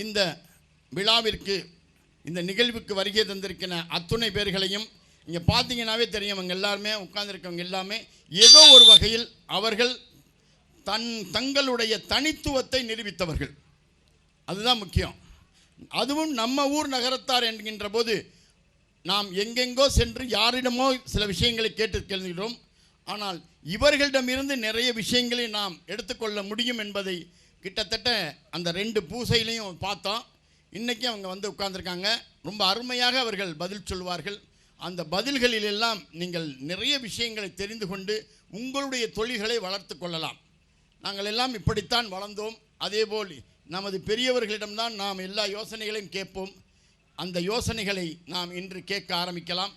இந்த விழாவிற்கு இந்த நிகழ்வுக்கு வருகை தந்திருக்கிற அத்துணை பேர்களையும் இங்கே பார்த்தீங்கன்னாவே தெரியும். அவங்க எல்லாருமே உட்கார்ந்துருக்கவங்க எல்லாமே ஏதோ ஒரு வகையில் அவர்கள் தங்களுடைய தனித்துவத்தை நிரூபித்தவர்கள். அதுதான் முக்கியம். அதுவும் நம்ம ஊர் நகரத்தார் என்கின்ற போது நாம் எங்கெங்கோ சென்று யாரிடமோ சில விஷயங்களை கேட்டு கேள்விக்கிறோம். ஆனால் இவர்களிடமிருந்து நிறைய விஷயங்களை நாம் எடுத்துக்கொள்ள முடியும் என்பதை கிட்டத்தட்ட அந்த 2 பூசையிலையும் பார்த்தோம். இன்றைக்கி அவங்க வந்து உட்கார்ந்துருக்காங்க. ரொம்ப அருமையாக அவர்கள் பதில் சொல்வார்கள். அந்த பதில்களிலெல்லாம் நீங்கள் நிறைய விஷயங்களை தெரிந்து கொண்டு உங்களுடைய தொழில்களை வளர்த்து கொள்ளலாம். நாங்கள் எல்லாம் இப்படித்தான் வளர்ந்தோம். அதேபோல் நமது பெரியவர்களிடம்தான் நாம் எல்லா யோசனைகளையும் கேட்போம். அந்த யோசனைகளை நாம் இன்று கேட்க ஆரம்பிக்கலாம்.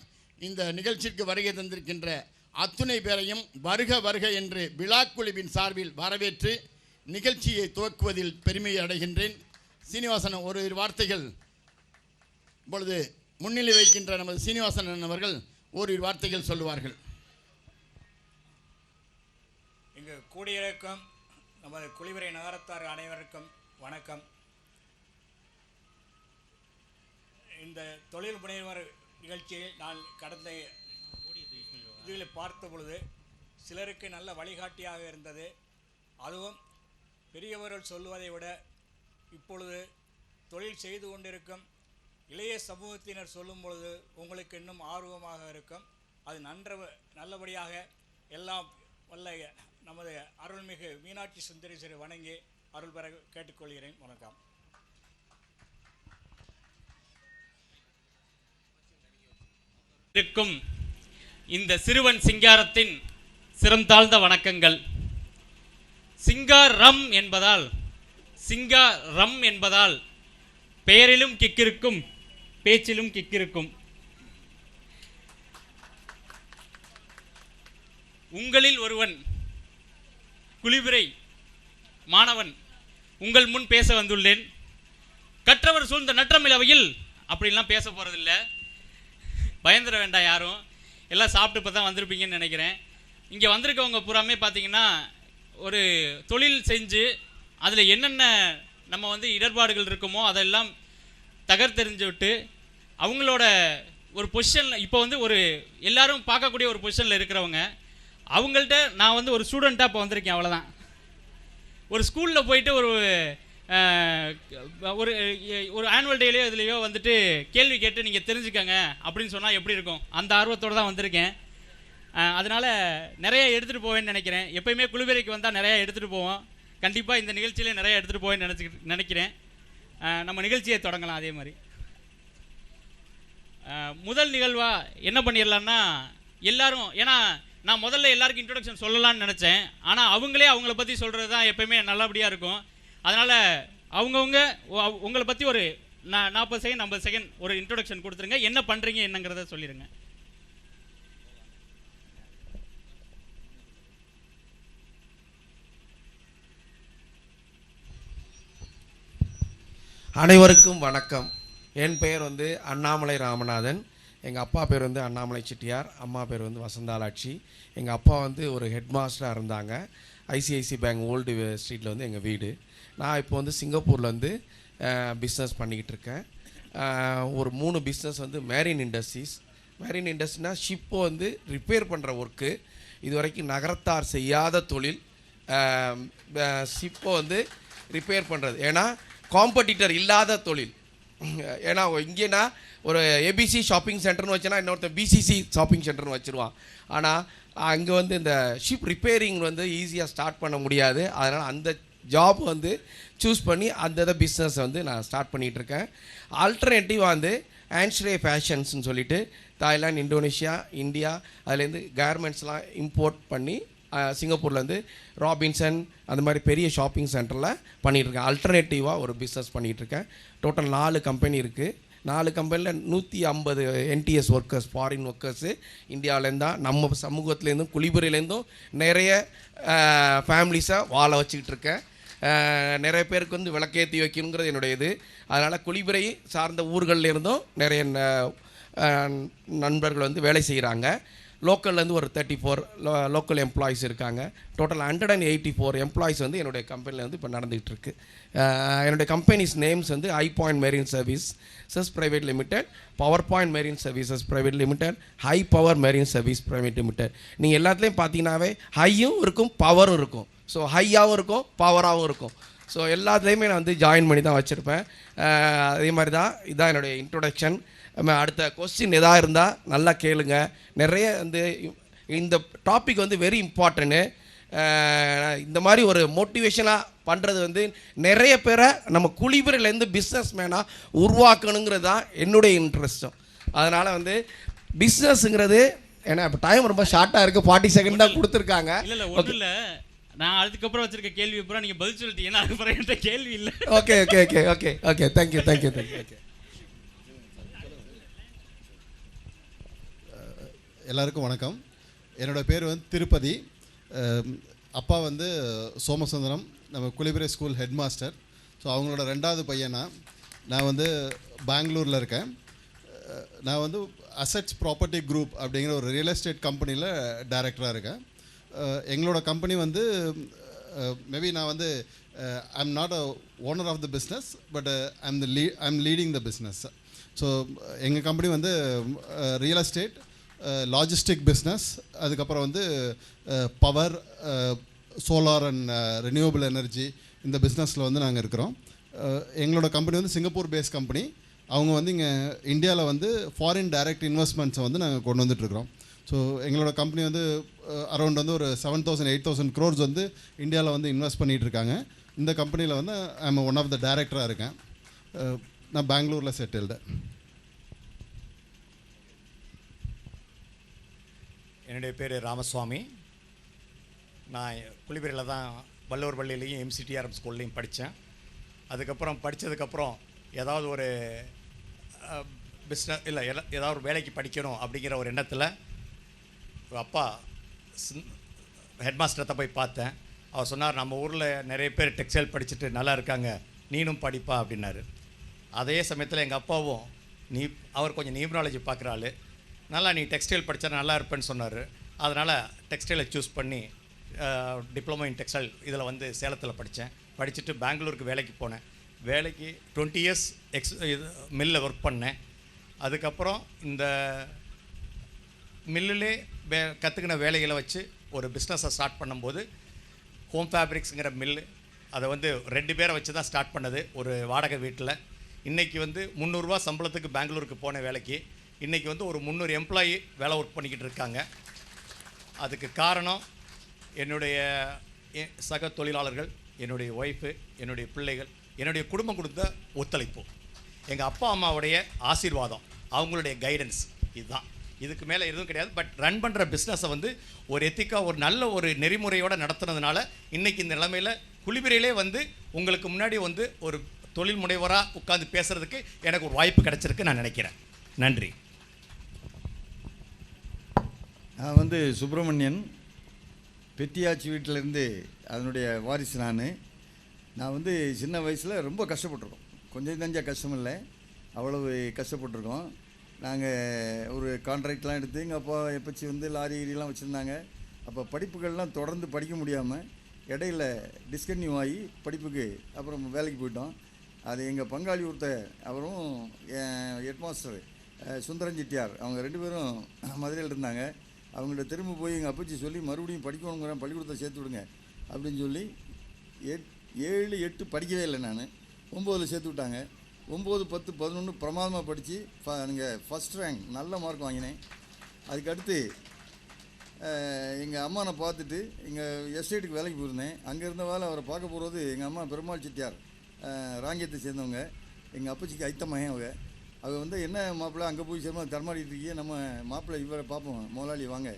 இந்த நிகழ்ச்சிக்கு வருகை தந்திருக்கின்ற அத்துணை பேரையும் வருக வருக என்று விழாக்குழுவின் சார்பில் வரவேற்று நிகழ்ச்சியை துவக்குவதில் பெருமை அடைகின்றேன். சீனிவாசன் ஒரு வார்த்தைகள் இப்பொழுது முன்னிலை வைக்கின்ற நமது சீனிவாசன் அவர்கள் ஓரிரு வார்த்தைகள் சொல்லுவார்கள். இங்கு கூடியிருக்கும் நமது குளிவிரை நகரத்தார் அனைவருக்கும் வணக்கம். இந்த தொழில் முனைவர் நிகழ்ச்சியில் நான் கடந்த இதில் பார்த்த பொழுது சிலருக்கு நல்ல வழிகாட்டியாக இருந்தது. அதுவும் பெரியவர்கள் சொல்லுவதை விட இப்பொழுது தொழில் செய்து கொண்டிருக்கும் இளைய சமூகத்தினர் சொல்லும் பொழுது உங்களுக்கு இன்னும் ஆர்வமாக இருக்கும். அது நல்லபடியாக எல்லாம் வல்ல நமது அருள்மிகு மீனாட்சி சுந்தரேஸ்வரி வணங்கி அருள் பெற கேட்டுக்கொள்கிறேன். வணக்கம். இருக்கும் இந்த சிறுவன் சிங்காரத்தின் சிறந்தாழ்ந்த வணக்கங்கள். சிங்காரம் என்பதால் பெயரிலும் கிக்கிருக்கும் பேச்சிலும் கிக்கிருக்கும். உங்களில் ஒருவன் குளிவிரை மாணவன் உங்கள் முன் பேச வந்துள்ளேன். கற்றவர் சூழ்ந்த நற்றமிழவையில் அப்படின்லாம் பேச போகிறதில்லை. பயந்துட வேண்டாம் யாரும். எல்லாம் சாப்பிட்டு இப்போ தான் வந்திருப்பீங்கன்னு நினைக்கிறேன். இங்கே வந்திருக்கவங்க பூராமே பார்த்தீங்கன்னா ஒரு தொழில் செஞ்சு அதில் என்னென்ன நம்ம வந்து இடர்பாடுகள் இருக்குமோ அதெல்லாம் தகர்த்தெறிஞ்சு விட்டு அவங்களோட ஒரு பொசிஷனில் இப்போ வந்து ஒரு எல்லாரும் பார்க்கக்கூடிய ஒரு பொசிஷனில் இருக்கிறவங்க. அவங்கள்ட்ட நான் வந்து ஒரு ஸ்டூடெண்ட்டாக இப்போ வந்திருக்கேன், அவ்வளோதான். ஒரு ஸ்கூலில் போயிட்டு ஒரு ஒரு ஆனுவல் டேலையோ இதுலையோ வந்துட்டு கேள்வி கேட்டு நீங்கள் தெரிஞ்சுக்கங்க அப்படின்னு சொன்னால் எப்படி இருக்கும்? அந்த ஆர்வத்தோடு தான் வந்திருக்கேன். அதனால் நிறைய எடுத்துகிட்டு போவேன்னு நினைக்கிறேன். எப்போயுமே குளிவிரைக்கு வந்தால் நிறையா எடுத்துகிட்டு போவோம். கண்டிப்பாக இந்த நிகழ்ச்சியிலே நிறையா எடுத்துகிட்டு போவேன்னு நினைக்கிறேன். நம்ம நிகழ்ச்சியை தொடங்கலாம். அதே மாதிரி முதல் நிகழ்வாக என்ன பண்ணிடலான்னா எல்லாரும், ஏன்னா நான் முதல்ல எல்லாருக்கும் இன்ட்ரொடக்ஷன் சொல்லலான்னு நினச்சேன். ஆனால் அவங்களே அவங்கள பற்றி சொல்கிறது தான் எப்போயுமே நல்லபடியாக இருக்கும். அதனால் அவங்கவுங்க உங்களை பற்றி ஒரு 40 செகண்ட் 50 செகண்ட் ஒரு இன்ட்ரொடக்ஷன் கொடுத்துருங்க. என்ன பண்ணுறீங்க என்னங்கிறத சொல்லிடுங்க. அனைவருக்கும் வணக்கம். என் பெயர் வந்து அண்ணாமலை ராமநாதன். எங்கள் அப்பா பேர் வந்து அண்ணாமலை செட்டியார், அம்மா பேர் வந்து வசந்தாலாட்சி. எங்கள் அப்பா வந்து ஒரு ஹெட் மாஸ்டராக இருந்தாங்க. ஐசிஐசி பேங்க் ஓல்டு ஸ்ட்ரீட்டில் வந்து எங்கள் வீடு. நான் இப்போ வந்து சிங்கப்பூரில் வந்து பிஸ்னஸ் பண்ணிக்கிட்டு இருக்கேன். ஒரு 3 பிஸ்னஸ் வந்து மேரின் இண்டஸ்ட்ரினால் ஷிப்பை வந்து ரிப்பேர் பண்ணுற ஒர்க்கு. இது வரைக்கும் நகரத்தார் செய்யாத தொழில் ஷிப்பை வந்து ரிப்பேர் பண்ணுறது. ஏன்னா காம்படிட்டர் இல்லாத தொழில். ஏன்னா இங்கேனா ஒரு ஏபிசி ஷாப்பிங் சென்டர்னு வச்சேன்னா இன்னொருத்தர் பிசிசி ஷாப்பிங் சென்டர்னு வச்சுருவான். ஆனால் அங்கே வந்து இந்த ஷிப் ரிப்பேரிங் வந்து ஈஸியாக ஸ்டார்ட் பண்ண முடியாது. அதனால் அந்த ஜாப் வந்து சூஸ் பண்ணி அந்த பிஸ்னஸ் வந்து நான் ஸ்டார்ட் பண்ணிகிட்ருக்கேன். ஆல்டர்னேட்டிவாக வந்து ஆன்ஸ்ரே ஃபேஷன்ஸ்னு சொல்லிட்டு தாய்லாந்து, இந்தோனேஷியா, இந்தியா அதுலேருந்து கார்மெண்ட்ஸ்லாம் இம்போர்ட் பண்ணி சிங்கப்பூர்லேருந்து ராபின்சன் அந்த மாதிரி பெரிய ஷாப்பிங் சென்டரில் பண்ணிகிட்ருக்கேன். ஆல்டர்னேட்டிவாக ஒரு பிஸ்னஸ் பண்ணிகிட்ருக்கேன். டோட்டல் 4 கம்பெனி இருக்குது. 4 கம்பெனியில் 150 NTS ஒர்க்கர்ஸ், ஃபாரின் ஒர்க்கர்ஸு இந்தியாவிலேருந்து தான், நம்ம சமூகத்துலேருந்தும் குளிபுரையிலேருந்தும் நிறைய ஃபேமிலிஸை வாழ வச்சுக்கிட்டு இருக்கேன். நிறைய பேருக்கு வந்து விளக்கேற்றி வைக்கணுங்கிறது என்னுடைய இது. அதனால் குளிபுரை சார்ந்த ஊர்கள்லேருந்தும் நிறைய நண்பர்கள் வந்து வேலை செய்கிறாங்க. லோக்கல்லேருந்து ஒரு 34 லோக்கல் எம்ப்ளாயிஸ் இருக்காங்க. டோட்டல் 184 எம்ப்ளாயிஸ் வந்து என்னுடைய கம்பெனியில் வந்து இப்போ நடந்துகிட்டு இருக்கு. என்னுடைய கம்பெனிஸ் நேம்ஸ் வந்து high point marine services private limited, power point marine services private limited, high power marine service private limited. நீங்கள் எல்லாத்துலேயும் பார்த்தீங்கன்னாவே ஹையும் இருக்கும் பவரும் இருக்கும். ஸோ ஹையாகவும் இருக்கும் பவராகவும் இருக்கும். ஸோ எல்லாத்துலேயுமே நான் வந்து ஜாயின் பண்ணி தான் வச்சுருப்பேன். அதே மாதிரி தான் இதுதான் என்னுடைய இன்ட்ரொடக்ஷன். அடுத்த கொஸ்டின் எதாக இருந்தால் நல்லா கேளுங்க. நிறைய வந்து இந்த டாபிக் வந்து வெரி இம்பார்ட்டன்ட்டு. இந்த மாதிரி ஒரு மோட்டிவேஷனாக பண்ணுறது வந்து நிறைய பேரை நம்ம குளிபுரையிலேருந்து பிஸ்னஸ் மேனாக உருவாக்கணுங்கிறது தான் என்னுடைய இன்ட்ரெஸ்ட்டும். அதனால் வந்து பிஸ்னஸ்ங்கிறது ஏன்னா இப்போ டைம் ரொம்ப ஷார்ட்டாக இருக்குது, 40 செகண்ட் தான் கொடுத்துருக்காங்க. இல்லை ஒன்றும் இல்லை, நான் அதுக்கப்புறம் வச்சிருக்க கேள்வி அப்புறம் நீங்கள் பதில் சொல்லிட்டீங்கன்னா அதுக்கப்புறம் என்கிட்ட கேள்வி இல்லை. Okay okay okay okay okay thank you thank you thank you. Okay, எல்லாருக்கும் வணக்கம். என்னோடய பேர் வந்து திருப்பதி. அப்பா வந்து சோமசுந்தரம், நம்ம குளிபுரை ஸ்கூல் ஹெட் மாஸ்டர். ஸோ அவங்களோட 2வது பையனா. நான் வந்து பெங்களூரில் இருக்கேன். நான் வந்து அசெட்ஸ் ப்ராப்பர்ட்டி குரூப் அப்படிங்கிற ஒரு ரியல் எஸ்டேட் கம்பெனியில் டைரக்டராக இருக்கேன். எங்களோட கம்பெனி வந்து மேபி நான் வந்து I'm not a owner of the business, but I'm leading the business. So எங்கள் கம்பெனி வந்து ரியல் எஸ்டேட், லாஜிஸ்டிக் பிஸ்னஸ், அதுக்கப்புறம் வந்து power, solar and renewable energy, இந்த பிஸ்னஸில் வந்து நாங்கள் இருக்கிறோம். எங்களோட கம்பெனி வந்து சிங்கப்பூர் பேஸ் கம்பெனி. அவங்க வந்து இங்கே இந்தியாவில் வந்து ஃபாரின் டைரக்ட் இன்வெஸ்ட்மெண்ட்ஸை வந்து நாங்கள் கொண்டு வந்துட்டுருக்குறோம். ஸோ எங்களோட கம்பெனி வந்து அரௌண்ட் வந்து ஒரு 7,000-8,000 crores வந்து இந்தியாவில் வந்து இன்வெஸ்ட் பண்ணிகிட்ருக்காங்க. இந்த கம்பெனியில் வந்து ஐம் ஒன் ஆஃப் த டைரக்டராக இருக்கேன். நான் பெங்களூரில் செட்டில்டு. என்னுடைய பேர் ராமசுவாமி. நான் குளிபுரையில் தான் வள்ளுவர் பள்ளியிலையும் MCTRM ஸ்கூல்லையும் படித்தேன். அதுக்கப்புறம் படித்ததுக்கப்புறம் ஏதாவது ஒரு பிஸ்னஸ் இல்லை ஏதாவது ஒரு வேலைக்கு படிக்கணும் அப்படிங்கிற ஒரு எண்ணத்தில் அப்பா ஹெட்மாஸ்டரை போய் பார்த்தேன். அவர் சொன்னார், நம்ம ஊரில் நிறைய பேர் டெக்ஸ்டைல் படிச்சுட்டு நல்லா இருக்காங்க, நீனும் படிப்பா அப்படின்னாரு. அதே சமயத்தில் எங்கள் அப்பாவும் அவர் கொஞ்சம் நியூமராலஜி பார்க்குறாள், நல்லா நீ டெக்ஸ்டைல் படித்தா நல்லா இருப்பேன்னு சொன்னார். அதனால் டெக்ஸ்டைலை சூஸ் பண்ணி டிப்ளமோ இன் டெக்ஸ்டைல் இதில் வந்து சேலத்தில் படித்தேன். படிச்சுட்டு பெங்களூருக்கு வேலைக்கு போனேன். வேலைக்கு 20 years மில்லில் ஒர்க் பண்ணேன். அதுக்கப்புறம் இந்த மில்லிலே கற்றுக்கின வேலைகளை வச்சு ஒரு பிஸ்னஸை ஸ்டார்ட் பண்ணும்போது ஹோம் ஃபேப்ரிக்ஸுங்கிற மில்லு, அதை வந்து 2 பேரை வச்சு தான் ஸ்டார்ட் பண்ணது ஒரு வாடகை வீட்டில். இன்றைக்கி வந்து 300 ரூபா சம்பளத்துக்கு பெங்களூருக்கு போன வேலைக்கு இன்றைக்கி வந்து ஒரு 300 எம்ப்ளாயி வேலை ஒர்க் பண்ணிக்கிட்டு இருக்காங்க. அதுக்கு காரணம் என்னுடைய சக தொழிலாளர்கள், என்னுடைய ஒய்ஃபு, என்னுடைய பிள்ளைகள், என்னுடைய குடும்பம் கொடுத்த ஒத்துழைப்பு, எங்கள் அப்பா அம்மாவுடைய ஆசீர்வாதம், அவங்களுடைய கைடன்ஸ், இதுதான். இதுக்கு மேலே எதுவும் கிடையாது. பட் ரன் பண்ணுற பிஸ்னஸை வந்து ஒரு எத்திக்காக ஒரு நல்ல ஒரு நெறிமுறையோடு நடத்துனதுனால இன்றைக்கி இந்த நிலைமையில் குளிபுரையிலே வந்து உங்களுக்கு முன்னாடி வந்து ஒரு தொழில் முனைவராக உட்காந்து பேசுகிறதுக்கு எனக்கு ஒரு வாய்ப்பு கிடைச்சிருக்கு நான் நினைக்கிறேன். நன்றி. நான் வந்து சுப்பிரமணியன், பெத்தியாச்சி வீட்டிலேருந்து அதனுடைய வாரிசு. நான் வந்து சின்ன வயசில் ரொம்ப கஷ்டப்பட்டுருக்கோம். கொஞ்சம் நஞ்சா கஷ்டம் இல்லை, அவ்வளவு கஷ்டப்பட்டுருக்கோம். நாங்கள் ஒரு கான்ட்ராக்ட்லாம் எடுத்து எங்கள் அப்பா எப்பச்சி வந்து லாரி கீரிலாம் வச்சுருந்தாங்க. அப்போ படிப்புகள்லாம் தொடர்ந்து படிக்க முடியாமல் இடையில டிஸ்கன்யூ ஆகி படிப்புக்கு அப்புறம் வேலைக்கு போயிட்டோம். அது எங்கள் பங்காளி ஒருத்தர், அவரும் ஹெட் மாஸ்டர் சுந்தரன் செட்டியார், அவங்க 2 பேரும் மதுரையில் இருந்தாங்க. அவங்கள்ட்ட திரும்ப போய் எங்கள் அப்பச்சி சொல்லி மறுபடியும் படிக்கணுங்கிற பள்ளிக்கூடத்தை சேர்த்து விடுங்க அப்படின்னு சொல்லி 7, 8 படிக்கவே இல்லை. நான் 9 சேர்த்து விட்டாங்க. 9, 10, 11 பிரமாதமாக படித்து நீங்கள் ஃபஸ்ட் ரேங்க் நல்ல மார்க் வாங்கினேன். அதுக்கடுத்து எங்கள் அம்மானை பார்த்துட்டு எங்கள் எஸ்டேட்டுக்கு வேலைக்கு போயிருந்தேன். அங்கே இருந்த வேலை அவரை பார்க்க போகிறது எங்கள் அம்மா பெருமாள் செட்டியார், ராங்கியத்தை சேர்ந்தவங்க. எங்கள் அப்பச்சிக்கு ஐத்தமகன் அவங்க வந்து என்ன மாப்பிள்ளை அங்கே போய் சேர்மா தரமாடிட்டு இருக்கியே, நம்ம மாப்பிள்ளை இவரை பார்ப்போம், முதலாளி வாங்க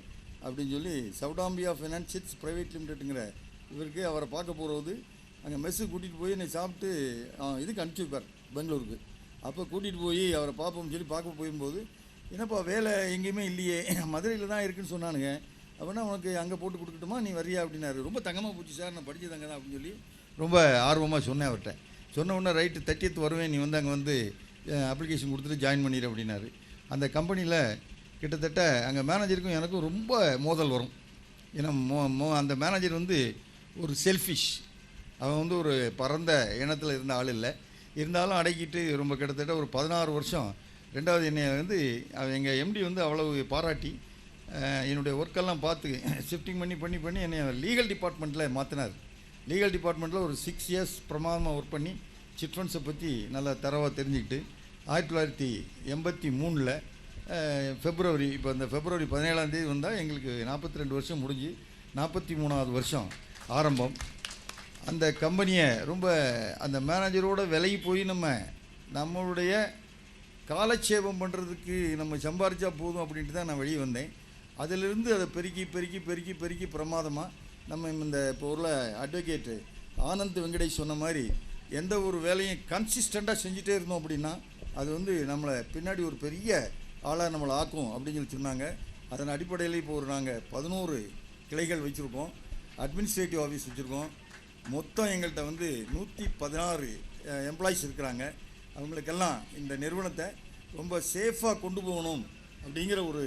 அப்படின்னு சொல்லி சவுடாம்பியா ஃபினான்ஷியல்ஸ் ப்ரைவேட் லிமிடெட்டுங்கிற இவருக்கு அவரை பார்க்க போகிறது. அங்கே மெஸ்ஸுக்கு கூட்டிகிட்டு போய் என்னை சாப்பிட்டு இதுக்கு அனுப்பிச்சி வைப்பார் பெங்களூருக்கு. அப்போ கூட்டிகிட்டு போய் அவரை பார்ப்போம்னு சொல்லி பார்க்க போகும்போது, என்னப்பா வேலை எங்கேயுமே இல்லையே, மதுரையில் தான் இருக்குதுன்னு சொன்னானுங்க, அப்படின்னா உனக்கு அங்கே போட்டு கொடுக்கட்டுமா, நீ வரியா அப்படின்னாரு. ரொம்ப தங்கமாக போச்சு சார், நான் படித்தது அங்கே தான் அப்படின்னு சொல்லி ரொம்ப ஆர்வமாக சொன்னேன் அவர்கிட்ட. சொன்ன உடனே ரைட்டு 30th வருவேன், நீ வந்து அங்கே வந்து அப்ளிகேஷன் கொடுத்துட்டு ஜாயின் பண்ணிடு அப்படின்னாரு. அந்த கம்பெனியில் கிட்டத்தட்ட அங்கே மேனேஜருக்கும் எனக்கும் ரொம்ப மோதல் வரும். ஏன்னா அந்த மேனேஜர் வந்து ஒரு செல்ஃபிஷ், அவன் வந்து ஒரு பரந்த இனத்தில் இருந்த ஆள் இல்லை. இருந்தாலும் அடக்கிட்டு ரொம்ப கிட்டத்தட்ட ஒரு 16 வருஷம். ரெண்டாவது என்னை வந்து எங்கள் எம்டி வந்து அவ்வளவு பாராட்டி என்னுடைய ஒர்க்கெல்லாம் பார்த்து ஷிஃப்டிங் பண்ணி என்னை லீகல் டிபார்ட்மெண்ட்டில் மாற்றினார். லீகல் டிபார்ட்மெண்ட்டில் ஒரு 6 இயர்ஸ் பிரமாதமாக ஒர்க் பண்ணி சிட் ஃபண்ட்ஸை பற்றி நல்லா தரவாக தெரிஞ்சுக்கிட்டு 1983 ஃபெப்ரவரி, இப்போ இந்த ஃபெப்ரவரி 17ஆம் தேதி வந்தால் எங்களுக்கு 42 வருஷம் முடிஞ்சு 43வது வருஷம் ஆரம்பம். அந்த கம்பெனியை ரொம்ப அந்த மேனேஜரோட விலகி போய் நம்மளுடைய காலட்சேபம் பண்ணுறதுக்கு நம்ம சம்பாரித்தா போதும் அப்படின்ட்டு தான் நான் வெளியே வந்தேன். அதிலிருந்து அதை பெருக்கி பிரமாதமாக நம்ம இந்த இப்போ உள்ள அட்வொகேட்டு ஆனந்த் வெங்கடேஷ் சொன்ன மாதிரி எந்த ஒரு வேலையும் கன்சிஸ்டண்ட்டாக செஞ்சுட்டே இருந்தோம் அப்படின்னா அது வந்து நம்மளை பின்னாடி ஒரு பெரிய ஆளாக நம்மளை ஆக்கும் அப்படின்னு சொல்லி சொன்னாங்க. அதன் அடிப்படையில் இப்போ நாங்கள் 11 கிளைகள் வச்சுருக்கோம், அட்மினிஸ்ட்ரேட்டிவ் ஆஃபீஸ் வச்சுருக்கோம். மொத்தம் எங்கள்கிட்ட வந்து 116 எம்ப்ளாயிஸ் இருக்கிறாங்க. அவங்களுக்கெல்லாம் இந்த நிறுவனத்தை ரொம்ப சேஃபாக கொண்டு போகணும் அப்படிங்கிற ஒரு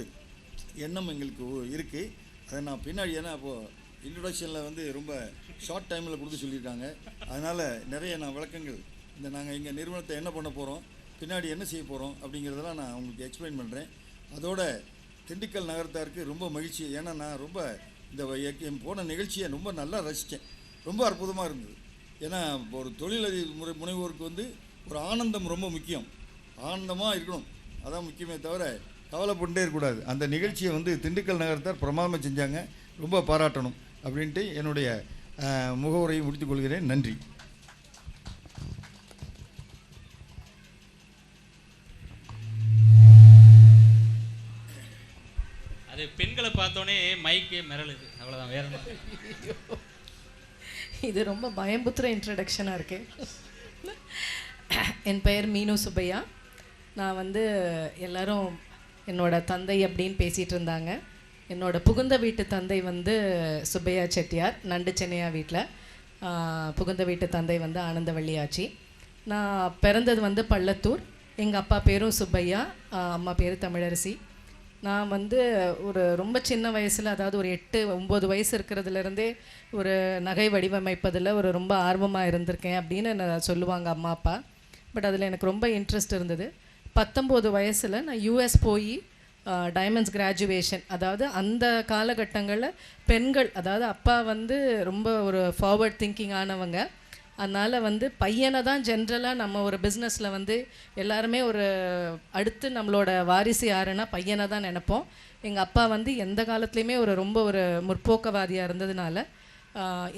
எண்ணம் எங்களுக்கு இருக்குது. அதை நான் பின்னாடி, ஏன்னா அப்போது இன்ட்ரொடக்ஷனில் வந்து ரொம்ப ஷார்ட் டைமில் கொடுத்து சொல்லியிருக்காங்க. அதனால் நிறைய நான் விளக்கங்கள் நாங்கள் எங்கள் நிறுவனத்தை என்ன பண்ண போகிறோம், பின்னாடி என்ன செய்ய போகிறோம் அப்படிங்கிறதெல்லாம் நான் உங்களுக்கு எக்ஸ்பிளைன் பண்ணுறேன். அதோட திண்டுக்கல் நகரத்தாருக்கு ரொம்ப மகிழ்ச்சி. ஏன்னா நான் ரொம்ப இந்த போன நிகழ்ச்சியை ரொம்ப நல்லா ரசித்தேன். ரொம்ப அற்புதமாக இருந்தது. ஏன்னா ஒரு தொழிலதிபர் முனைவோருக்கு வந்து ஒரு ஆனந்தம் ரொம்ப முக்கியம். ஆனந்தமாக இருக்கணும், அதான் முக்கியமே தவிர கவலைப்பட்டே இருக்கக்கூடாது. அந்த நிகழ்ச்சியை வந்து திண்டுக்கல் நகரத்தார் பிரமாதமாக செஞ்சாங்க, ரொம்ப பாராட்டணும் அப்படின்ட்டு என்னுடைய முகவுரையை முடித்துக் கொள்கிறேன். நன்றி. அது பெண்களை பார்த்தோன்னே மைக்கே மிரளுது, அவ்வளோதான், வேற என்ன. இது ரொம்ப பயம்புத்துற இன்ட்ரடக்ஷனாக இருக்கு. என் பெயர் மீனு சுப்பையா. நான் வந்து எல்லாரும் என்னோட தந்தை அப்படின்னு பேசிகிட்டு இருந்தாங்க. என்னோட புகுந்த வீட்டு தந்தை வந்து சுப்பையா செட்டியார், நண்டு சென்னையா வீட்டில். புகுந்த வீட்டு தந்தை வந்து ஆனந்தவள்ளி ஆச்சி. நான் பிறந்தது வந்து பள்ளத்தூர். எங்கள் அப்பா பேரும் சுப்பையா, அம்மா பேர் தமிழரசி. நான் வந்து ஒரு ரொம்ப சின்ன வயசில், அதாவது ஒரு 8-9 வயசு இருக்கிறதுலேருந்தே ஒரு நகை வடிவமைப்பதில் ரொம்ப ஆர்வமாக இருந்திருக்கேன் அப்படின்னு சொல்லுவாங்க அம்மா அப்பா. பட் அதில் எனக்கு ரொம்ப இன்ட்ரெஸ்ட் இருந்தது. 19 வயசில் நான் யூஎஸ் போய் டைமண்ட்ஸ் கிராஜுவேஷன், அதாவது அந்த காலகட்டங்களில் பெண்கள், அதாவது அப்பா வந்து ரொம்ப ஒரு ஃபார்வர்ட் திங்கிங் ஆனவங்க. அதனால் வந்து பையனை தான் ஜென்ரலாக நம்ம ஒரு பிஸ்னஸில் வந்து எல்லாருமே ஒரு அடுத்து நம்மளோட வாரிசு யாருன்னா பையனை தான் நினைப்போம். எங்கள் அப்பா வந்து எந்த காலத்துலேயுமே ரொம்ப ஒரு முற்போக்கவாதியாக இருந்ததுனால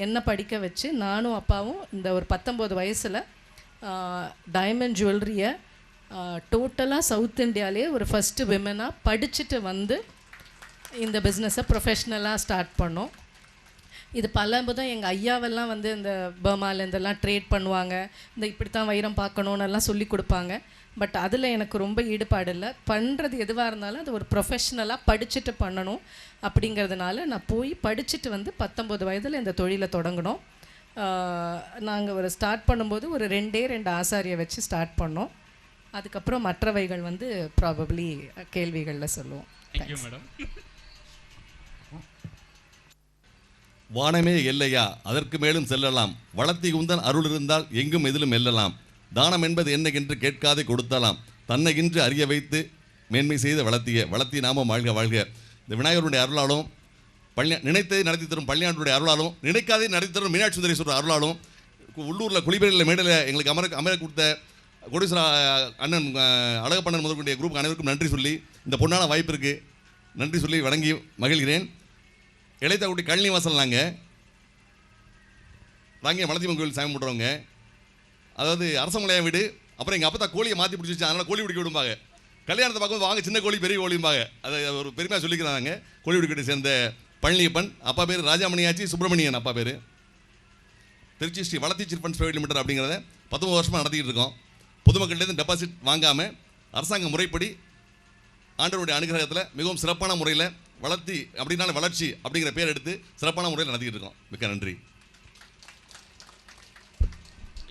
என்னை படிக்க வச்சு நானும் அப்பாவும் இந்த ஒரு 19 வயசில் டைமண்ட் ஜுவல்லரியை டோட்டலாக சவுத் இந்தியாவிலே ஒரு ஃபஸ்ட்டு விமனாக படிச்சுட்டு வந்து இந்த பிஸ்னஸை ப்ரொஃபஷ்னலாக ஸ்டார்ட் பண்ணோம். இது பல புதம் எங்கள் ஐயாவெல்லாம் வந்து இந்த பர்மாவில் இதெல்லாம் ட்ரேட் பண்ணுவாங்க, இந்த இப்படித்தான் வைரம் பார்க்கணுன்னு எல்லாம் சொல்லி கொடுப்பாங்க. பட் அதில் எனக்கு ரொம்ப ஈடுபாடு இல்லை. பண்ணுறது எதுவாக இருந்தாலும் அது ஒரு ப்ரொஃபஷ்னலாக படிச்சுட்டு பண்ணணும் அப்படிங்கிறதுனால நான் போய் படிச்சுட்டு வந்து 19 வயதில் இந்த தொழிலை தொடங்கினோம். நாங்கள் ஒரு ஸ்டார்ட் பண்ணும்போது ஒரு 2 ஆசாரியை வச்சு ஸ்டார்ட் பண்ணோம். அதுக்கப்புறம் மற்றவைகள் வந்து ப்ராபப்ளி கேள்விகளில் சொல்லுவோம். Thank you madam. வானமே எல்லையா, அதற்கு மேலும் செல்லலாம். வளர்த்தி உந்தன் அருள் இருந்தால் எங்கும் எதிலும் எல்லலாம். தானம் என்பது என்னென்று கேட்காதே கொடுத்தலாம். தன்னையின்று அறிய வைத்து மேன்மை செய்த வளர்த்தி நாமம் வாழ்க வாழ்க. இந்த விநாயகருடைய அருளாலும் நினைத்ததை நடத்தி தரும் பள்ளியாண்டுடைய அருளாலும் நினைக்காதே நடத்தி தரும் மீனாட்சி சுந்தரேஸ்வரர் அருளாலும் உள்ளூரில் குளிபெரியில் மேடையில் எங்களுக்கு அமர கொடுத்த கோடீஸ்வர அண்ணன் அழகப்பண்ணன் முதற்கொண்ட குரூப் அனைவருக்கும் நன்றி சொல்லி இந்த பொன்னான வாய்ப்பிற்கு நன்றி சொல்லி வணங்கி மகிழ்கிறேன். இளையத்தாக்குடி கழனி வாசல் நாங்கள் மலத்தியம்மன் கோயில் சாமி போடுறவங்க. அதாவது அரசமலையா வீடு. அப்புறம் எங்கள் அப்பா கோழியை மாற்றி பிடிச்சி வச்சு, அதனால் கோழி பிடிக்க விடும்பாங்க. கல்யாணத்தை பார்க்கும்போது வாங்க சின்ன கோழி பெரிய கோழிம்பாங்க. அதை ஒரு பெருமையாக சொல்லிக்கிறாங்க. கோழி பிடிக்கிட்ட சேர்ந்த பழனியப்பன். அப்பா பேர் ராஜாமணியாச்சி சுப்பிரமணியன். அப்பா பேர் திருச்சி ஸ்ரீ வளர்த்தி சிட் ஃபண்ட்ஸ் பிரைவேட் லிமிடெட் அப்படிங்கிறத 19 வருஷமாக நடத்திக்கிட்டு இருக்கோம். பொதுமக்கள்கிட்ட டெபாசிட் வாங்காமல் அரசாங்க முறைப்படி ஆண்டவருடைய அனுகிரகத்தில் மிகவும் சிறப்பான முறையில் வளர்த்தி அப்படின்னால வளர்ச்சி அப்படிங்கிற பேர் எடுத்து சிறப்பான முறையில் நடத்திக்கிட்டு இருக்கோம். மிக்க நன்றி.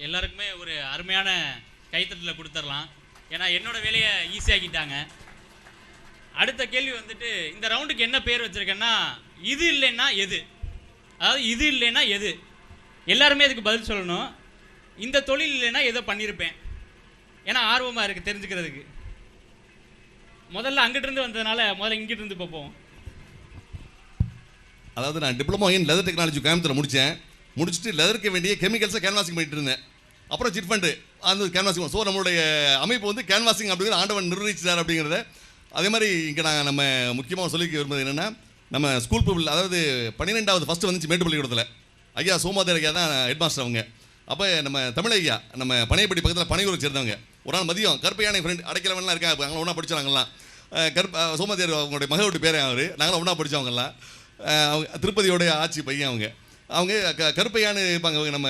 எல்லாருக்குமே ஒரு அருமையான கைத்தட்டலை கொடுத்துடலாம். ஏன்னா என்னோட வேலையை ஈஸியாக்கிட்டாங்க. அடுத்த கேள்வி வந்துட்டு இந்த ரவுண்டுக்கு என்ன பேர் வச்சுருக்கேன்னா இது இல்லைன்னா எது, அதாவது இது இல்லைன்னா எது, எல்லாருமே அதுக்கு பதில் சொல்லணும். இந்த தொழில் இல்லைன்னா எதோ பண்ணியிருப்பேன், ஏன்னா ஆர்வமாக இருக்குது தெரிஞ்சுக்கிறதுக்கு. முதல்ல அங்கிட்டிருந்து வந்ததுனால முதல்ல இங்கிட்டிருந்து பார்ப்போம். அதாவது நான் diploma in leather technology Coimbatore முடிச்சுட்டு லெதருக்கு வேண்டிய கெமிக்கல்ஸை கேன்வாசிங் பண்ணிட்டு இருந்தேன். அப்புறம் சிட் ஃபண்டு அந்த கேன்வாசிங். ஸோ நம்மளுடைய அமைப்பு வந்து கேன்வாசிங் அப்படிங்கிற ஆண்டவன் நிர்வகிச்சார் அப்படிங்கிறத. அதே மாதிரி இங்கே நான் நம்ம முக்கியமாக சொல்லிக்க விரும்புவது என்னென்னா, நம்ம ஸ்கூல் பீப்புள், அதாவது 12வது ஃபஸ்ட்டு வந்துச்சு மேட்டுப்பள்ளிக்கூடத்தில். ஐயா சோமாதேர் ஐயா தான் ஹெட் மாஸ்டர் அவங்க. அப்போ நம்ம தமிழ் ஐயா நம்ம பனையப்பட்டி பக்கத்தில் பனையூரை சேர்ந்தவங்க. ஒரு நாள் மதியம் கருப்பையான ஃப்ரெண்ட் அடைக்கலவன்லாம் இருக்காங்க, அங்கே ஒன்றா படித்தாங்கலாம். சோமாதேர் அவங்களுடைய மகளோட பேர் அவர், நாங்களும் ஒன்றா படித்தவங்கலாம். அவங்க திருப்பதியோடைய ஆட்சி பையன் அவங்க கருப்பையான்னு இருப்பாங்க. நம்ம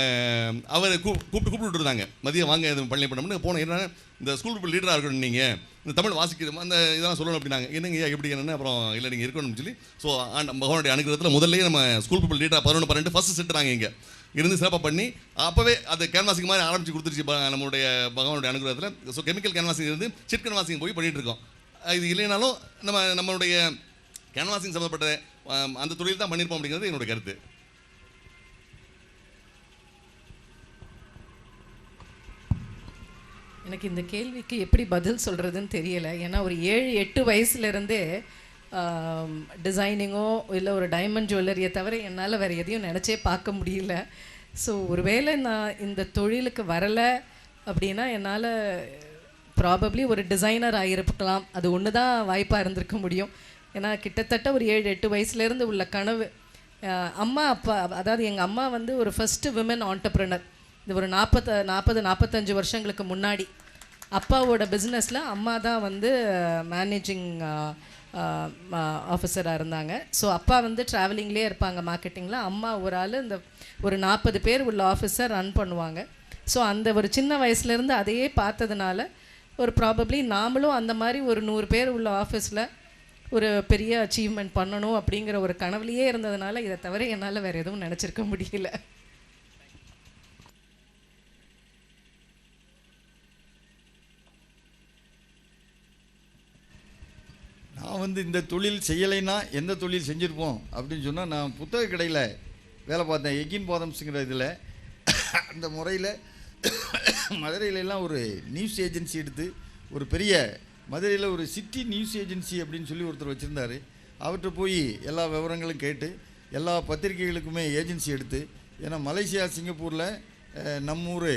அவர் கூப்பிட்டு இருந்தாங்க, மதியம் வாங்க இது பள்ளி பண்ணோம்னு போனோம். என்னன்னா இந்த ஸ்கூல் லீடராக இருக்கணும், நீங்கள் இந்த தமிழ் வாசிக்கணும், அந்த இதெல்லாம் சொல்லணும் அப்படின்னாங்க. என்னங்க எப்படி என்னென்னு அப்புறம் இல்லை நீங்கள் இருக்கணும்னு சொல்லி. ஸோ பகவானுடைய அனுகிரகத்தில் முதல்ல நம்ம ஸ்கூல் பீப்புள் லீடராக 11-12 ஃபஸ்ட்டு செட்டுறாங்க இங்கே இருந்து சிறப்பாக பண்ணி. அப்போவே அது கேன்வாசிங் மாதிரி ஆரம்பித்து கொடுத்துருச்சு நம்மளுடைய பகவானுடைய அனுகிரகத்தில். ஸோ கெமிக்கல் கேன்வாசிங் இருந்து சிட் கேன்வாசிங் போய் பண்ணிகிட்டு இருக்கோம். இது இல்லைனாலும் நம்மளுடைய கேன்வாசிங் சம்மந்தப்பட்ட அந்த தொழில் தான் பண்ணியிருப்போம் அப்படிங்கிறது என்னோட கருத்து. எனக்கு இந்த கேள்விக்கு எப்படி பதில் சொல்கிறதுன்னு தெரியலை. ஏன்னா ஒரு 7-8 வயசுலேருந்தே டிசைனிங்கோ இல்லை ஒரு டைமண்ட் ஜுவல்லரியை தவிர என்னால் வேறு எதையும் நினச்சே பார்க்க முடியல. ஸோ ஒருவேளை நான் இந்த தொழிலுக்கு வரலை அப்படின்னா என்னால் ப்ராபப்ளி ஒரு டிசைனர் ஆகிருக்கலாம். அது ஒன்று தான் வாய்ப்பாக இருந்திருக்க முடியும். ஏன்னா கிட்டத்தட்ட ஒரு 7-8 வயசுலேருந்து உள்ள கனவு. அம்மா அப்பா, அதாவது எங்கள் அம்மா வந்து ஒரு ஃபஸ்ட்டு விமன் ஆண்டர்ப்ரனர். இது ஒரு 40-45 வருஷங்களுக்கு முன்னாடி அப்பாவோட பிஸ்னஸில் அம்மா தான் வந்து மேனேஜிங் ஆஃபீஸராக இருந்தாங்க. ஸோ அப்பா வந்து ட்ராவலிங்லேயே இருப்பாங்க மார்க்கெட்டிங்கில். அம்மா ஒரு ஆள் இந்த ஒரு 40 பேர் உள்ள ஆஃபீஸர் ரன் பண்ணுவாங்க. ஸோ அந்த ஒரு சின்ன வயசுலேருந்து அதையே பார்த்ததுனால ஒரு ப்ராபப்ளி நாமளும் அந்த மாதிரி ஒரு 100 பேர் உள்ள ஆஃபீஸில் ஒரு பெரிய அச்சீவ்மெண்ட் பண்ணணும் அப்படிங்கிற ஒரு கனவுலையே இருந்ததுனால இதை தவிர என்னால் வேறு எதுவும் நினச்சிருக்க முடியல. நான் வந்து இந்த தொழில் செய்யலைன்னா எந்த தொழில் செஞ்சுருப்போம் அப்படின்னு சொன்னால், நான் புத்தக கடையில் வேலை பார்த்தேன், எகின் பாதம்ஸுங்கிற இதில். அந்த முறையில் மதுரையிலலாம் ஒரு நியூஸ் ஏஜென்சி எடுத்து, ஒரு பெரிய மதுரையில் ஒரு சிட்டி நியூஸ் ஏஜென்சி அப்படின்னு சொல்லி ஒருத்தர் வச்சுருந்தார். அவர்கிட்ட போய் எல்லா விவரங்களும் கேட்டு எல்லா பத்திரிகைகளுக்குமே ஏஜென்சி எடுத்து, ஏன்னா மலேசியா சிங்கப்பூரில் நம்ம ஊர்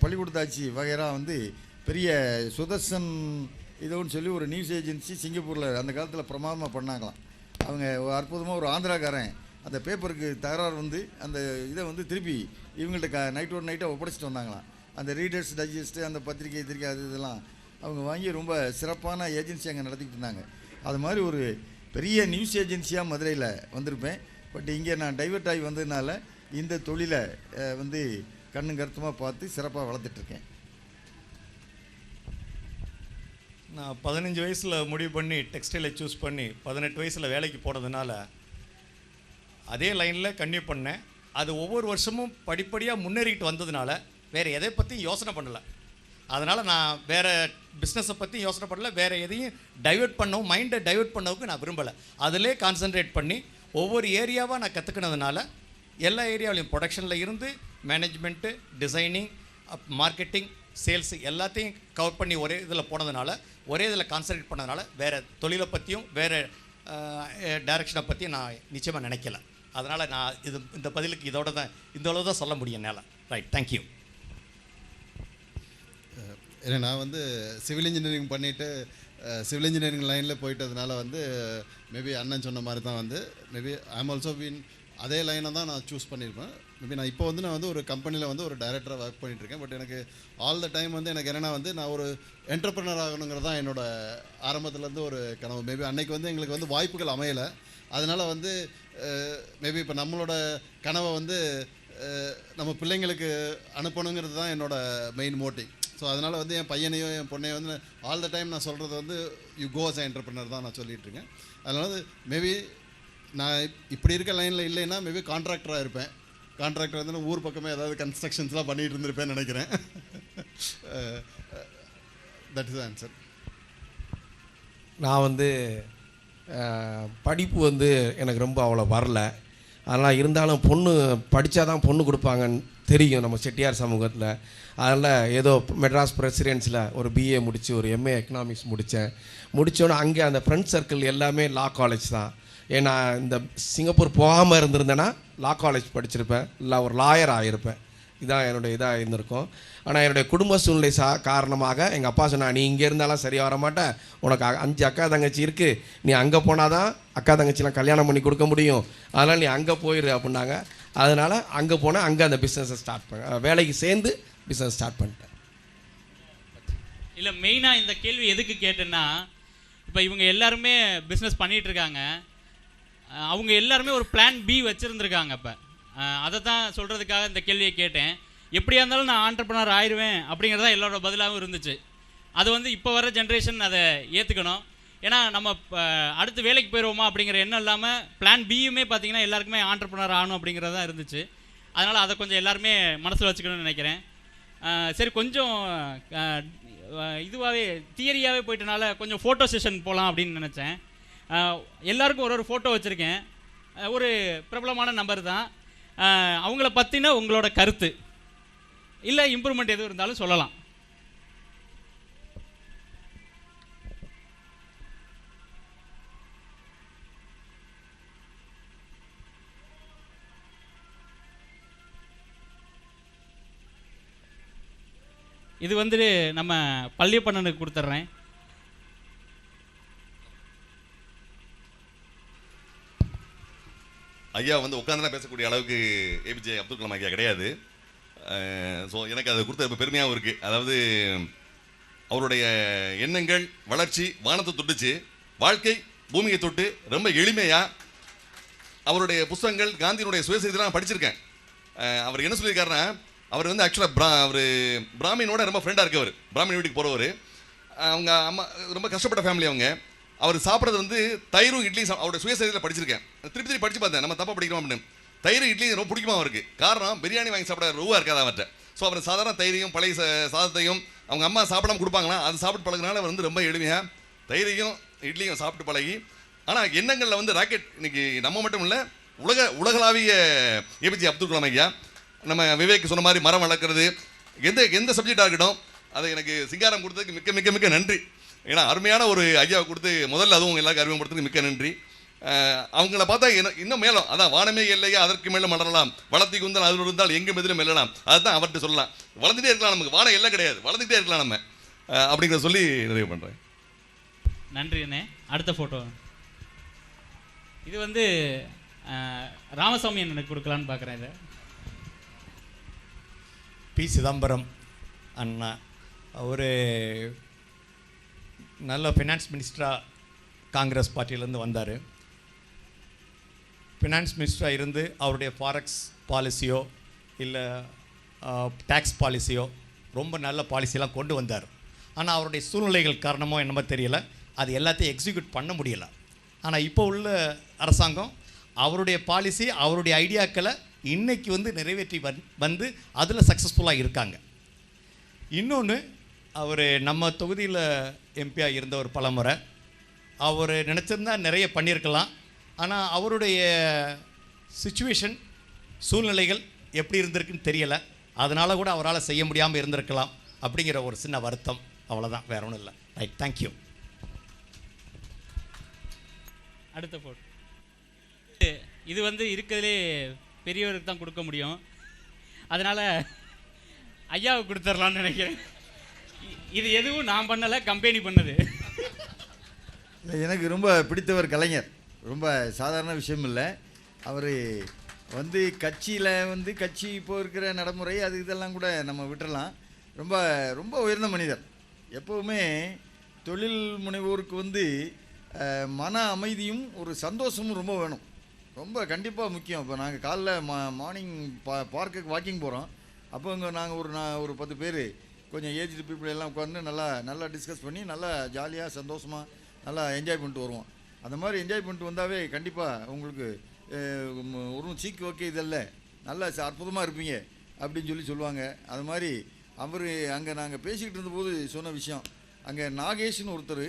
பள்ளிக்கூடத்தாச்சி வகைரா வந்து பெரிய சுதர்சன் இதோன்னு சொல்லி ஒரு நியூஸ் ஏஜென்சி சிங்கப்பூரில் அந்த காலத்தில் பிரமாதமாக பண்ணாங்களாம். அவங்க அற்புதமாக ஒரு ஆந்திராக்காரன் அந்த பேப்பருக்கு தகராறு வந்து அந்த இதை வந்து திருப்பி இவங்கள்ட்ட நைட்டை ஒப்படைச்சிட்டு வந்தாங்களாம். அந்த ரீடர்ஸ் டைஜஸ்ட்டு, அந்த பத்திரிகை அது இதெல்லாம் அவங்க வாங்கி ரொம்ப சிறப்பான ஏஜென்சி அங்கே நடத்திக்கிட்டு இருந்தாங்க. அது மாதிரி ஒரு பெரிய நியூஸ் ஏஜென்சியாக மதுரையில் வந்திருப்பேன். பட் இங்கே நான் டைவர்ட் ஆகி வந்ததுனால இந்த தொழிலை வந்து கண்ணும் கருத்துமாக பார்த்து சிறப்பாக வளர்த்துட்ருக்கேன். நான் 15 வயசில் முடிவு பண்ணி டெக்ஸ்டைலை சூஸ் பண்ணி 18 வயசில் வேலைக்கு போனதுனால அதே லைனில் கன்டினியூ பண்ணேன். அது ஒவ்வொரு வருஷமும் படிப்படியாக முன்னேறிக்கிட்டு வந்ததுனால வேறு எதை பற்றியும் யோசனை பண்ணலை. அதனால் நான் வேறு பிஸ்னஸை பற்றி யோசனை பண்ணல, வேறு எதையும் டைவெர்ட் பண்ணவும், மைண்டை டைவெர்ட் பண்ணவுக்கு நான் விரும்பலை. அதிலே கான்சன்ட்ரேட் பண்ணி ஒவ்வொரு ஏரியாவாக நான் கற்றுக்கினதுனால எல்லா ஏரியாவிலையும் ப்ரொடக்ஷனில் இருந்து மேனேஜ்மெண்ட்டு, டிசைனிங், மார்க்கெட்டிங், சேல்ஸ் எல்லாத்தையும் கவர் பண்ணி ஒரே இதில் போனதுனால, ஒரே இதில் கான்சன்ட்ரேட் பண்ணதுனால வேறு தொழிலை பற்றியும் வேறு டைரக்ஷனை பற்றியும் நான் நிச்சயமாக நினைக்கல. அதனால் நான் இந்த பதிலுக்கு இதோட தான் சொல்ல முடியும் என்னால். Right, thank you. ஏன்னா நான் வந்து சிவில் இன்ஜினியரிங் பண்ணிவிட்டு சிவில் இன்ஜினியரிங் லைனில் போயிட்டதுனால வந்து மேபி அண்ணன் சொன்ன மாதிரி தான் வந்து மேபி ஐம் ஆல்சோ பீன் அதே லைனை தான் நான் சூஸ் பண்ணியிருப்பேன். மேபி நான் இப்போ வந்து நான் வந்து ஒரு கம்பெனியில் வந்து ஒரு டைரக்டராக ஒர்க் பண்ணிகிட்ருக்கேன். பட் எனக்கு ஆல் த டைம் வந்து எனக்கு என்னென்னா வந்து நான் ஒரு என்டர்ப்ரனர் ஆகணுங்கிறது தான் என்னோடய ஆரம்பத்துலேருந்து ஒரு கனவு. மேபி அன்னைக்கு வந்து எங்களுக்கு வந்து வாய்ப்புகள் அமையலை. அதனால் வந்து மேபி இப்போ நம்மளோட கனவை வந்து நம்ம பிள்ளைங்களுக்கு அனுப்பணுங்கிறது தான் என்னோடய மெயின் மோட்டிவ். ஸோ அதனால் வந்து என் பையனையோ என் பொண்ணையோ வந்து ஆல் த டைம் நான் சொல்கிறது வந்து யூ கோ அஸ் என்டர்ப்ரனர் தான் நான் சொல்லிகிட்ருக்கேன். அதனால் வந்து மேபி நான் இப்படி இருக்க லைனில் இல்லைன்னா மேபி கான்ட்ராக்டராக இருப்பேன். கான்ட்ராக்டர் வந்து ஊர் பக்கமே ஏதாவது கன்ஸ்ட்ரக்ஷன்ஸ்லாம் பண்ணிகிட்டு இருந்திருப்பேன்னு நினைக்கிறேன். That is the answer. நான் வந்து படிப்பு வந்து எனக்கு ரொம்ப அவ்வளோ வரல. அதனால் இருந்தாலும் பொண்ணு படித்தா தான் பொண்ணு கொடுப்பாங்கன்னு தெரியும் நம்ம செட்டியார் சமூகத்தில். அதனால் ஏதோ மெட்ராஸ் பிரசிடென்சியில் ஒரு பிஏ முடித்து ஒரு எம்ஏ எக்கனாமிக்ஸ் முடித்தோன்னே அங்கே அந்த ஃப்ரெண்ட் சர்க்கிள் எல்லாமே லா காலேஜ் தான். ஏன்னா இந்த சிங்கப்பூர் போகாமல் இருந்திருந்தேன்னா லா காலேஜ் படிச்சிருப்பேன், இல்லை ஒரு லாயர் ஆகிருப்பேன். இதான் என்னுடைய இதாக இருந்திருக்கும். ஆனால் என்னுடைய குடும்ப சூழ்நிலை காரணமாக எங்கள் அப்பா சொன்னா, நீ இங்கே இருந்தாலும் சரியாக வர மாட்டேன், உனக்கு 5 அக்கா தங்கச்சி இருக்குது, நீ அங்கே போனால் தான் அக்கா தங்கச்சிலாம் கல்யாணம் பண்ணி கொடுக்க முடியும், அதனால் நீ அங்கே போயிடு அப்படின்னாங்க. அதனால் அங்கே போனேன், அங்கே அந்த பிஸ்னஸை ஸ்டார்ட் பண்ணேன், வேலைக்கு சேர்ந்து பிஸ்னஸ் ஸ்டார்ட் பண்ணிட்டேன். இல்லை, மெயினாக இந்த கேள்வி எதுக்கு கேட்டேன்னா, இப்போ இவங்க எல்லாருமே பிஸ்னஸ் பண்ணிகிட்டு இருக்காங்க, அவங்க எல்லாருமே ஒரு பிளான் பி வச்சுருந்துருக்காங்க. இப்போ அதை தான் சொல்கிறதுக்காக இந்த கேள்வியை கேட்டேன். எப்படியா இருந்தாலும் நான் ஆண்டர்ப்ரனர் ஆயிடுவேன் அப்படிங்கிறதான் எல்லாரோட பதிலாகவும் இருந்துச்சு. அது வந்து இப்போ வர ஜென்ரேஷன் அதை ஏற்றுக்கணும். ஏன்னா நம்ம அடுத்து வேலைக்கு போயிடுவோமா அப்படிங்கிற எண்ணம் இல்லாமல் பிளான் பியுமே பார்த்திங்கன்னா எல்லாருக்குமே ஆண்டர்ப்ரனர் ஆகணும் அப்படிங்கிறது தான் இருந்துச்சு. அதனால் அதை கொஞ்சம் எல்லாருமே மனசில் வச்சுக்கணும்னு நினைக்கிறேன். சரி, கொஞ்சம் இதுவாகவே தியரியாகவே போயிட்டனால கொஞ்சம் ஃபோட்டோ செஷன் போகலாம் அப்படின்னு நினச்சேன். எல்லாருக்கும் ஒரு ஃபோட்டோ வச்சுருக்கேன். ஒரு பிரபலமான நம்பர் தான். அவங்கள பற்றின உங்களோட கருத்து இல்லை இம்ப்ரூவ்மெண்ட் எதுவும் இருந்தாலும் சொல்லலாம். இது வந்து நம்ம பள்ளியப்பண்ணனுக்கு கொடுத்துட்றேன். ஐயா வந்து உட்காந்துலாம் பேசக்கூடிய அளவுக்கு ஏபிஜே அப்துல் கலாம் ஐயா கிடையாது. ஸோ எனக்கு அது கொடுத்த இப்போ பெருமையாகவும் இருக்குது. அதாவது அவருடைய எண்ணங்கள் வளர்ச்சி வானத்தை தொட்டுச்சு, வாழ்க்கை பூமியை தொட்டு ரொம்ப எளிமையாக அவருடைய புத்தகங்கள் காந்தியினுடைய சுயசரிதெல்லாம் நான் படிச்சிருக்கேன். அவர் என்ன சொல்லியிருக்காருன்னா, அவர் வந்து ஆக்சுவலாக அவர் பிராமினோட ரொம்ப ஃப்ரெண்டாக இருக்கவர், பிராமின் வீட்டுக்கு போகிறவர். அவங்க அம்மா ரொம்ப கஷ்டப்பட்ட ஃபேமிலி. அவர் சாப்பிட்றது வந்து தயிரும் இட்லி. அவருடைய சுயசரிதத்தில் படிச்சிருக்கேன், திருப்பி படித்து பார்த்தேன், நம்ம தப்பாக படிக்கிறோம் அப்படின்னு. தயிர் இட்லி ரொம்ப பிடிக்குமா அவருக்கு. காரணம், பிரியாணி வாங்கி சாப்பிட ரூவா இருக்காது அவர்கிட்ட. ஸோ அவர் சாதாரண தயிரையும் பழைய சாதத்தையும் அவங்க அம்மா சாப்பிடாம கொடுப்பாங்களா, அது சாப்பிட்டு பழகினால அவர் வந்து ரொம்ப எளிமையாக தயிரையும் இட்லியும் சாப்பிட்டு பழகி. ஆனால் எண்ணங்களில் வந்து ராக்கெட் இன்னைக்கு நம்ம மட்டும் இல்லை, உலகளாவிய ஏபிஜே அப்துல் கலாம் ஐயா, நம்ம விவேக் சொன்ன மாதிரி மரம் வளர்க்குறது, எந்த சப்ஜெக்டாக இருக்கட்டும், அதை எனக்கு சிங்காரம் கொடுத்ததுக்கு மிக்க மிக்க மிக்க நன்றி. ஏன்னா அருமையான ஒரு ஐயாவை கொடுத்து முதல்ல அதுவும் எல்லாருக்கும் அறிமுகப்படுத்துறதுக்கு மிக்க நன்றி. அவங்கள பார்த்தா இன்னும் மேலும், அதான் வானமே இல்லையா அதற்கு மேலும் மலரலாம், வளர்த்தி குந்தல் அதில் இருந்தால் எங்கும் எதிலும் மெல்லலாம், அதுதான் அவர்கிட்ட சொல்லலாம். வளர்ந்துட்டே இருக்கலாம், நமக்கு வானம் எல்லாம் கிடையாது, வளர்ந்துட்டே இருக்கலாம் நம்ம அப்படிங்கிற சொல்லி நிறைவு பண்ணுறேன். நன்றி அண்ணே. அடுத்த ஃபோட்டோ இது வந்து ராமசாமி எனக்கு கொடுக்கலான்னு பார்க்குறேன். இதை பி சிதம்பரம் அண்ணா ஒரு நல்ல ஃபினான்ஸ் மினிஸ்டராக காங்கிரஸ் பார்ட்டியிலேருந்து வந்தார். ஃபினான்ஸ் மினிஸ்டராக இருந்து அவருடைய ஃபாரெக்ஸ் பாலிசியோ இல்லை டேக்ஸ் பாலிசியோ ரொம்ப நல்ல பாலிசியெல்லாம் கொண்டு வந்தார். ஆனால் அவருடைய சூழ்நிலைகள் காரணமோ என்னமோ தெரியலை, அது எல்லாத்தையும் எக்ஸிக்யூட் பண்ண முடியலை. ஆனால் இப்போ உள்ள அரசாங்கம் அவருடைய பாலிசி, அவருடைய ஐடியாக்களை இன்றைக்கி வந்து நிறைவேற்றி வந்து அதில் சக்ஸஸ்ஃபுல்லாக இருக்காங்க. இன்னொன்று, அவர் நம்ம தொகுதியில் எம்பியாக இருந்தவர் பலமுறை. அவர் நினச்சிருந்தா நிறைய பண்ணியிருக்கலாம். ஆனால் அவருடைய சிச்சுவேஷன் சூழ்நிலைகள் எப்படி இருந்திருக்குன்னு தெரியலை, அதனால் கூட அவரால் செய்ய முடியாமல் இருந்திருக்கலாம் அப்படிங்கிற ஒரு சின்ன வருத்தம், அவ்வளோதான், வேற ஒன்றும் இல்லை. Right, thank you. அடுத்த போட்டு இது வந்து இருக்கிறதுலே பெரியவருக்கு தான் கொடுக்க முடியும், அதனால் ஐயாவுக்கு கொடுத்துடலான்னு நினைக்கிறேன். இது எதுவும் நான் பண்ணலை, கம்பெனி பண்ணது. எனக்கு ரொம்ப பிடித்தவர் கலைஞர். ரொம்ப சாதாரண விஷயம் இல்லை. அவர் வந்து கட்சியில் வந்து கட்சி இப்போ இருக்கிற நடைமுறை அது இதெல்லாம் கூட நம்ம விட்டுறலாம். ரொம்ப ரொம்ப உயர்ந்த மனிதர். எப்போவுமே தொழில் முனைவோருக்கு வந்து மன அமைதியும் ஒரு சந்தோஷமும் ரொம்ப வேணும், ரொம்ப கண்டிப்பாக முக்கியம். இப்போ நாங்கள் காலைல மார்னிங் பார்க்குக்கு வாக்கிங் போகிறோம். அப்போ இங்கே நாங்கள் ஒரு 10 பேர் கொஞ்சம் ஏஜ்டு பீப்புள் எல்லாம் உட்காந்து நல்லா டிஸ்கஸ் பண்ணி நல்லா ஜாலியாக சந்தோஷமாக நல்லா என்ஜாய் பண்ணிட்டு வருவோம். அந்த மாதிரி என்ஜாய் பண்ணிட்டு வந்தாவே கண்டிப்பாக உங்களுக்கு ஒரு சீக்கு ஓகே இதல்ல நல்லா அற்புதமாக இருப்பீங்க அப்படின்னு சொல்லுவாங்க. அது மாதிரி அவர் அங்கே நாங்கள் பேசிக்கிட்டு இருந்தபோது சொன்ன விஷயம், அங்கே நாகேஷ்னு ஒருத்தர்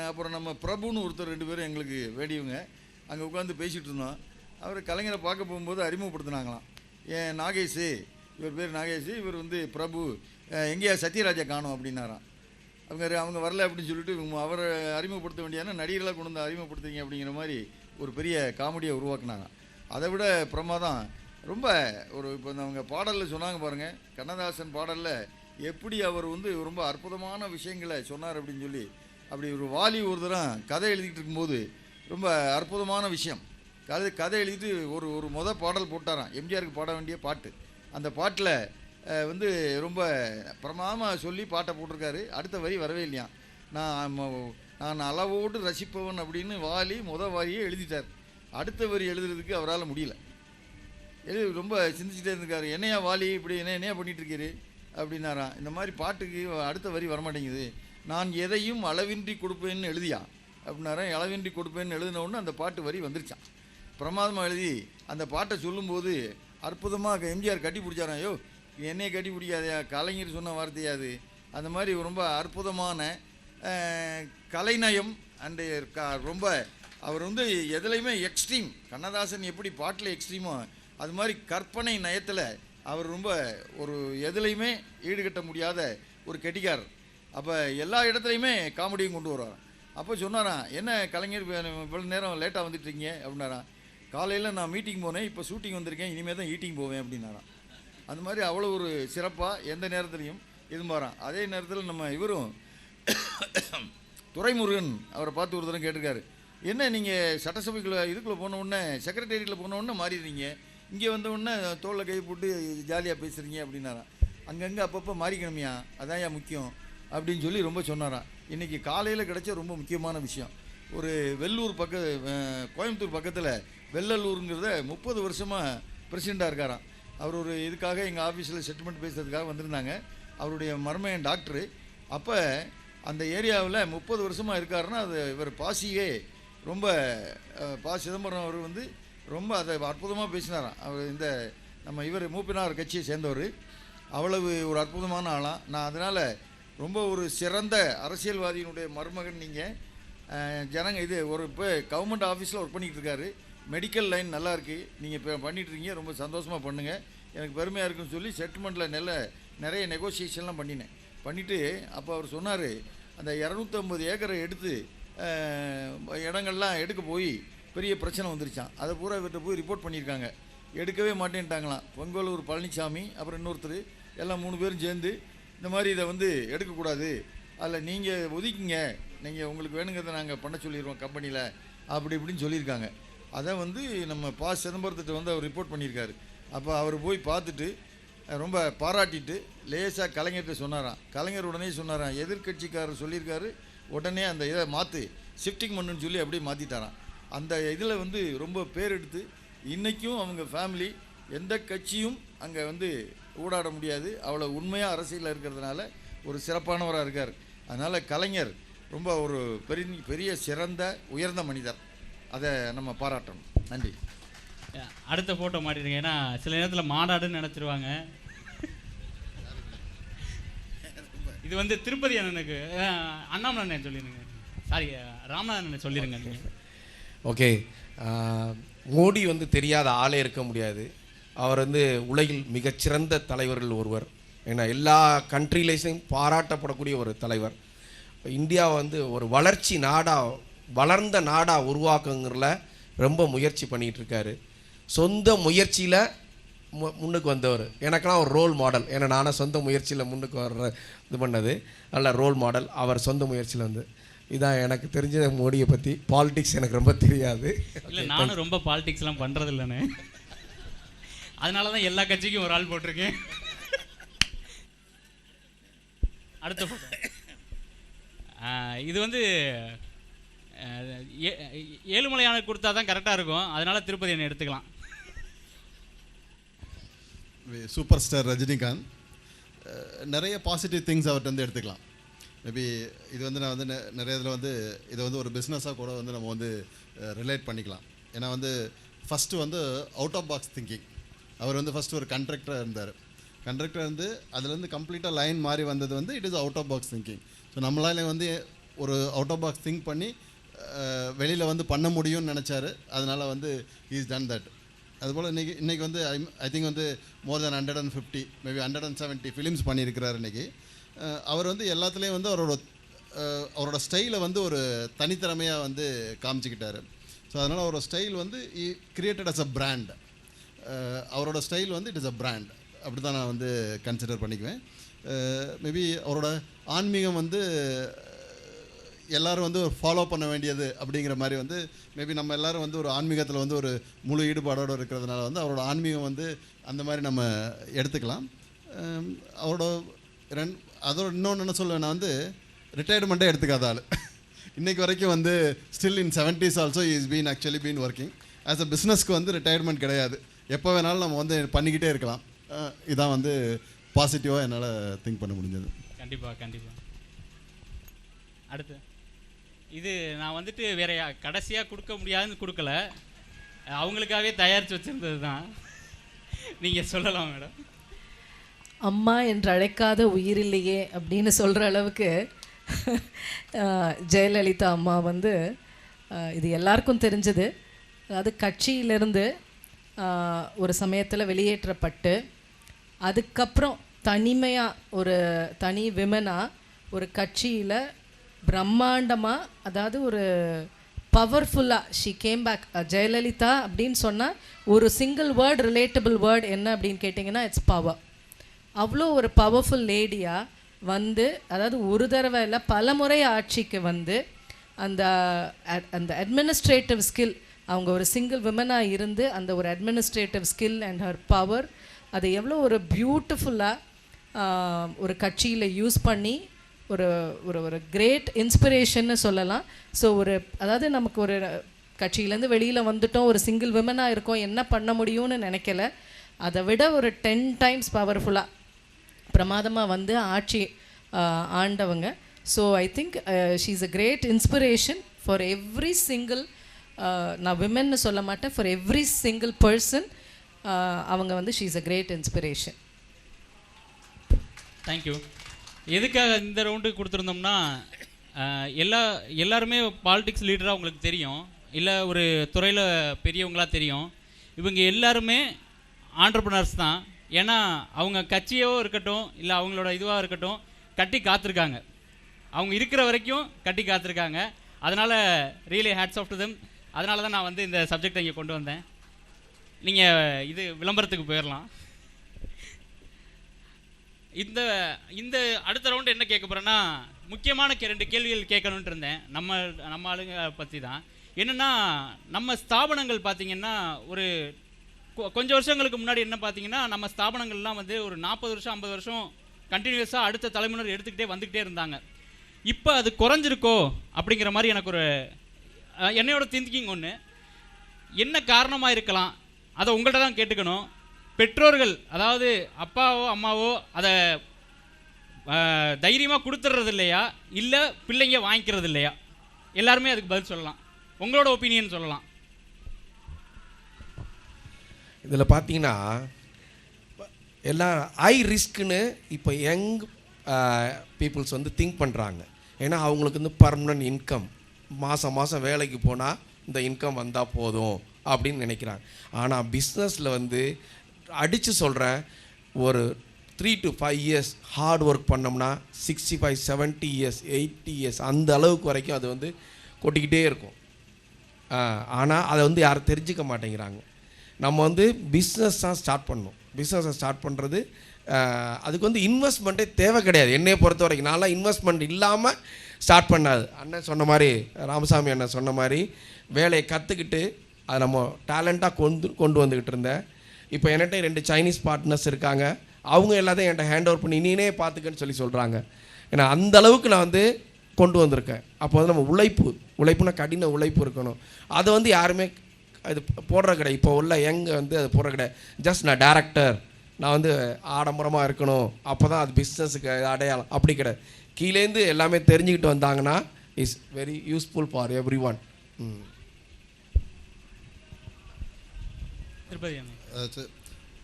அப்புறம் நம்ம பிரபுன்னு ஒருத்தர் 2 பேரும் எங்களுக்கு வேண்டியவங்க அங்கே உட்காந்து பேசிகிட்டு இருந்தோம். அவர் கலைஞரை பார்க்க போகும்போது அறிமுகப்படுத்தினாங்களாம். ஏன் நாகேஷ், இவர் பேர் நாகேஷ், இவர் வந்து பிரபு, எங்கேயா சத்யராஜா காணும் அப்படின்னாராம். அவங்க வரல அப்படின்னு சொல்லிட்டு அவரை அறிமுகப்படுத்த வேண்டியான நடிகர்களாக கொண்டு வந்து அறிமுகப்படுத்துங்க அப்படிங்கிற மாதிரி ஒரு பெரிய காமெடியை உருவாக்குனாங்க. அதை விட பிரமாதம் ரொம்ப ஒரு இப்போ அவங்க பாடலில் சொன்னாங்க பாருங்கள், கண்ணதாசன் பாடலில் எப்படி அவர் வந்து ரொம்ப அற்புதமான விஷயங்களை சொன்னார் அப்படின்னு சொல்லி. அப்படி ஒரு வாலி ஒரு தரம் கதை எழுதிக்கிட்டு இருக்கும்போது ரொம்ப அற்புதமான விஷயம் கதை எழுதிட்டு ஒரு பாடல் போட்டாராம், எம்ஜிஆருக்கு பாட வேண்டிய பாட்டு. அந்த பாட்டில் வந்து ரொம்ப பிரமாதமாக சொல்லி பாட்டை போட்டிருக்காரு. அடுத்த வரி வரவே இல்லையா. நான் அளவோடு ரசிப்பவன் அப்படின்னு வாலி வரியே எழுதிட்டார். அடுத்த வரி எழுதுறதுக்கு அவரால் முடியல. ரொம்ப சிந்திச்சுட்டே இருந்திருக்காரு. என்னையா வாலி இப்படி என்னையா பண்ணிகிட்ருக்காரு அப்படின்னாராம். இந்த மாதிரி பாட்டுக்கு அடுத்த வரி வரமாட்டேங்குது, நான் எதையும் அளவின்றி கொடுப்பேன்னு எழுதியா அப்படின்னாராம். அளவின்றி கொடுப்பேன்னு எழுதினோடனே அந்த பாட்டு வரி வந்துருச்சான். பிரமாதமாக எழுதி அந்த பாட்டை சொல்லும்போது அற்புதமாக எம்ஜிஆர் கட்டி பிடிச்சாராம். ஐயோ என்னையை கட்டி பிடிக்காதையா, கலைஞர் சொன்ன வார்த்தையாது. அந்த மாதிரி ரொம்ப அற்புதமான கலைநயம் அண்டு ரொம்ப அவர் வந்து எதுலையுமே எக்ஸ்ட்ரீம். கண்ணதாசன் எப்படி பாட்டில் எக்ஸ்ட்ரீமோ அது மாதிரி கற்பனை நயத்தில் அவர் ரொம்ப ஒரு எதுலையுமே ஈடுகட்ட முடியாத ஒரு கெட்டிக்காரர். அப்போ எல்லா இடத்துலையுமே காமெடியும் கொண்டு வருவார். அப்போ சொன்னாராம், என்ன கலைஞர் இவ்வளோ நேரம் லேட்டாக வந்துட்டுருக்கீங்க அப்படின்னாராம். காலையில் நான் மீட்டிங் போனேன், இப்போ ஷூட்டிங் வந்திருக்கேன், இனிமேல் தான் ஈட்டிங் போவேன் அப்படின்னாராம். அந்த மாதிரி அவ்வளோ ஒரு சிறப்பாக எந்த நேரத்துலையும் இருப்பாராம். அதே நேரத்தில் நம்ம இவரும் துரைமுருகன் அவரை பார்த்து ஒரு தரம் கேட்டிருக்காரு, என்ன நீங்கள் சட்டசபைக்குள்ளே இதுக்குள்ளே போன உடனே செக்ரட்டேரியட்டில் போன உடனே மாறிடுறீங்க, இங்கே வந்த உடனே தோளில் கை போட்டு ஜாலியாக பேசுகிறீங்க அப்படின்னாராம். அங்கங்கே அப்பப்போ மாறிக்கணுமையா, அதான் ஏன் முக்கியம் அப்படின்னு சொல்லி ரொம்ப சொன்னாராம். இன்றைக்கி காலையில் கிடச்ச ரொம்ப முக்கியமான விஷயம், ஒரு வெள்ளூர் கோயம்புத்தூர் பக்கத்தில் வெள்ளலூருங்கிறத 30 வருஷமாக பிரசிடெண்ட்டாக இருக்காராம். அவர் ஒரு இதுக்காக எங்கள் ஆஃபீஸில் செட்டில்மெண்ட் பேசுறதுக்காக வந்திருந்தாங்க. அவருடைய மருமையன் டாக்டரு. அப்போ அந்த ஏரியாவில் 30 வருஷமாக இருக்காருன்னா அது இவர் பாசியே ரொம்ப சிதம்பரம் அவர் வந்து ரொம்ப அதை அற்புதமாக பேசினாராம். அவர் இந்த நம்ம இவர் மூப்பினார் கட்சியை சேர்ந்தவர். அவ்வளவு ஒரு அற்புதமான ஆளாம். நான் அதனால் ரொம்ப ஒரு சிறந்த அரசியல்வாதியினுடைய மருமகன் நீங்கள். இது ஒரு இப்போ கவர்மெண்ட் ஆஃபீஸில் ஒர்க் பண்ணிகிட்டு இருக்காரு. மெடிக்கல் லைன் நல்லா இருக்குது, நீங்கள் இப்போ பண்ணிகிட்ருக்கீங்க, ரொம்ப சந்தோஷமாக பண்ணுங்கள், எனக்கு பெருமையாக இருக்குன்னு சொல்லி செட்டில்மெண்ட்டில் நிறைய நெகோசியேஷன்லாம் பண்ணிவிட்டு அப்போ அவர் சொன்னார், அந்த 250 ஏக்கரை எடுத்து இடங்கள்லாம் எடுக்க போய் பெரிய பிரச்சனை வந்துருச்சான். அதை பூரா இவர்கிட்ட போய் ரிப்போர்ட் பண்ணியிருக்காங்க. எடுக்கவே மாட்டேன்ட்டாங்களாம். பொங்கலூர் பழனிசாமி அப்புறம் இன்னொருத்தர் எல்லாம் 3 பேரும் சேர்ந்து இந்த மாதிரி இதை வந்து எடுக்கக்கூடாது, அதில் நீங்கள் ஒதுக்கிங்க, நீங்கள் உங்களுக்கு வேணுங்கிறத நாங்கள் பண்ண சொல்லிடுவோம் கம்பெனியில் அப்படி இப்படின்னு சொல்லியிருக்காங்க. அதை வந்து நம்ம சிதம்பரத்திட்ட வந்து அவர் ரிப்போர்ட் பண்ணியிருக்காரு. அப்போ அவர் போய் பார்த்துட்டு ரொம்ப பாராட்டிட்டு லேசாக கலைஞர்கிட்ட சொன்னாராம். கலைஞர் உடனே சொன்னாராம், எதிர்கட்சிக்காரர் சொல்லியிருக்காரு, உடனே அந்த இதை மாற்று, ஷிஃப்டிங் பண்ணுன்னு சொல்லி அப்படியே மாற்றிட்டாராம். அந்த இதில் வந்து ரொம்ப பேர் எடுத்து இன்றைக்கும் அவங்க ஃபேமிலி எந்த கட்சியும் அங்கே வந்து ஊடாட முடியாது, அவ்வளோ உண்மையாக அரசியலில் இருக்கிறதுனால ஒரு சிறப்பானவராக இருக்கார். அதனால் கலைஞர் ரொம்ப ஒரு பெரிய சிறந்த உயர்ந்த மனிதர். அதை நம்ம பாராட்டணும். நன்றி. அடுத்த ஃபோட்டோ மாட்டிடுங்க, ஏன்னா சில நேரத்தில் மாநாடுன்னு நினச்சிருவாங்க. இது வந்து திருப்பதி அண்ணனுக்கு அண்ணாமலை அண்ணன் சொல்லிடுங்க, சாரி ராமநாதன் அண்ணன் சொல்லிடுங்க நீங்கள். ஓகே, மோடி வந்து தெரியாத ஆளே இருக்க முடியாது. அவர் வந்து உலகில் மிகச்சிறந்த தலைவர்கள் ஒருவர். ஏன்னா எல்லா கண்ட்ரிலையும் பாராட்டப்படக்கூடிய ஒரு தலைவர். இந்தியா வந்து ஒரு வளர்ந்த நாடாக உருவாக்குங்கிறதுல ரொம்ப முயற்சி பண்ணிகிட்டு இருக்காரு. சொந்த முயற்சியில் முன்னுக்கு வந்தவர். எனக்கெல்லாம் ஒரு ரோல் மாடல். ஏன்னா நானும் சொந்த முயற்சியில் முன்னுக்கு இது பண்ணது நல்ல ரோல் மாடல். அவர் சொந்த முயற்சியில் வந்து இதான் எனக்கு தெரிஞ்ச மோடியை பற்றி. பாலிடிக்ஸ் எனக்கு ரொம்ப தெரியாது. இல்லை, நானும் ரொம்ப பாலிடிக்ஸ்லாம் பண்ணுறது இல்லைண்ணே, அதனால தான் எல்லா கட்சிக்கும் ஒரு ஆள் போட்டிருக்கேன். அடுத்த ஃபோட்டோ இது வந்து ஏழுமலையான கொடுத்தா தான் கரெக்டாக இருக்கும், அதனால திருப்பதி என்ன எடுத்துக்கலாம். Super star Rajinikanth. நிறைய பாசிட்டிவ் திங்ஸ் அவர்கிட்ட வந்து எடுத்துக்கலாம். மேபி இது வந்து நான் வந்து நிறைய இதில் வந்து இதை வந்து ஒரு பிஸ்னஸாக கூட வந்து நம்ம வந்து ரிலேட் பண்ணிக்கலாம். ஏன்னா வந்து ஃபஸ்ட்டு வந்து அவுட் ஆஃப் பாக்ஸ் திங்கிங். அவர் வந்து ஃபஸ்ட்டு ஒரு கண்ட்ராக்டராக இருந்தார். கண்ட்ராக்டர் வந்து அதுலேருந்து கம்ப்ளீட்டாக லைன் மாறி வந்தது வந்து it is out of box thinking. So நம்மளால் வந்து ஒரு அவுட் ஆஃப் பாக்ஸ் திங்க் பண்ணி வெளியில் வந்து பண்ண முடியும்னு நினச்சாரு. அதனால் வந்து இஸ் டன் தட். அதுபோல் இன்றைக்கி வந்து ஐ திங்க் வந்து மோர் தென் 150 மேபி 170 ஃபிலிம்ஸ் பண்ணியிருக்கிறார் இன்றைக்கி. அவர் வந்து எல்லாத்துலேயும் வந்து அவரோட ஸ்டைலை வந்து ஒரு தனித்திறமையாக வந்து காமிச்சிக்கிட்டார். ஸோ அதனால் அவரோட ஸ்டைல் வந்து கிரியேட்டட் அஸ் அ பிராண்ட். அவரோட ஸ்டைல் வந்து இட் இஸ் அ பிராண்ட். அப்படி தான் நான் வந்து கன்சிடர் பண்ணிக்குவேன். மேபி அவரோட ஆன்மீகம் வந்து எல்லோரும் வந்து ஃபாலோ பண்ண வேண்டியது அப்படிங்கிற மாதிரி வந்து மேபி நம்ம எல்லோரும் வந்து ஒரு ஆன்மீகத்தில் வந்து ஒரு முழு ஈடுபாடோடு இருக்கிறதுனால வந்து அவரோட ஆன்மீகம் வந்து அந்த மாதிரி நம்ம எடுத்துக்கலாம். அதோட இன்னொன்று என்ன சொல்லுவேன், நான் வந்து ரிட்டையர்மெண்ட்டே எடுத்துக்காத ஆள். இன்றைக்கு வரைக்கும் வந்து still in 70s also is been actually been working. As a பிஸ்னஸ்க்கு வந்து ரிட்டையர்மெண்ட் கிடையாது. எப்போ வேணாலும் நம்ம வந்து பண்ணிக்கிட்டே இருக்கலாம். இதான் வந்து பாசிட்டிவாக என்னால் திங்க் பண்ண முடிஞ்சது. கண்டிப்பாக. அடுத்து இது நான் வந்துட்டு வேற கடைசியாக கொடுக்க முடியாதுன்னு கொடுக்கல, அவங்களுக்காகவே தயாரித்து வச்சுருந்தது தான். நீங்கள் சொல்லலாம் மேடம். அம்மா என்று அழைக்காத உயிரில்லையே அப்படின்னு சொல்கிற அளவுக்கு ஜெயலலிதா அம்மா வந்து இது எல்லாருக்கும் தெரிஞ்சது. அதாவது கட்சியிலிருந்து ஒரு சமயத்தில் வெளியேற்றப்பட்டு அதுக்கப்புறம் தனிமையாக ஒரு தனி விமனாக ஒரு கட்சியில் பிரம்மாண்டமாக, அதாவது ஒரு பவர்ஃபுல்லாக ஷி கேம் பேக். ஜெயலலிதா அப்படின்னு சொன்னால் ஒரு சிங்கிள் வேர்ட், ரிலேட்டபிள் வேர்ட் என்ன அப்படின்னு கேட்டிங்கன்னா இட்ஸ் பவர். அவ்வளோ ஒரு பவர்ஃபுல் லேடியாக வந்து, அதாவது ஒரு தடவை இல்லை பல முறை ஆட்சிக்கு வந்து அந்த அட்மினிஸ்ட்ரேட்டிவ் ஸ்கில், அவங்க ஒரு சிங்கிள் விமனாக இருந்து அந்த ஒரு administrative skill and her power, அது எவ்வளோ ஒரு பியூட்டிஃபுல்லாக ஒரு கட்சியில் யூஸ் பண்ணி ஒரு ஒரு ஒரு கிரேட் இன்ஸ்பிரேஷன்னு சொல்லலாம். ஸோ அதாவது நமக்கு ஒரு கட்சியிலேருந்து வெளியில் வந்துட்டோம், ஒரு சிங்கிள் விமனாக இருக்கோம், என்ன பண்ண முடியும்னு நினைக்கல. அதை விட ஒரு 10 times பவர்ஃபுல்லாக பிரமாதமாக வந்து ஆட்சி ஆண்டவங்க. So I think she is a great inspiration for every single, நான் விமென்னு சொல்ல மாட்டேன், ஃபார் எவ்ரி சிங்கிள் பர்சன். அவங்க வந்து she is a great inspiration. Thank you. எதுக்காக இந்த ரவுண்டு கொடுத்துருந்தோம்னா, எல்லாருமே பாலிடிக்ஸ் லீடராக உங்களுக்கு தெரியும், இல்லை ஒரு துறையில் பெரியவங்களாக தெரியும். இவங்க எல்லாருமே ஆண்டர்ப்ரனர்ஸ் தான். ஏன்னா அவங்க கட்சியோ இருக்கட்டும், இல்லை அவங்களோட இதுவாக இருக்கட்டும், கட்டி காத்திருக்காங்க. அவங்க இருக்கிற வரைக்கும் கட்டி காத்திருக்காங்க. அதனால் really hats off to them. அதனால தான் நான் வந்து இந்த சப்ஜெக்டை இங்கே கொண்டு வந்தேன். நீங்கள் இது விளம்பரத்துக்கு போயிடலாம். இந்த அடுத்த ரவுண்டு என்ன கேட்க போகிறேன்னா, முக்கியமான 2 கேள்விகள் கேட்கணுன்ட்டு இருந்தேன். நம்ம ஆளுங்க பற்றி தான். என்னென்னா, நம்ம ஸ்தாபனங்கள் பார்த்திங்கன்னா ஒரு கொஞ்சம் வருஷங்களுக்கு முன்னாடி என்ன பார்த்தீங்கன்னா, நம்ம ஸ்தாபனங்கள்லாம் வந்து ஒரு 40 வருஷம் 50 வருஷம் கண்டினியூஸாக அடுத்த தலைமுறை எடுத்துக்கிட்டே வந்துக்கிட்டே இருந்தாங்க. இப்போ அது குறைஞ்சிருக்கோ அப்படிங்கிற மாதிரி எனக்கு ஒரு என்னையோட திங்கிங் ஒன்று. என்ன காரணமாக இருக்கலாம், அதை உங்கள்கிட்ட தான் கேட்டுக்கணும். பெற்றோர்கள், அதாவது அப்பாவோ அம்மாவோ அதை தைரியமாக கொடுத்துட்றது இல்லையா, இல்லை பிள்ளைங்க வாங்கிக்கிறது இல்லையா? எல்லாருமே அதுக்கு பதில் சொல்லலாம். உங்களோட ஒப்பீனியன் சொல்லலாம். இதில் பார்த்தீங்கன்னா எல்லாம் ஹை ரிஸ்க்குன்னு இப்போ யங் பீப்புள்ஸ் வந்து திங்க் பண்ணுறாங்க. ஏன்னா அவங்களுக்கு வந்து பர்மனன்ட் இன்கம், மாதம் வேலைக்கு போனால் இந்த இன்கம் வந்தால் போதும் அப்படின்னு நினைக்கிறாங்க. ஆனால் பிஸ்னஸில் வந்து அடித்து சொல்கிறேன், ஒரு 3 to 5 years ஹார்ட் ஒர்க் பண்ணோம்னா 65, 70 years, 80 years அந்த அளவுக்கு வரைக்கும் அது வந்து கொட்டிக்கிட்டே இருக்கும். ஆனால் அதை வந்து யாரும் தெரிஞ்சிக்க மாட்டேங்கிறாங்க. நம்ம வந்து பிஸ்னஸ் தான் ஸ்டார்ட் பண்ணணும். பிஸ்னஸை ஸ்டார்ட் பண்ணுறது அதுக்கு வந்து இன்வெஸ்ட்மெண்ட்டே தேவை கிடையாது. என்னையை பொறுத்த வரைக்கும் நான்லாம் இன்வெஸ்ட்மெண்ட் இல்லாமல் ஸ்டார்ட் பண்ணாது. அண்ணன் சொன்ன மாதிரி, ராமசாமி அண்ணன் சொன்ன மாதிரி வேலையை கற்றுக்கிட்டு அதை நம்ம டேலண்ட்டாக கொண்டு வந்துக்கிட்டு இருந்தேன். இப்போ என்கிட்ட 2 சைனீஸ் பார்ட்னர்ஸ் இருக்காங்க. அவங்க எல்லாத்தையும் என்கிட்ட ஹேண்ட் ஓவர் பண்ணி நீனே பார்த்துக்கன்னு சொல்கிறாங்க. ஏன்னா அந்த அளவுக்கு நான் வந்து கொண்டு வந்திருக்கேன். அப்போ வந்து நம்ம உழைப்புனா கடின உழைப்பு இருக்கணும். அதை வந்து யாருமே அது போடுற கிடையாது. இப்போ உள்ள யங் வந்து அது போடுற கிடையாது. ஜஸ்ட் நான் டேரக்டர், நான் வந்து ஆடம்பரமாக இருக்கணும், அப்போ தான் அது பிஸ்னஸுக்கு அடையாளம், அப்படி கிடையாது. கீழேருந்து எல்லாமே தெரிஞ்சுக்கிட்டு வந்தாங்கன்னா is very useful for every one.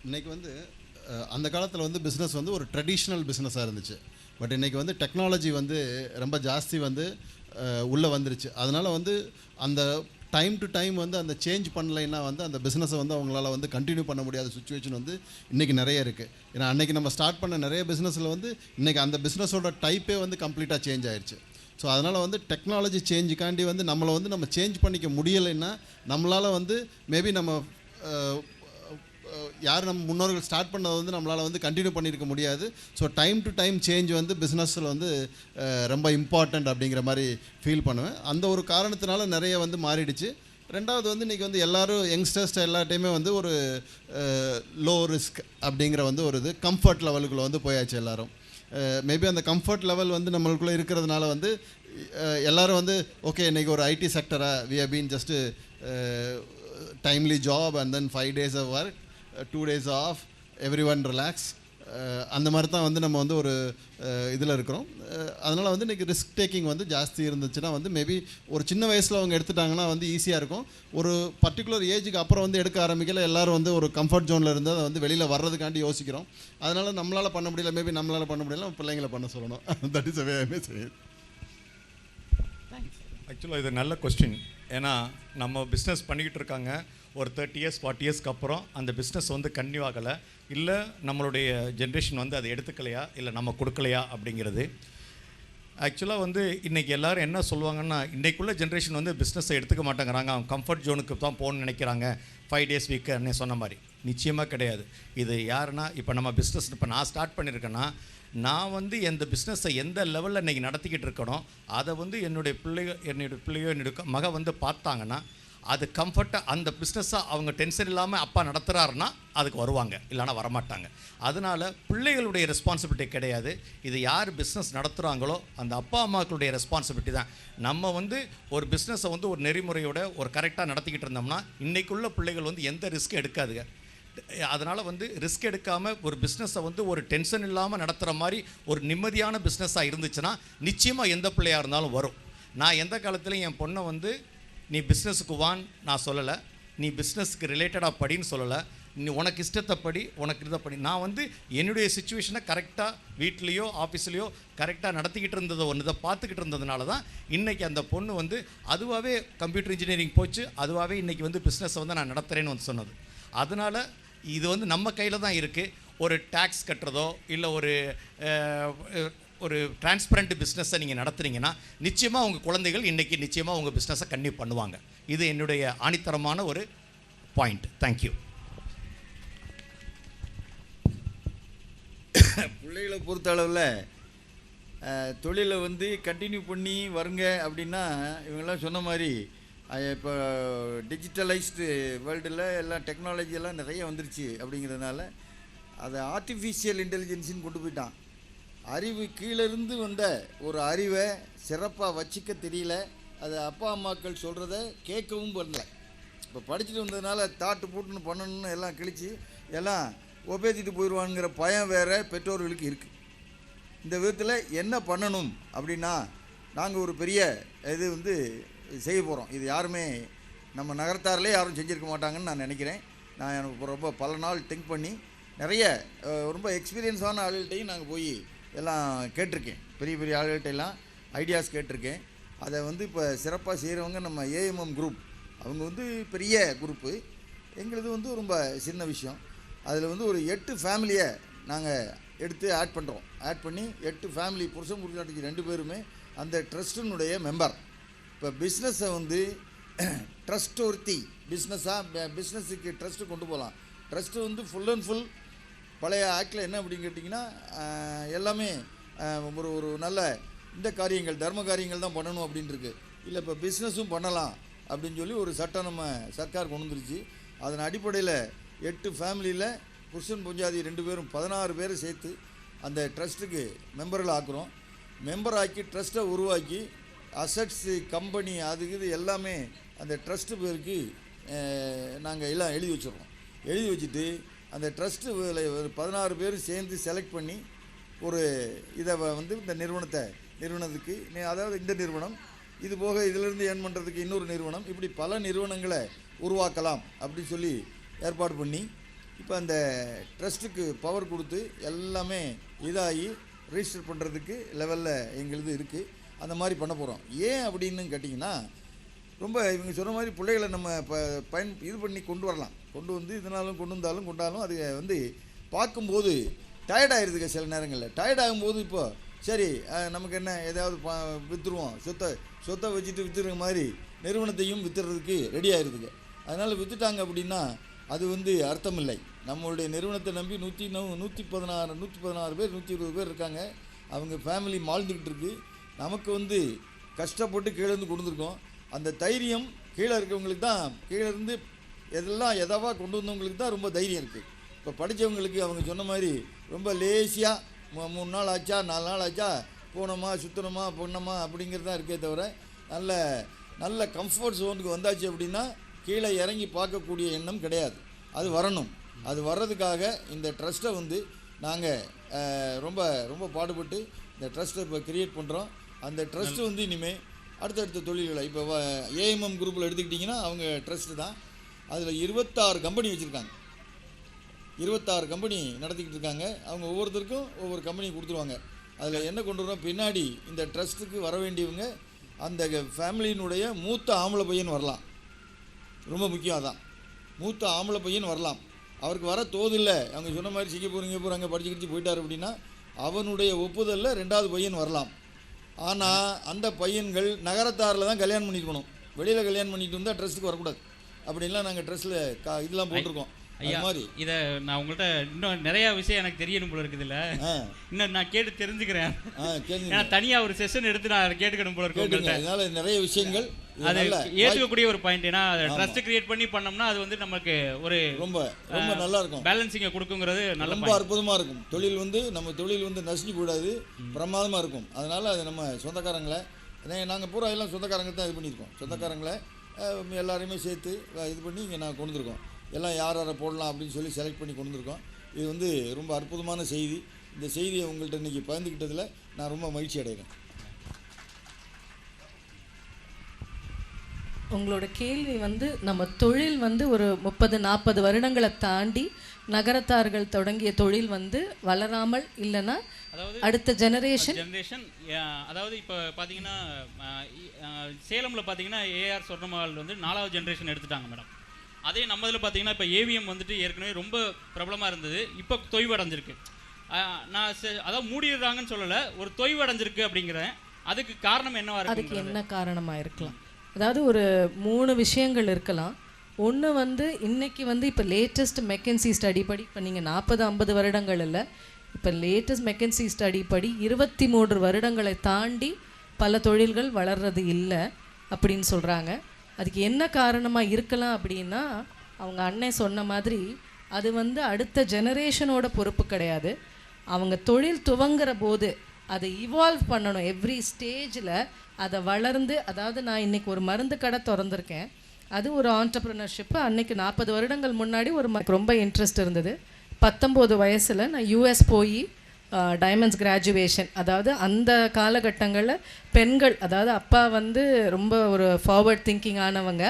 இன்றைக்கி வந்து அந்த காலத்தில் வந்து பிஸ்னஸ் வந்து ஒரு ட்ரெடிஷ்னல் பிஸ்னஸாக இருந்துச்சு. பட் இன்றைக்கி வந்து டெக்னாலஜி வந்து ரொம்ப ஜாஸ்தி வந்து உள்ளே வந்துருச்சு. அதனால் வந்து அந்த டைம் டு டைம் வந்து அந்த சேஞ்ச் பண்ணலைன்னா வந்து அந்த பிஸ்னஸை வந்து அவங்களால வந்து கண்டினியூ பண்ண முடியாத சுச்சுவேஷன் வந்து இன்றைக்கி நிறைய இருக்குது. ஏன்னா அன்றைக்கி நம்ம ஸ்டார்ட் பண்ண நிறைய பிஸ்னஸில் வந்து இன்றைக்கி அந்த பிஸ்னஸோட டைப்பே வந்து கம்ப்ளீட்டாக சேஞ்ச் ஆயிடுச்சு. ஸோ அதனால் வந்து டெக்னாலஜி சேஞ்சுக்காண்டி வந்து நம்மளை வந்து நம்ம சேஞ்ச் பண்ணிக்க முடியலைன்னா நம்மளால் வந்து மேபி நம்ம யார் நம்ம முன்னோர்கள் ஸ்டார்ட் பண்ணதை வந்து நம்மளால் வந்து கண்டினியூ பண்ணியிருக்க முடியாது. So time to time change வந்து பிஸ்னஸில் வந்து ரொம்ப இம்பார்ட்டண்ட் அப்படிங்கிற மாதிரி ஃபீல் பண்ணுவேன். அந்த ஒரு காரணத்தினால நிறைய வந்து மாறிடுச்சு. ரெண்டாவது வந்து இன்றைக்கி வந்து எல்லோரும் யங்ஸ்டர்ஸ் எல்லாட்டையுமே வந்து ஒரு லோ ரிஸ்க் அப்படிங்கிற வந்து ஒரு இது கம்ஃபர்ட் லெவலுக்குள்ளே வந்து போயாச்சு எல்லோரும். மேபி அந்த கம்ஃபர்ட் லெவல் வந்து நம்மளுக்குள்ளே இருக்கிறதுனால வந்து எல்லோரும் வந்து ஓகே இன்றைக்கி ஒரு ஐடி செக்டராக we have been just timely job and then 5 days of work, 2 days off, everyone relax, அந்த மாதிரி தான் வந்து நம்ம வந்து ஒரு இதில் இருக்கிறோம். அதனால் வந்து இன்றைக்கி ரிஸ்க் டேக்கிங் வந்து ஜாஸ்தி இருந்துச்சுன்னா வந்து மேபி ஒரு சின்ன வயசில் அவங்க எடுத்துட்டாங்கன்னா வந்து ஈஸியாக இருக்கும். ஒரு பர்டிகுலர் ஏஜுக்கு அப்புறம் வந்து எடுக்க ஆரம்பிக்கல எல்லோரும் வந்து ஒரு கம்ஃபர்ட் ஜோனில் இருந்து அதை வந்து வெளியில் வர்றதுக்காண்டி யோசிக்கிறோம். அதனால் நம்மளால் பண்ண முடியல, மேபி நம்மளால் பண்ண முடியல, பிள்ளைங்களை பண்ண சொல்லணும். தட் இஸ் வே ஐ மே சே. ஆக்சுவலாக இது நல்ல கொஸ்டின். ஏன்னா நம்ம பிஸ்னஸ் பண்ணிக்கிட்டு இருக்காங்க, ஒரு 30 years 40 yearsக்கு அப்புறம் அந்த பிஸ்னஸ் வந்து கன்டினியூ ஆகலை, இல்லை நம்மளுடைய ஜென்ரேஷன் வந்து அதை எடுத்துக்கலையா இல்லை நம்ம கொடுக்கலையா அப்படிங்கிறது. ஆக்சுவலாக வந்து இன்றைக்கி எல்லோரும் என்ன சொல்லுவாங்கன்னா, இன்றைக்குள்ள ஜென்ரேஷன் வந்து பிஸ்னஸை எடுத்துக்க மாட்டேங்கிறாங்க, அவங்க கம்ஃபர்ட் ஜோனுக்கு தான் போகணும்னு நினைக்கிறாங்க, 5 days வீக் அன்னே சொன்ன மாதிரி. நிச்சயமாக கிடையாது. இது யாருன்னா, இப்போ நம்ம பிஸ்னஸ் இப்போ நான் ஸ்டார்ட் பண்ணியிருக்கேன்னா, நான் வந்து எந்த பிஸ்னஸை எந்த லெவலில் இன்றைக்கி நடத்திக்கிட்டு இருக்கணும் அதை வந்து என்னுடைய பிள்ளையோ என்னுடைய மக வந்து பார்த்தாங்கன்னா அது கம்ஃபர்ட்டாக அந்த பிஸ்னஸை அவங்க டென்ஷன் இல்லாமல் அப்பா நடத்துகிறாருன்னா அதுக்கு வருவாங்க, இல்லைனா வரமாட்டாங்க. அதனால் பிள்ளைகளுடைய ரெஸ்பான்சிபிலிட்டி கிடையாது, இது யார் பிஸ்னஸ் நடத்துகிறாங்களோ அந்த அப்பா அம்மாக்களுடைய ரெஸ்பான்சிபிலிட்டி தான். நம்ம வந்து ஒரு பிஸ்னஸை வந்து ஒரு நெறிமுறையோட ஒரு கரெக்டாக நடத்திக்கிட்டு இருந்தோம்னா இன்றைக்குள்ள பிள்ளைகள் வந்து எந்த ரிஸ்க்கும் எடுக்காதுங்க. அதனால் வந்து ரிஸ்க் எடுக்காமல் ஒரு பிஸ்னஸை வந்து ஒரு டென்ஷன் இல்லாமல் நடத்துகிற மாதிரி ஒரு நிம்மதியான பிஸ்னஸாக இருந்துச்சுன்னா நிச்சயமாக எந்த பிள்ளையாக இருந்தாலும் வரும். நான் எந்த காலத்துலையும் என் பொண்ணை வந்து நீ பிஸ்னஸுக்கு வான்னு நான் சொல்லலை, நீ பிஸ்னஸுக்கு ரிலேட்டடாக படின்னு சொல்லலை, நீ உனக்கு இஷ்டத்தை படி, உனக்கு இதை படி. நான் வந்து என்னுடைய சுச்சுவேஷனை கரெக்டாக வீட்லேயோ ஆஃபீஸ்லேயோ கரெக்டாக நடத்திக்கிட்டு இருந்ததை ஒன்று இதை பார்த்துக்கிட்டு இருந்ததுனால தான் இன்றைக்கி அந்த பொண்ணு வந்து அதுவாகவே கம்ப்யூட்டர் இன்ஜினியரிங் போச்சு, அதுவாகவே இன்றைக்கி வந்து பிஸ்னஸை வந்து நான் நடத்துகிறேன்னு வந்து சொன்னது. அதனால் இது வந்து நம்ம கையில் தான் இருக்குது. ஒரு டேக்ஸ் கட்டுறதோ இல்லை ஒரு டிரான்ஸ்பரண்ட் பிஸ்னஸை நீங்கள் நடத்துகிறீங்கன்னா நிச்சயமாக உங்கள் குழந்தைகள் இன்றைக்கி நிச்சயமாக உங்கள் பிஸ்னஸை கண்டினியூ பண்ணுவாங்க. இது என்னுடைய ஆணித்தரமான ஒரு பாயிண்ட். தேங்க்யூ. பிள்ளைகளை பொறுத்த அளவில் தொழிலை வந்து கண்டினியூ பண்ணி வருங்க அப்படின்னா இவங்கெல்லாம் சொன்ன மாதிரி இப்போ டிஜிட்டலைஸ்டு வேர்ல்டில் எல்லாம் டெக்னாலஜி எல்லாம் நிறைய வந்துருச்சு. அப்படிங்கிறதுனால அதை ஆர்டிஃபிஷியல் இன்டெலிஜென்ஸின்னு கொண்டு போயிட்டான். அறிவு கீழேருந்து வந்த ஒரு அறிவை சிறப்பாக வச்சிக்க தெரியல, அது அப்பா அம்மாக்கள் சொல்கிறத கேட்கவும் பண்ணல. இப்போ படிச்சுட்டு வந்ததுனால தாட்டு பூட்டுன்னு பண்ணணும்னு எல்லாம் கிழிச்சு எல்லாம் ஒபேத்திட்டு போயிடுவானுங்கிற பயம் வேறு பெற்றோர்களுக்கு இருக்குது. இந்த விதத்தில் என்ன பண்ணணும் அப்படின்னா, நாங்கள் ஒரு பெரிய இது வந்து செய்ய போகிறோம். இது யாருமே நம்ம நகரத்தாரிலே யாரும் செஞ்சுருக்க மாட்டாங்கன்னு நான் நினைக்கிறேன். நான் எனக்கு ரொம்ப பல நாள் திங்க் பண்ணி நிறைய ரொம்ப எக்ஸ்பீரியன்ஸான ஆளுகள்கிட்டையும் நாங்கள் போய் எல்லாம் கேட்டிருக்கேன். பெரிய பெரிய ஆளுகள்கிட்டையெல்லாம் ஐடியாஸ் கேட்டிருக்கேன். அதை வந்து இப்போ சிறப்பாக செய்கிறவங்க நம்ம ஏஎம்எம் குரூப், அவங்க வந்து பெரிய குரூப்பு, எங்களுது வந்து ரொம்ப சின்ன விஷயம். அதில் வந்து ஒரு 8 ஃபேமிலியை நாங்கள் எடுத்து ஆட் பண்ணுறோம். ஆட் பண்ணி 8 ஃபேமிலி புருஷன் புருஷாட்டிக்கு 2 பேருமே அந்த ட்ரஸ்ட்டினுடைய மெம்பர். இப்போ பிஸ்னஸை வந்து ட்ரஸ்ட் ஒருத்தி பிஸ்னஸுக்கு ட்ரஸ்ட்டு கொண்டு போகலாம். ட்ரஸ்ட்டு வந்து ஃபுல் அண்ட் ஃபுல் பழைய ஆக்டில் என்ன அப்படின்னு கேட்டிங்கன்னா எல்லாமே ஒரு நல்ல இந்த காரியங்கள் தர்ம காரியங்கள் தான் பண்ணணும் அப்படின்ட்டுருக்கு. இல்லை இப்போ பிஸ்னஸும் பண்ணலாம் அப்படின்னு சொல்லி ஒரு சட்டம் நம்ம சர்க்கார் கொண்டு வந்துருச்சு. அதன் அடிப்படையில் 8 ஃபேமிலியில் புருஷன் பொஞ்சாதி 2 பேரும் 16 பேரை சேர்த்து அந்த ட்ரஸ்ட்டுக்கு மெம்பர்கள் ஆக்குறோம். மெம்பர் ஆக்கி ட்ரஸ்ட்டை உருவாக்கி அசட்ஸு கம்பெனி அதுக்கு இது எல்லாமே அந்த ட்ரஸ்ட்டு பேருக்கு நாங்கள் எல்லாம் எழுதி வச்சுருக்கோம். எழுதி வச்சுட்டு அந்த ட்ரஸ்ட்டு 16 பேர் சேர்ந்து செலக்ட் பண்ணி ஒரு இதை வந்து இந்த நிறுவனத்துக்கு அதாவது இந்த நிறுவனம் இது போக இதிலிருந்து ஏர்ன் பண்ணுறதுக்கு இன்னொரு நிறுவனம், இப்படி பல நிறுவனங்களை உருவாக்கலாம் அப்படின்னு சொல்லி ஏற்பாடு பண்ணி இப்போ அந்த ட்ரஸ்ட்டுக்கு பவர் கொடுத்து எல்லாமே இதாகி ரிஜிஸ்டர் பண்ணுறதுக்கு லெவலில் எங்களுது இருக்குது. அந்த மாதிரி பண்ண போகிறோம். ஏன் அப்படின்னு கேட்டிங்கன்னா, ரொம்ப இவங்க சொன்ன மாதிரி பிள்ளைகளை நம்ம இது பண்ணி கொண்டு வரலாம். கொண்டு வந்து இதனாலும் கொண்டாலும் அது வந்து பார்க்கும்போது டயர்டாகிடுதுங்க. சில நேரங்களில் டயர்டாகும்போது இப்போ சரி நமக்கு என்ன ஏதாவது விற்றுருவோம், சொத்தை வச்சுட்டு விற்றுற மாதிரி நிறுவனத்தையும் விற்றுறதுக்கு ரெடி ஆகிடுதுங்க. அதனால் விற்றுட்டாங்க அப்படின்னா அது வந்து அர்த்தம் இல்லை. நம்மளுடைய நிறுவனத்தை நம்பி 116 பேர் 120 பேர் இருக்காங்க. அவங்க ஃபேமிலி வாழ்ந்துக்கிட்டு இருக்கு. நமக்கு வந்து கஷ்டப்பட்டு கீழேருந்து கொடுத்துருக்கோம். அந்த தைரியம் கீழே இருக்கவங்களுக்கு தான், கீழே இருந்து எதவா கொண்டு வந்தவங்களுக்கு தான் ரொம்ப தைரியம் இருக்குது. இப்போ படித்தவங்களுக்கு அவங்க சொன்ன மாதிரி ரொம்ப லேசியாக 3 நாள் ஆச்சா 4 நாள் ஆச்சா போனோமா சுற்றணுமா பொண்ணோமா அப்படிங்கிறது தான் இருக்கே தவிர நல்ல கம்ஃபர்ட் ஜோனுக்கு வந்தாச்சு அப்படின்னா கீழே இறங்கி பார்க்கக்கூடிய எண்ணம் கிடையாது. அது வரணும். அது வர்றதுக்காக இந்த ட்ரஸ்ட்டை வந்து நாங்கள் ரொம்ப ரொம்ப பாடுபட்டு இந்த ட்ரஸ்ட்டை இப்போ கிரியேட் பண்ணுறோம். அந்த ட்ரஸ்ட்டு வந்து இனிமேல் அடுத்தடுத்த தொழில்களை இப்போ ஏஎம்எம் குரூப்பில் எடுத்துக்கிட்டிங்கன்னா அவங்க ட்ரஸ்ட்டு தான். அதில் 26 கம்பெனி வச்சுருக்காங்க. 26 கம்பெனி நடத்திக்கிட்டு இருக்காங்க. அவங்க ஒவ்வொருத்தருக்கும் ஒவ்வொரு கம்பெனி கொடுத்துருவாங்க. அதில் என்ன கொண்டு வரோம், பின்னாடி இந்த ட்ரஸ்ட்டுக்கு வர வேண்டியவங்க அந்த ஃபேமிலியினுடைய மூத்த ஆம்பளை பையன் வரலாம். ரொம்ப முக்கியம் அதான். மூத்த ஆம்பளை பையன் வரலாம். அவருக்கு வர தோதில்லை, அவங்க சொன்ன மாதிரி சிங்கப்பூர் அங்கே படிச்சுக்கிட்டு போயிட்டார் அப்படின்னா அவனுடைய ஒப்புதலில் 2வது பையன் வரலாம். ஆனால் அந்த பையன்கள் நகரத்தாரில் தான் கல்யாணம் பண்ணிக்கணும். வெளியில் கல்யாணம் பண்ணிட்டு வந்தால் ட்ரஸ்ட்டுக்கு வரக்கூடாது. அப்படின்லாம் நாங்கள் ட்ரஸ்ட்டில் இதெல்லாம் போட்டிருக்கோம். ஐயா இதை நான் உங்கள்கிட்ட இன்னும் நிறையா விஷயம் எனக்கு தெரியணும் போல இருக்குது. இல்லை இன்னும் நான் கேட்டு தெரிஞ்சுக்கிறேன். ஏன்னா தனியாக ஒரு செஷன் எடுத்து நான் கேட்டுக்கணும் போல இருக்கு. அதனால நிறைய விஷயங்கள் அது ஏற்றுக்கக்கூடிய ஒரு பாயிண்ட். ஏன்னா ட்ரஸ்ட் கிரியேட் பண்ணி பண்ணோம்னா அது வந்து நமக்கு ஒரு ரொம்ப ரொம்ப நல்லா இருக்கும், பேலன்சிங்கை கொடுக்குங்கிறது நல்ல ரொம்ப அற்புதமாக இருக்கும். தொழில் வந்து நம்ம தொழில் வந்து நசிஞ்சு கூடாது, பிரமாதமாக இருக்கும். அதனால் அது நம்ம சொந்தக்காரங்களை நாங்கள் பூரா எல்லாம் சொந்தக்காரங்க தான் இது பண்ணியிருக்கோம். சொந்தக்காரங்களை எல்லாரையுமே சேர்த்து இது பண்ணி இங்கே நான் கொண்டு வந்துருக்கோம். எல்லாம் யாரை போடலாம் அப்படின்னு சொல்லி செலக்ட் பண்ணி கொண்டு வந்துருக்கோம். இது வந்து ரொம்ப அற்புதமான செய்தி. இந்த செய்தியை உங்கள்கிட்ட இன்றைக்கி பகிர்ந்துக்கிட்டதில் நான் ரொம்ப மகிழ்ச்சி அடைகிறேன். உங்களோட கேள்வி வந்து நம்ம தொழில் வந்து ஒரு 30-40 வருடங்களை தாண்டி நகரத்தார்கள் தொடங்கிய தொழில் வந்து வளராமல் இல்லைன்னா அடுத்த ஜெனரேஷன் அதாவது இப்போ பார்த்தீங்கன்னா சேலமில் பார்த்தீங்கன்னா ஏஆர் சொர்ணமஹால் வந்து 4வது ஜெனரேஷன் எடுத்துட்டாங்க மேடம். அதே நம்ம இதில் பார்த்தீங்கன்னா இப்போ ஏவிஎம் வந்துட்டு ஏற்கனவே ரொம்ப பிரபலமாக இருந்தது, இப்போ தொய்வடைஞ்சிருக்கு. நான் அதாவது மூடிடுறாங்கன்னு சொல்லலை, ஒரு தொய்வடைஞ்சிருக்கு அப்படிங்கிறேன். அதுக்கு காரணம் என்னவா இருக்கு? அதுக்கு என்ன காரணமாக இருக்கலாம்? அதாவது ஒரு 3 விஷயங்கள் இருக்கலாம். ஒன்று வந்து இன்னைக்கு வந்து இப்போ லேட்டஸ்ட் மெக்கன்சி ஸ்டடி படி இப்போ நீங்கள் 40-50 வருடங்கள் இல்லை, இப்போ லேட்டஸ்ட் மெக்கன்சி ஸ்டடி படி 23 வருடங்களை தாண்டி பல தொழில்கள் வளர்றது இல்லை அப்படின்னு சொல்கிறாங்க. அதுக்கு என்ன காரணமாக இருக்கலாம் அப்படின்னா, அவங்க அண்ணன் சொன்ன மாதிரி அது வந்து அடுத்த ஜெனரேஷனோட பொறுப்பு கிடையாது. அவங்க தொழில் துவங்குற போது அதை இவால்வ் பண்ணணும். எவ்ரி ஸ்டேஜில் அதை வளர்ந்து, அதாவது நான் இன்றைக்கி ஒரு மருந்து கடை திறந்துருக்கேன், அது ஒரு ஆண்டர்ப்ரனர்ஷிப்பு. அன்றைக்கி 40 வருடங்கள் முன்னாடி ரொம்ப இன்ட்ரெஸ்ட் இருந்தது. 19 வயசில் நான் யூஎஸ் போய் டைமண்ட்ஸ் கிராஜுவேஷன், அதாவது அந்த காலகட்டங்களில் பெண்கள், அதாவது அப்பா வந்து ரொம்ப ஒரு ஃபார்வர்ட் திங்கிங் ஆனவங்க.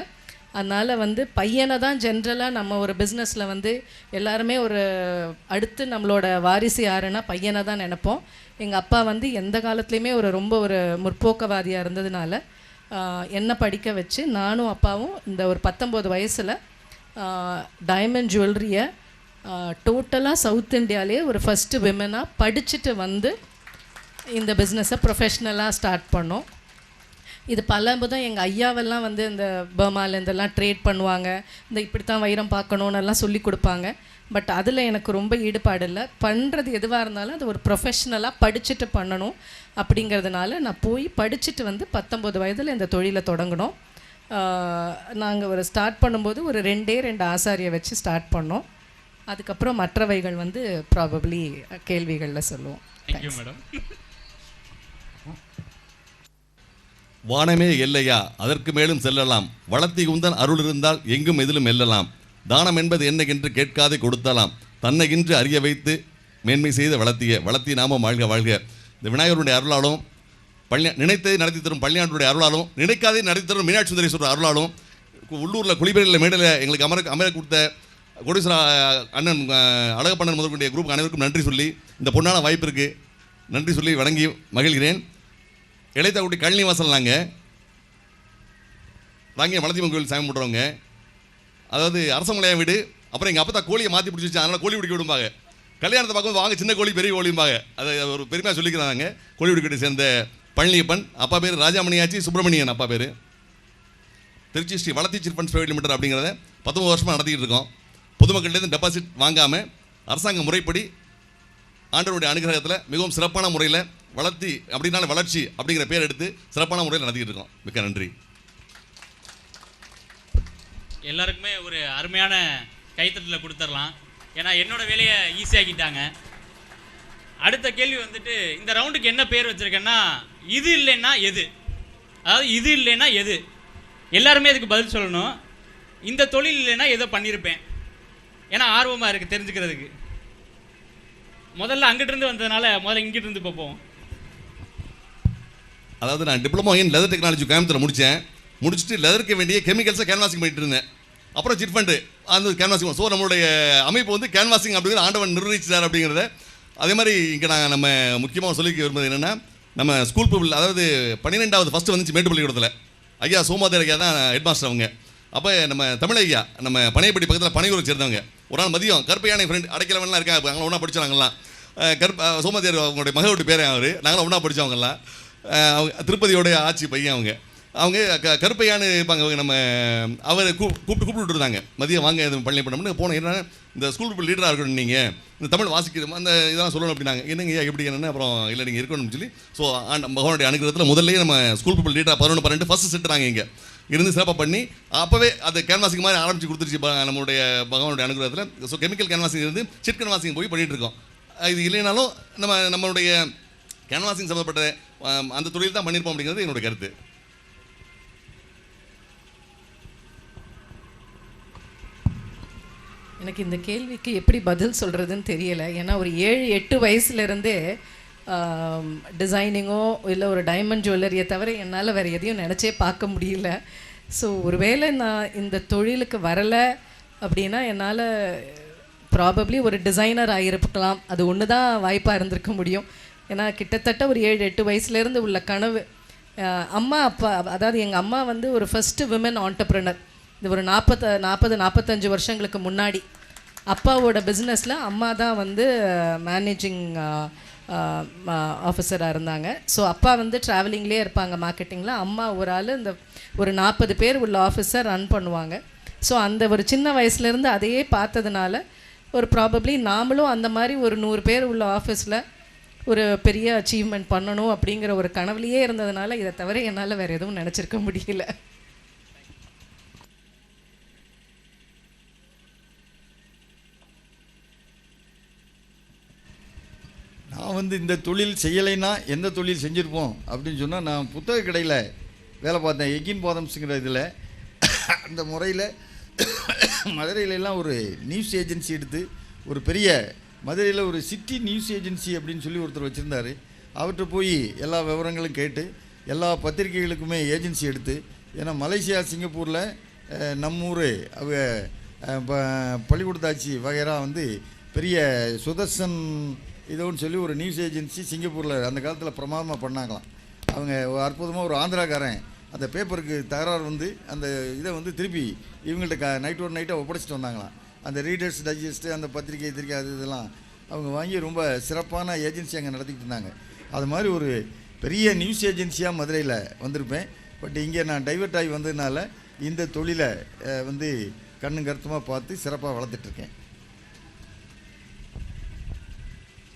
அதனால் வந்து பையனை தான் ஜென்ரலாக நம்ம ஒரு பிஸ்னஸில் வந்து எல்லாருமே ஒரு அடுத்து நம்மளோட வாரிசு யாருன்னா பையனை தான் நினைப்போம். எங்கள் அப்பா வந்து எந்த காலத்துலேயுமே ரொம்ப ஒரு முற்போக்கவாதியாக இருந்ததுனால என்னை படிக்க வச்சு நானும் அப்பாவும் இந்த ஒரு 19 வயசில் டைமண்ட் ஜுவல்லரியை டோட்டலாக சவுத் இந்தியாவிலே ஒரு ஃபஸ்ட்டு விமனாக படிச்சுட்டு வந்து இந்த பிஸ்னஸை ப்ரொஃபஷ்னலாக ஸ்டார்ட் பண்ணோம். இது பலமுதான் எங்கள் ஐயாவெல்லாம் வந்து இந்த பர்மாவில் இதெல்லாம் ட்ரேட் பண்ணுவாங்க, இந்த இப்படித்தான் வைரம் பார்க்கணுன்னு எல்லாம் சொல்லி கொடுப்பாங்க. பட் அதில் எனக்கு ரொம்ப ஈடுபாடு இல்லை. பண்ணுறது எதுவாக இருந்தாலும் அது ஒரு ப்ரொஃபஷ்னலாக படிச்சுட்டு பண்ணணும் அப்படிங்கிறதுனால நான் போய் படிச்சுட்டு வந்து 19 வயதில் இந்த தொழிலை தொடங்கினோம். நாங்கள் ஒரு ஸ்டார்ட் பண்ணும்போது ஒரு 2 ஆசாரியை வச்சு ஸ்டார்ட் பண்ணோம். அதுக்கப்புறம் மற்றவைகள் வந்து ப்ராபப்ளி கேள்விகளில் சொல்லுவோம். Thank you madam. வானமே எல்லையா, அதற்கு மேலும் செல்லலாம். வளர்த்தி உந்தன் அருள் இருந்தால் எங்கும் எதிலும் எல்லலாம். தானம் என்பது என்னென்று கேட்காதே கொடுத்தலாம். தன்னையின்று அறிய வைத்து மேன்மை செய்த வளர்த்தி நாம வாழ்க வாழ்க. இந்த விநாயகருடைய அருளாலும் நினைத்ததை நடத்தி தரும் பள்ளியாண்டுடைய அருளாலும் நினைக்காதே நடத்தி தரும் மீனாட்சி சுந்தரேஸ்வரர் அருளாலும் உள்ளூரில் குளிபெரியில் மேடையில் எங்களுக்கு அமர கொடுத்த கோடீஸ்வர அண்ணன் அழகப்பண்ணன் முதற்கொண்ட குரூப் அனைவருக்கும் நன்றி சொல்லி இந்த பொன்னான வாய்ப்பிற்கு நன்றி சொல்லி வணங்கி மகிழ்கிறேன். இளையத்தாக்குடி கழனி வாசல் நாங்கள் தாங்க மலத்தியம்மன் கோயில் சாமி போடுறவங்க. அதாவது அரசமலையா வீடு. அப்புறம் எங்கள் அப்பா கோழியை மாற்றி பிடிச்சி வச்சு, அதனால் கோழி பிடிக்க விடும்பாங்க. கல்யாணத்தை பார்க்கும்போது வாங்க சின்ன கோழி பெரிய கோழிம்பாங்க. அதை ஒரு பெருமையாக சொல்லிக்கிறாங்க. கோழி பிடிக்கிட்டு சேர்ந்த பழனியப்பன். அப்பா பேர் ராஜாமணியாச்சி சுப்பிரமணியன். அப்பா பேர். திருச்சி ஸ்ரீ வளர்த்தி சிட் ஃபண்ட்ஸ் பிரைவேட் லிமிடெட் அப்படிங்கிறத 19 வருஷமாக நடத்திக்கிட்டு இருக்கோம். பொதுமக்கள்கிட்ட டெபாசிட் வாங்காமல் அரசாங்க முறைப்படி ஆண்டவருடைய அனுகிரகத்தில் மிகவும் சிறப்பான முறையில் வளர்த்தி அப்படின்னால வளர்ச்சி அப்படிங்கிற பேர் எடுத்து சிறப்பான முறையில் நடத்திக்கிட்டு இருக்கோம். மிக்க நன்றி. எல்லாருக்குமே ஒரு அருமையான கைத்தட்டலை கொடுத்துடலாம். ஏன்னா என்னோட வேலையை ஈஸியாக்கிட்டாங்க. அடுத்த கேள்வி வந்துட்டு, இந்த ரவுண்டுக்கு என்ன பேர் வச்சுருக்கேன்னா இது இல்லைன்னா எது, அதாவது இது இல்லைன்னா எது. எல்லாருமே இதுக்கு பதில் சொல்லணும். இந்த தொழில் இல்லைன்னா ஏதோ பண்ணியிருப்பேன். ஏன்னா ஆர்வமாக இருக்குது தெரிஞ்சுக்கிறதுக்கு. முதல்ல அங்கிட்டிருந்து வந்ததுனால முதல்ல இங்கிட்டிருந்து பார்ப்போம். அதாவது நான் diploma in leather technology Coimbatore முடிச்சுட்டு லெதருக்கு வேண்டிய கெமிக்கல்ஸை கேன்வாசிங் பண்ணிட்டு இருந்தேன். அப்புறம் சிட் ஃபண்டு அந்த கேன்வாசிங். ஸோ நம்மளுடைய அமைப்பு வந்து கேன்வாசிங் அப்படிங்கிற ஆண்டவன் நிர்வகிச்சார் அப்படிங்கிறத. அதே மாதிரி இங்கே நான் நம்ம முக்கியமாக சொல்லிக்க விரும்புவது என்னென்னா, நம்ம ஸ்கூல் பீப்புள், அதாவது 12வது ஃபஸ்ட்டு வந்துச்சு மேட்டுப்பள்ளிக்கூடத்தில். ஐயா சோமாதேர் ஐயா தான் ஹெட் மாஸ்டர் அவங்க. அப்போ நம்ம தமிழ் ஐயா நம்ம பனையப்பட்டி பக்கத்தில் பனையூரை சேர்ந்தவங்க. ஒரு நாள் மதியம் கருப்பையான ஃப்ரெண்ட் அடைக்கலவன்லாம் இருக்காங்க, அங்கே ஒன்றா படித்தவங்கலாம். சோமாதேர் அவங்களுடைய மகளோட பேர் அவர். நாங்களும் ஒன்றா படித்தவங்கலாம். அவங்க திருப்பதியோடைய ஆட்சி பையன் அவங்க கருப்பையான்னு இருப்பாங்க. நம்ம அவரை கூப்பிட்டு இருந்தாங்க. மதியம் வாங்க எதுவும் பள்ளி பண்ணோம்னு போனோம். என்ன இந்த ஸ்கூல் லீடராக இருக்கணும், நீங்கள் இந்த தமிழ் வாசிக்கணும், அந்த இதெல்லாம் சொல்லணும் அப்படின்னாங்க. என்னங்க எப்படி என்னென்னு. அப்புறம் இல்லை நீங்கள் இருக்கணும்னு சொல்லி ஸோ பகவானுடைய அனுகிரகத்தில் முதல்ல நம்ம ஸ்கூல் பீப்புள் லீடராக 11-12 ஃபஸ்ட்டு செட்டுறாங்க. இங்கே இருந்து சிறப்பாக பண்ணி அப்போவே அது கேன்வாசிங் மாதிரி ஆரம்பித்து கொடுத்துருச்சு நம்மளுடைய பகவானுடைய அனுகிரகத்தில். ஸோ கெமிக்கல் கேன்வாசிங் இருந்து சிட் கேன்வாசிங் போய் பண்ணிகிட்டு இருக்கோம். இது இல்லைனாலும் நம்மளுடைய கேன்வாசிங் சம்மந்தப்பட்ட அந்த தொழில் தான் பண்ணியிருப்போம் அப்படிங்கிறது என்னுடைய கருத்து. எனக்கு இந்த கேள்விக்கு எப்படி பதில் சொல்கிறதுன்னு தெரியலை. ஏன்னா ஒரு 7-8 வயசுலேருந்தே டிசைனிங்கோ இல்லை ஒரு டைமண்ட் ஜுவல்லரியை தவிர என்னால் வேறு எதையும் நினச்சே பார்க்க முடியல. ஸோ ஒருவேளை நான் இந்த தொழிலுக்கு வரலை அப்படின்னா என்னால் ப்ராபப்ளி ஒரு டிசைனர் ஆகியிருக்கலாம். அது ஒன்று தான் வாய்ப்பாக இருந்திருக்க முடியும். ஏன்னா கிட்டத்தட்ட ஒரு 7-8 வயசுலேருந்து உள்ள கனவு. அம்மா அப்பா, அதாவது எங்கள் அம்மா வந்து ஒரு ஃபஸ்ட்டு விமன் ஆண்டர்ப்ரனர். இது ஒரு 40-45 வருஷங்களுக்கு முன்னாடி அப்பாவோட பிஸ்னஸில் அம்மா தான் வந்து மேனேஜிங் ஆஃபீஸராக இருந்தாங்க. ஸோ அப்பா வந்து ட்ராவலிங்லேயே இருப்பாங்க மார்க்கெட்டிங்கில். அம்மா ஒரு ஆள் இந்த ஒரு 40 பேர் உள்ள ஆஃபீஸர் ரன் பண்ணுவாங்க. ஸோ அந்த ஒரு சின்ன வயசுலேருந்து அதையே பார்த்ததுனால ஒரு ப்ராபப்ளி நாமளும் அந்த மாதிரி ஒரு 100 பேர் உள்ள ஆஃபீஸில் ஒரு பெரிய அச்சீவ்மெண்ட் பண்ணணும் அப்படிங்கிற ஒரு கனவுலையே இருந்ததுனால இதை தவிர என்னால் வேறு எதுவும் நினச்சிருக்க முடியல. நான் வந்து இந்த தொழில் செய்யலைன்னா எந்த தொழில் செஞ்சுருப்போம் அப்படின்னு சொன்னால், நான் புத்தக கடையில் வேலை பார்த்தேன். எகின் பாதம்ஸுங்கிற இதில். அந்த முறையில் மதுரையிலலாம் ஒரு நியூஸ் ஏஜென்சி எடுத்து, ஒரு பெரிய மதுரையில் ஒரு சிட்டி நியூஸ் ஏஜென்சி அப்படின்னு சொல்லி ஒருத்தர் வச்சுருந்தார். அவர்கிட்ட போய் எல்லா விவரங்களும் கேட்டு எல்லா பத்திரிகைகளுக்குமே ஏஜென்சி எடுத்து, ஏன்னா மலேசியா சிங்கப்பூரில் நம்ம ஊர் பள்ளிக்கூடத்தாட்சி வகைரா வந்து பெரிய சுதர்சன் இதோன்னு சொல்லி ஒரு நியூஸ் ஏஜென்சி சிங்கப்பூரில் அந்த காலத்தில் பிரமாதமாக பண்ணாங்களாம். அவங்க அற்புதமாக ஒரு ஆந்திராக்காரன் அந்த பேப்பருக்கு தகராறு வந்து அந்த இதை வந்து திருப்பி இவங்கள்ட்ட நைட்டாக ஒப்படைச்சிட்டு வந்தாங்களாம். அந்த ரீடர்ஸ் டைஜஸ்ட்டு, அந்த பத்திரிகை அது இதெல்லாம் அவங்க வாங்கி ரொம்ப சிறப்பான ஏஜென்சி அங்கே நடத்திக்கிட்டு இருந்தாங்க. அது மாதிரி ஒரு பெரிய நியூஸ் ஏஜென்சியாக மதுரையில் வந்திருப்பேன். பட் இங்கே நான் டைவர்ட் ஆகி வந்ததுனால இந்த தொழிலை வந்து கண்ணும் கருத்துமாக பார்த்து சிறப்பாக வளர்த்துட்ருக்கேன்.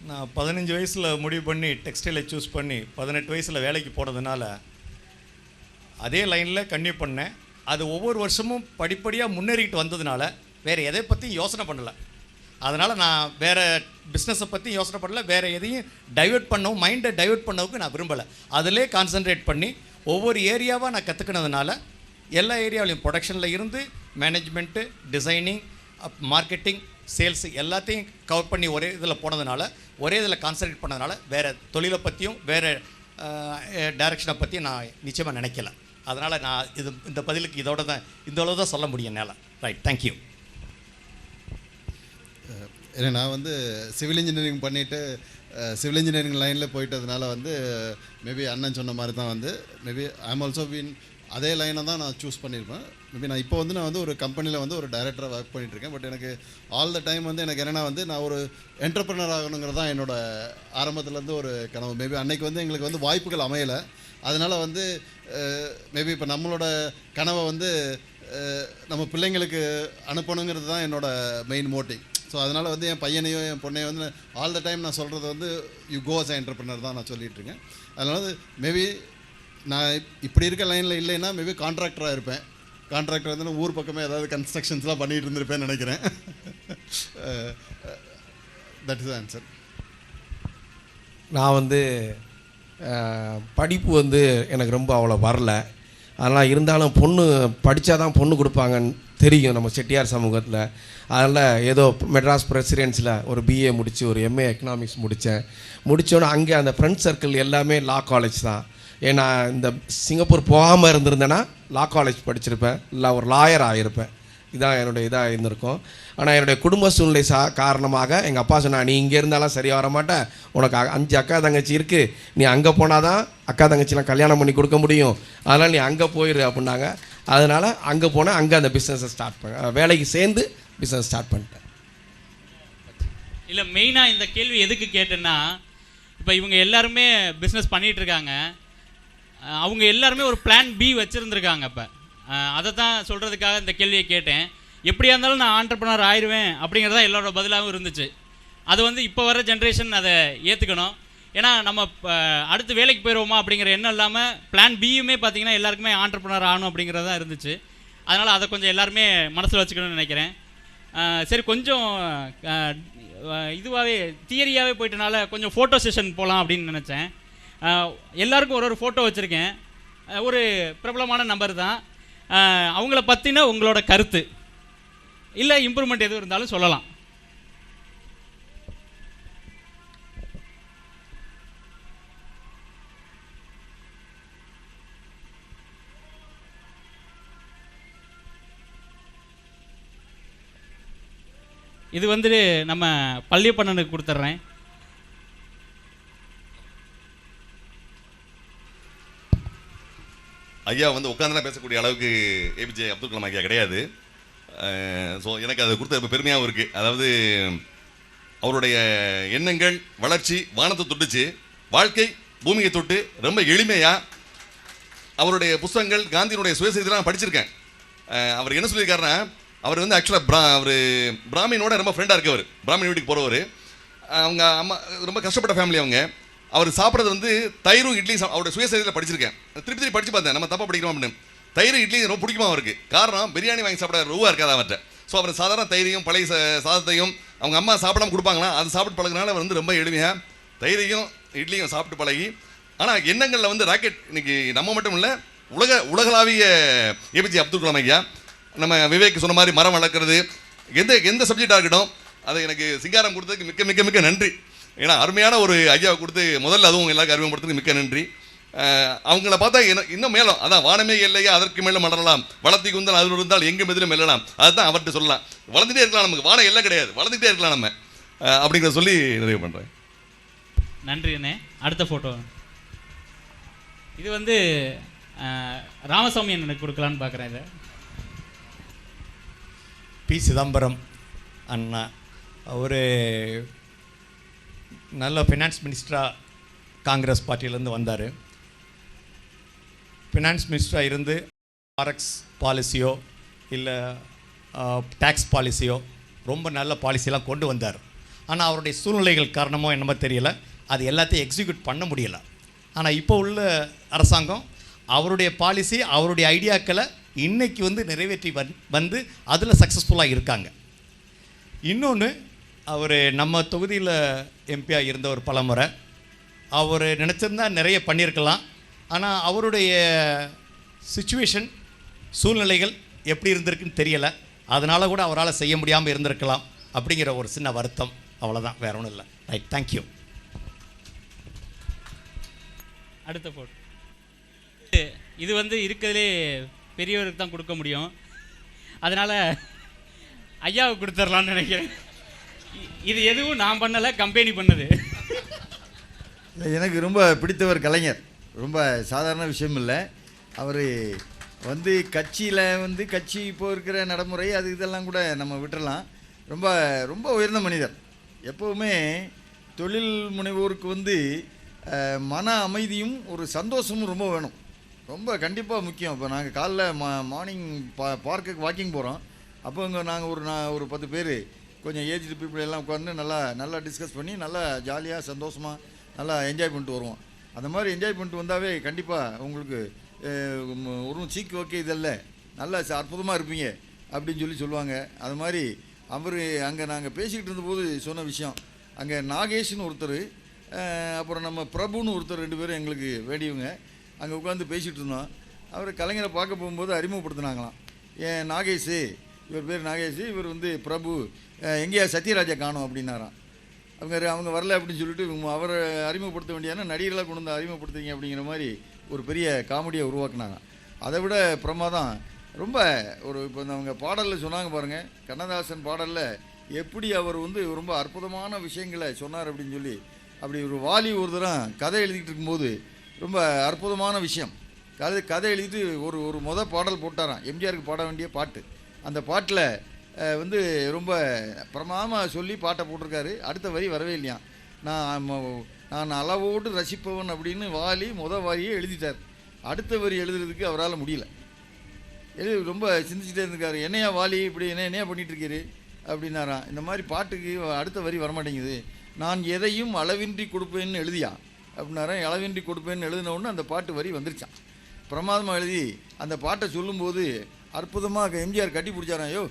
நான் 15 வயசில் முடிவு பண்ணி டெக்ஸ்டைலை சூஸ் பண்ணி 18 வயசில் வேலைக்கு போனதுனால அதே லைனில் கன்டினியூ பண்ணேன். அது ஒவ்வொரு வருஷமும் படிப்படியாக முன்னேறிக்கிட்டு வந்ததுனால வேறு எதை பற்றியும் யோசனை பண்ணலை. அதனால் நான் வேறு பிஸ்னஸை பற்றி யோசனை பண்ணல, வேறு எதையும் டைவெர்ட் பண்ணவும், மைண்டை டைவெர்ட் பண்ணவுக்கு நான் விரும்பலை. அதிலே கான்சன்ட்ரேட் பண்ணி ஒவ்வொரு ஏரியாவாக நான் கற்றுக்கினதுனால எல்லா ஏரியாவிலையும் ப்ரொடக்ஷனில் இருந்து மேனேஜ்மெண்ட்டு, டிசைனிங், மார்க்கெட்டிங், சேல்ஸ் எல்லாத்தையும் கவர் பண்ணி ஒரே இதில் போனதுனால, ஒரே இதில் கான்சன்ட்ரேட் பண்ணதுனால வேறு தொழிலை பற்றியும் வேறு டைரக்ஷனை பற்றியும் நான் நிச்சயமாக நினைக்கல. அதனால் நான் இந்த பதிலுக்கு இதோட தான் சொல்ல முடியும் என்னால். Right, thank you. ஏன்னா நான் வந்து சிவில் இன்ஜினியரிங் பண்ணிவிட்டு சிவில் இன்ஜினியரிங் லைனில் போயிட்டதுனால வந்து மேபி அண்ணன் சொன்ன மாதிரி தான் வந்து மேபி ஐம் ஆல்சோ பீன் அதே லைனை தான் நான் சூஸ் பண்ணியிருப்பேன். மேபி நான் இப்போ வந்து நான் வந்து ஒரு கம்பெனியில் வந்து ஒரு டைரக்டராக ஒர்க் பண்ணிகிட்ருக்கேன். பட் எனக்கு ஆல் த டைம் வந்து எனக்கு என்னென்னா வந்து நான் ஒரு என்டர்ப்ரனர் ஆகணுங்கிறது தான் என்னோடய ஆரம்பத்துலேருந்து ஒரு கனவு. மேபி அன்னைக்கு வந்து எங்களுக்கு வந்து வாய்ப்புகள் அமையலை. அதனால் வந்து மேபி இப்போ நம்மளோட கனவை வந்து நம்ம பிள்ளைங்களுக்கு அனுப்பணுங்கிறது தான் என்னோடய மெயின் மோட்டிவ். ஸோ அதனால் வந்து என் பையனையோ என் பொண்ணையோ வந்து ஆல் த டைம் நான் சொல்கிறது வந்து யூ கோ அஸ் என்டர்ப்ரனர் தான் நான் சொல்லிகிட்ருக்கேன். அதனால் வந்து மேபி நான் இப்படி இருக்க லைனில் இல்லைன்னா மேபி கான்ட்ராக்டராக இருப்பேன். கான்ட்ராக்டர் வந்து ஊர் பக்கமே ஏதாவது கன்ஸ்ட்ரக்ஷன்ஸ்லாம் பண்ணிகிட்டு இருந்திருப்பேன்னு நினைக்கிறேன். That is answer. நான் வந்து படிப்பு வந்து எனக்கு ரொம்ப அவ்வளோ வரல. அதனால் இருந்தாலும் பொண்ணு படித்தா தான் பொண்ணு கொடுப்பாங்கன்னு தெரியும் நம்ம செட்டியார் சமூகத்தில். அதனால் ஏதோ மெட்ராஸ் பிரசிடென்சியில் ஒரு பிஏ முடித்து ஒரு எம்ஏ எக்கனாமிக்ஸ் முடித்தோன்னே அங்கே அந்த ஃப்ரெண்ட் சர்க்கிள் எல்லாமே லா காலேஜ் தான். ஏன்னா இந்த சிங்கப்பூர் போகாமல் இருந்திருந்தேன்னா லா காலேஜ் படிச்சிருப்பேன், இல்லை ஒரு லாயர் ஆகிருப்பேன். இதான் என்னுடைய இதாக இருந்திருக்கும். ஆனால் என்னுடைய குடும்ப சூழ்நிலை காரணமாக எங்கள் அப்பா சொன்னா, நீ இங்கே இருந்தாலும் சரியாக வர மாட்டேன், உனக்கு 5 அக்கா தங்கச்சி இருக்குது, நீ அங்கே போனால் தான் அக்கா தங்கச்சிலாம் கல்யாணம் பண்ணி கொடுக்க முடியும், அதனால் நீ அங்கே போயிரு அப்படின்னாங்க. அதனால் அங்கே போனேன். அங்கே அந்த பிஸ்னஸை ஸ்டார்ட் பண்ணேன், வேலைக்கு சேர்ந்து பிஸ்னஸ் ஸ்டார்ட் பண்ணிட்டேன். இல்லை, மெயினாக இந்த கேள்வி எதுக்கு கேட்டேன்னா, இப்போ இவங்க எல்லாருமே பிஸ்னஸ் பண்ணிகிட்ருக்காங்க. அவங்க எல்லாருமே ஒரு பிளான் பி வச்சுருந்துருக்காங்க. இப்போ அதை தான் சொல்கிறதுக்காக இந்த கேள்வியை கேட்டேன். எப்படியா இருந்தாலும் நான் ஆண்டர்ப்ரனர் ஆயிடுவேன் அப்படிங்கிறதான் எல்லாரோட பதிலாகவும் இருந்துச்சு. அது வந்து இப்போ வர ஜென்ரேஷன் அதை ஏற்றுக்கணும். ஏன்னா நம்ம அடுத்து வேலைக்கு போயிடுவோமா அப்படிங்கிற எண்ணம் இல்லாமல் பிளான் பியுமே பார்த்திங்கன்னா எல்லாருக்குமே ஆண்டர்ப்ரனர் ஆகணும் அப்படிங்கிறது தான் இருந்துச்சு. அதனால் அதை கொஞ்சம் எல்லாருமே மனசில் வச்சுக்கணும்னு நினைக்கிறேன். சரி, கொஞ்சம் இதுவாகவே தியரியாகவே போயிட்டனால கொஞ்சம் ஃபோட்டோ செஷன் போகலாம் அப்படின்னு நினச்சேன். எல்லாருக்கும் ஒரு ஃபோட்டோ வச்சுருக்கேன். ஒரு பிரபலமான நம்பர் தான். அவங்கள பற்றின உங்களோட கருத்து இல்லை இம்ப்ரூவ்மெண்ட் எதுவும் இருந்தாலும் சொல்லலாம். இது வந்து நம்ம பள்ளியப்பண்ணனுக்கு கொடுத்துட்றேன். ஐயா வந்து உட்காந்துலாம் பேசக்கூடிய அளவுக்கு ஏபிஜே அப்துல் கலாம் ஐயா கிடையாது. ஸோ எனக்கு அது கொடுத்த இப்போ பெருமையாகவும் இருக்குது. அதாவது அவருடைய எண்ணங்கள் வளர்ச்சி வானத்தை தொட்டுச்சு, வாழ்க்கை பூமியை தொட்டு ரொம்ப எளிமையாக அவருடைய புத்தகங்கள் காந்தியினுடைய சுயசரிதெல்லாம் நான் படிச்சிருக்கேன். அவர் என்ன சொல்லியிருக்காருன்னா, அவர் வந்து ஆக்சுவலாக அவர் பிராமினோட ரொம்ப ஃப்ரெண்டாக இருக்கவர், பிராமின் வீட்டுக்கு போகிறவர். அவங்க அம்மா ரொம்ப கஷ்டப்பட்ட ஃபேமிலி. அவர் சாப்பிட்றது வந்து தயிரும் இட்லி. அவருடைய சுயசரிதத்தில் படிச்சிருக்கேன், திருப்பி படித்து பார்த்தேன், நம்ம தப்பாக படிக்கிறோம் அப்படின்னு. தயிர் இட்லி ரொம்ப பிடிக்குமா அவருக்கு. காரணம், பிரியாணி வாங்கி சாப்பிட ரூவா இருக்காது அவர்கிட்ட. ஸோ அவர் சாதாரண தயிரையும் பழைய சாதத்தையும் அவங்க அம்மா சாப்பிடாம கொடுப்பாங்களா, அது சாப்பிட்டு பழகினால அவர் வந்து ரொம்ப எளிமையாக தயிரையும் இட்லியும் சாப்பிட்டு பழகி. ஆனால் எண்ணங்களில் வந்து ராக்கெட் இன்னைக்கு நம்ம மட்டும் இல்லை, உலகளாவிய ஏபிஜே அப்துல் கலாம் ஐயா. நம்ம விவேக் சொன்ன மாதிரி மரம் வளர்க்குறது, எந்த சப்ஜெக்டாக இருக்கட்டும், அதை எனக்கு சிங்காரம் கொடுத்ததுக்கு மிக்க மிக்க மிக்க நன்றி. ஏன்னா அருமையான ஒரு ஐயாவை கொடுத்து முதல்ல அதுவும் எல்லாருக்கும் அறிமுகப்படுத்துறதுக்கு மிக்க நன்றி. அவங்கள பார்த்தா இன்னும் மேலும், அதான் வானமே இல்லையா அதற்கு மேலும் மலரலாம், வளர்த்தி குந்தல் அதில் இருந்தால் எங்கும் எதிலும் மெல்லலாம். அதுதான் அவர்கிட்ட சொல்லலாம். வளர்ந்துட்டே இருக்கலாம், நமக்கு வானம் எல்லாம் கிடையாது, வளர்ந்துட்டே இருக்கலாம் நம்ம அப்படிங்கிறத சொல்லி நிறைவு பண்ணுறேன். நன்றி அண்ணே. அடுத்த ஃபோட்டோ இது வந்து ராமசாமி எனக்கு கொடுக்கலான்னு பார்க்குறேன். இதை பி சிதம்பரம் அண்ணா ஒரு நல்ல ஃபினான்ஸ் மினிஸ்டராக காங்கிரஸ் பார்ட்டியிலேருந்து வந்தார். ஃபினான்ஸ் மினிஸ்டராக இருந்து ஃபாரெக்ஸ் பாலிசியோ இல்லை டேக்ஸ் பாலிசியோ ரொம்ப நல்ல பாலிசியெல்லாம் கொண்டு வந்தார். ஆனால் அவருடைய சூழ்நிலைகள் காரணமோ என்னமோ தெரியலை, அது எல்லாத்தையும் எக்ஸிக்யூட் பண்ண முடியலை. ஆனால் இப்போ உள்ள அரசாங்கம் அவருடைய பாலிசி, அவருடைய ஐடியாக்களை இன்றைக்கி வந்து நிறைவேற்றி வந்து அதில் சக்ஸஸ்ஃபுல்லாக இருக்காங்க. இன்னொன்று, அவர் நம்ம தொகுதியில் எம்பியாக இருந்தவர் பலமுறை. அவர் நினச்சிருந்தா நிறைய பண்ணியிருக்கலாம். ஆனால் அவருடைய சிச்சுவேஷன் சூழ்நிலைகள் எப்படி இருந்திருக்குன்னு தெரியலை, அதனால் கூட அவரால் செய்ய முடியாமல் இருந்திருக்கலாம் அப்படிங்கிற ஒரு சின்ன வருத்தம், அவ்வளோதான், வேற ஒன்றும் இல்லை. Right, thank you. அடுத்த போட்டு இது வந்து இருக்கிறதுலே பெரியவருக்கு தான் கொடுக்க முடியும், அதனால் ஐயாவுக்கு கொடுத்துடலான்னு நினைக்கிறேன். இது எதுவும் நான் பண்ணலை, கம்பெனி பண்ணது. இல்லை, எனக்கு ரொம்ப பிடித்தவர் கலைஞர். ரொம்ப சாதாரண விஷயம் இல்லை. அவர் வந்து கட்சியில் வந்து கட்சி இப்போ இருக்கிற நடைமுறை அது இதெல்லாம் கூட நம்ம விட்டுறலாம். ரொம்ப ரொம்ப உயர்ந்த மனிதர். எப்போவுமே தொழில் முனைவோருக்கு வந்து மன அமைதியும் ஒரு சந்தோஷமும் ரொம்ப வேணும். ரொம்ப கண்டிப்பாக முக்கியம். இப்போ நாங்கள் காலைல மார்னிங் பார்க்குக்கு வாக்கிங் போகிறோம். அப்போ இங்கே நாங்கள் ஒரு 10 பேர் கொஞ்சம் ஏஜ்டு பீப்புள் எல்லாம் உட்காந்து நல்லா டிஸ்கஸ் பண்ணி நல்லா ஜாலியாக சந்தோஷமாக நல்லா என்ஜாய் பண்ணிட்டு வருவோம். அந்த மாதிரி என்ஜாய் பண்ணிட்டு வந்தாவே கண்டிப்பாக உங்களுக்கு ஒரு சீக்கு ஓகே இதல்ல நல்லா அற்புதமாக இருப்பீங்க அப்படின்னு சொல்லுவாங்க. அது மாதிரி அவர் அங்கே நாங்கள் பேசிக்கிட்டு இருந்தபோது சொன்ன விஷயம், அங்கே நாகேஷ்னு ஒருத்தர், அப்புறம் நம்ம பிரபுன்னு ஒருத்தர், 2 பேரும் எங்களுக்கு வேண்டியவங்க. அங்கே உட்காந்து பேசிகிட்டு இருந்தோம். அவர் கலைஞரை பார்க்க போகும்போது அறிமுகப்படுத்தினாங்களாம். ஏன் நாகேஷ், இவர் பேர் நாகேஷ், இவர் வந்து பிரபு, எங்கேயா சத்யராஜா காணும் அப்படின்னாராம். அவங்க வரல அப்படின்னு சொல்லிட்டு அவரை அறிமுகப்படுத்த வேண்டியான நடிகர்களாக கொண்டு வந்து அறிமுகப்படுத்துவீங்க அப்படிங்கிற மாதிரி ஒரு பெரிய காமெடியை உருவாக்குனாங்க. அதை விட பிரமாதம். ரொம்ப ஒரு இப்போ அவங்க பாடலில் சொன்னாங்க பாருங்கள், கண்ணதாசன் பாடலில் எப்படி அவர் வந்து ரொம்ப அற்புதமான விஷயங்களை சொன்னார் அப்படின்னு சொல்லி. அப்படி ஒரு வாலி ஒரு தரம் கதை எழுதிக்கிட்டு இருக்கும்போது ரொம்ப அற்புதமான விஷயம் கதை எழுதிட்டு ஒரு பாடல் போட்டாராம், எம்ஜிஆருக்கு பாட வேண்டிய பாட்டு. அந்த பாட்டில் வந்து ரொம்ப பிரமாதமாக சொல்லி பாட்டை போட்டிருக்காரு. அடுத்த வரி வரவே இல்லையா. நான் அளவோடு ரசிப்பவன் அப்படின்னு வாலி வரியே எழுதிட்டார். அடுத்த வரி எழுதுறதுக்கு அவரால் முடியல. ரொம்ப சிந்திச்சுட்டே இருந்திருக்காரு. என்னையா வாலி இப்படி என்னையா பண்ணிகிட்ருக்காரு அப்படின்னாராம். இந்த மாதிரி பாட்டுக்கு அடுத்த வரி வரமாட்டேங்குது. நான் எதையும் அளவின்றி கொடுப்பேன்னு எழுதியா அப்படின்னாராம். அளவின்றி கொடுப்பேன்னு எழுதினவுடனே அந்த பாட்டு வரி வந்துருச்சான். பிரமாதமாக எழுதி அந்த பாட்டை சொல்லும்போது அற்புதமாக எம்ஜிஆர் கட்டி பிடிச்சாராம். ஐயோ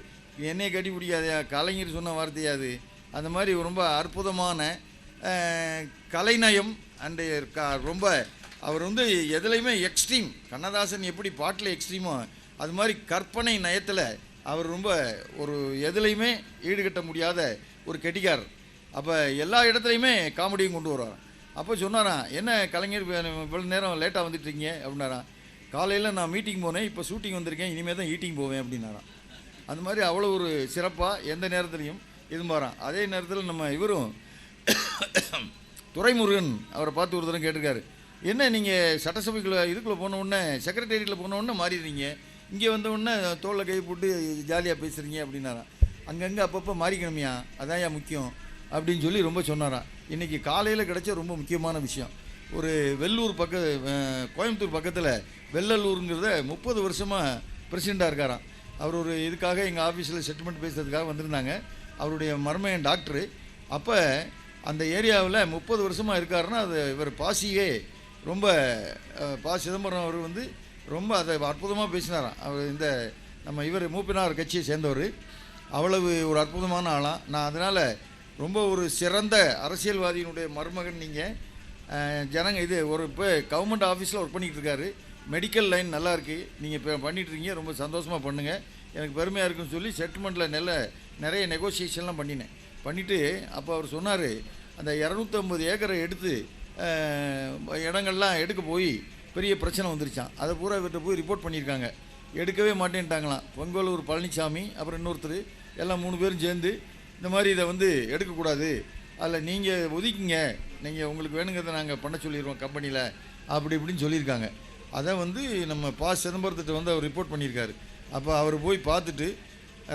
என்னையை கட்டி பிடிக்காதையா, கலைஞர் சொன்ன வார்த்தையாது. அந்த மாதிரி ரொம்ப அற்புதமான கலைநயம் அண்டு ரொம்ப அவர் வந்து எதுலையுமே எக்ஸ்ட்ரீம். கண்ணதாசன் எப்படி பாட்டில் எக்ஸ்ட்ரீமோ அது மாதிரி கற்பனை நயத்தில் அவர் ரொம்ப ஒரு எதுலையுமே ஈடுகட்ட முடியாத ஒரு கெட்டிக்காரர். அப்போ எல்லா இடத்துலையுமே காமெடியும் கொண்டு வருவார். அப்போ சொன்னாராம், என்ன கலைஞர் இவ்வளோ நேரம் லேட்டாக வந்துட்டுருக்கீங்க அப்படின்னாராம். காலையில் நான் மீட்டிங் போனேன், இப்போ ஷூட்டிங் வந்திருக்கேன், இனிமேல் தான் ஈட்டிங் போவேன் அப்படின்னாராம். அந்த மாதிரி அவ்வளோ ஒரு சிறப்பாக எந்த நேரத்துலையும் இதுமாறான். அதே நேரத்தில் நம்ம இவரும் துரைமுருகன் அவரை பார்த்து ஒரு தரம் கேட்டிருக்காரு, என்ன நீங்கள் சட்டசபைக்குள்ளே இதுக்குள்ளே போன உடனே செக்ரட்டேரியட்டில் போன உடனே மாறிடுறீங்க, இங்கே வந்த உடனே தோளில் கை போட்டு ஜாலியாக பேசுகிறீங்க அப்படின்னாராம். அங்கங்கே அப்பப்போ மாறிக்கணுமையா, அதான் ஏன் முக்கியம் அப்படின்னு சொல்லி ரொம்ப சொன்னாராம். இன்றைக்கி காலையில் கிடச்ச ரொம்ப முக்கியமான விஷயம், ஒரு வெள்ளூர் கோயம்புத்தூர் பக்கத்தில் வெள்ளலூருங்கிறத 30 வருஷமாக பிரசிடெண்ட்டாக இருக்காராம். அவர் ஒரு இதுக்காக எங்கள் ஆஃபீஸில் செட்டில்மெண்ட் பேசுறதுக்காக வந்திருந்தாங்க. அவருடைய மருமையன் டாக்டரு. அப்போ அந்த ஏரியாவில் 30 வருஷமாக இருக்காருன்னா அது இவர் பாசியே ரொம்ப சிதம்பரம் அவர் வந்து ரொம்ப அதை அற்புதமாக பேசினாராம். அவர் இந்த நம்ம இவர் மூப்பினார் கட்சியை சேர்ந்தவர். அவ்வளவு ஒரு அற்புதமான ஆளாம். நான் அதனால் ரொம்ப ஒரு சிறந்த அரசியல்வாதியினுடைய மருமகன் நீங்கள். ஜனங்க இது ஒரு இப்போ கவர்மெண்ட் ஆஃபீஸில் ஒர்க் பண்ணிகிட்டு இருக்காரு. மெடிக்கல் லைன் நல்லா இருக்குது, நீங்கள் இப்போ பண்ணிகிட்ருக்கீங்க, ரொம்ப சந்தோஷமாக பண்ணுங்கள், எனக்கு பெருமையாக இருக்குன்னு சொல்லி செட்டில்மெண்ட்டில் நிறைய நெகோசியேஷன்லாம் பண்ணிவிட்டு அப்போ அவர் சொன்னார், அந்த 250 ஏக்கரை எடுத்து இடங்கள்லாம் எடுக்க போய் பெரிய பிரச்சனை வந்துருச்சான். அதை பூரா இவர்கிட்ட போய் ரிப்போர்ட் பண்ணியிருக்காங்க. எடுக்கவே மாட்டேன்ட்டாங்களாம். பொங்கலூர் பழனிசாமி அப்புறம் இன்னொருத்தர் எல்லாம் 3 பேரும் சேர்ந்து இந்த மாதிரி இதை வந்து எடுக்கக்கூடாது, அதில் நீங்கள் ஒதுக்கிங்க, நீங்கள் உங்களுக்கு வேணுங்கிறத நாங்கள் பண்ண சொல்லிடுவோம் கம்பெனியில் அப்படி இப்படின்னு சொல்லியிருக்காங்க. அதை வந்து நம்ம சிதம்பரத்திட்ட வந்து அவர் ரிப்போர்ட் பண்ணியிருக்காரு. அப்போ அவர் போய் பார்த்துட்டு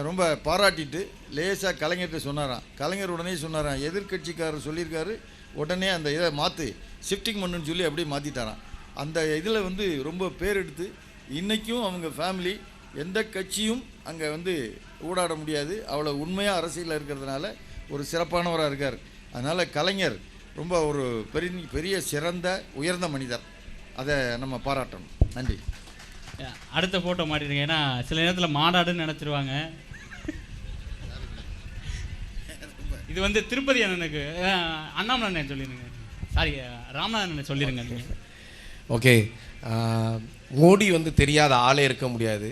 ரொம்ப பாராட்டிட்டு லேசாக கலைஞர்கிட்ட சொன்னாராம். கலைஞர் உடனே சொன்னாராம், எதிர்கட்சிக்காரர் சொல்லியிருக்காரு, உடனே அந்த இதை மாற்று, ஷிஃப்டிங் பண்ணுன்னு சொல்லி அப்படியே மாற்றிட்டாராம். அந்த இதில் வந்து ரொம்ப பேர் எடுத்து இன்றைக்கும் அவங்க ஃபேமிலி எந்த கட்சியும் அங்கே வந்து ஊடாட முடியாது, அவ்வளோ உண்மையாக அரசியலில் இருக்கிறதுனால ஒரு சிறப்பானவராக இருக்கார். அதனால் கலைஞர் ரொம்ப ஒரு பெரிய சிறந்த உயர்ந்த மனிதர். அதை நம்ம பாராட்டணும். நன்றி. அடுத்த ஃபோட்டோ மாட்டிடுங்க, ஏன்னா சில நேரத்தில் மாடாடுன்னு நினச்சிருவாங்க. இது வந்து திருப்பதி அண்ணனுக்கு அண்ணாமலை அண்ணன் சொல்லிடுங்க, சாரி ராமநாதன் அண்ணன் சொல்லிடுங்க நீங்கள். ஓகே, மோடி வந்து தெரியாத ஆளே இருக்க முடியாது.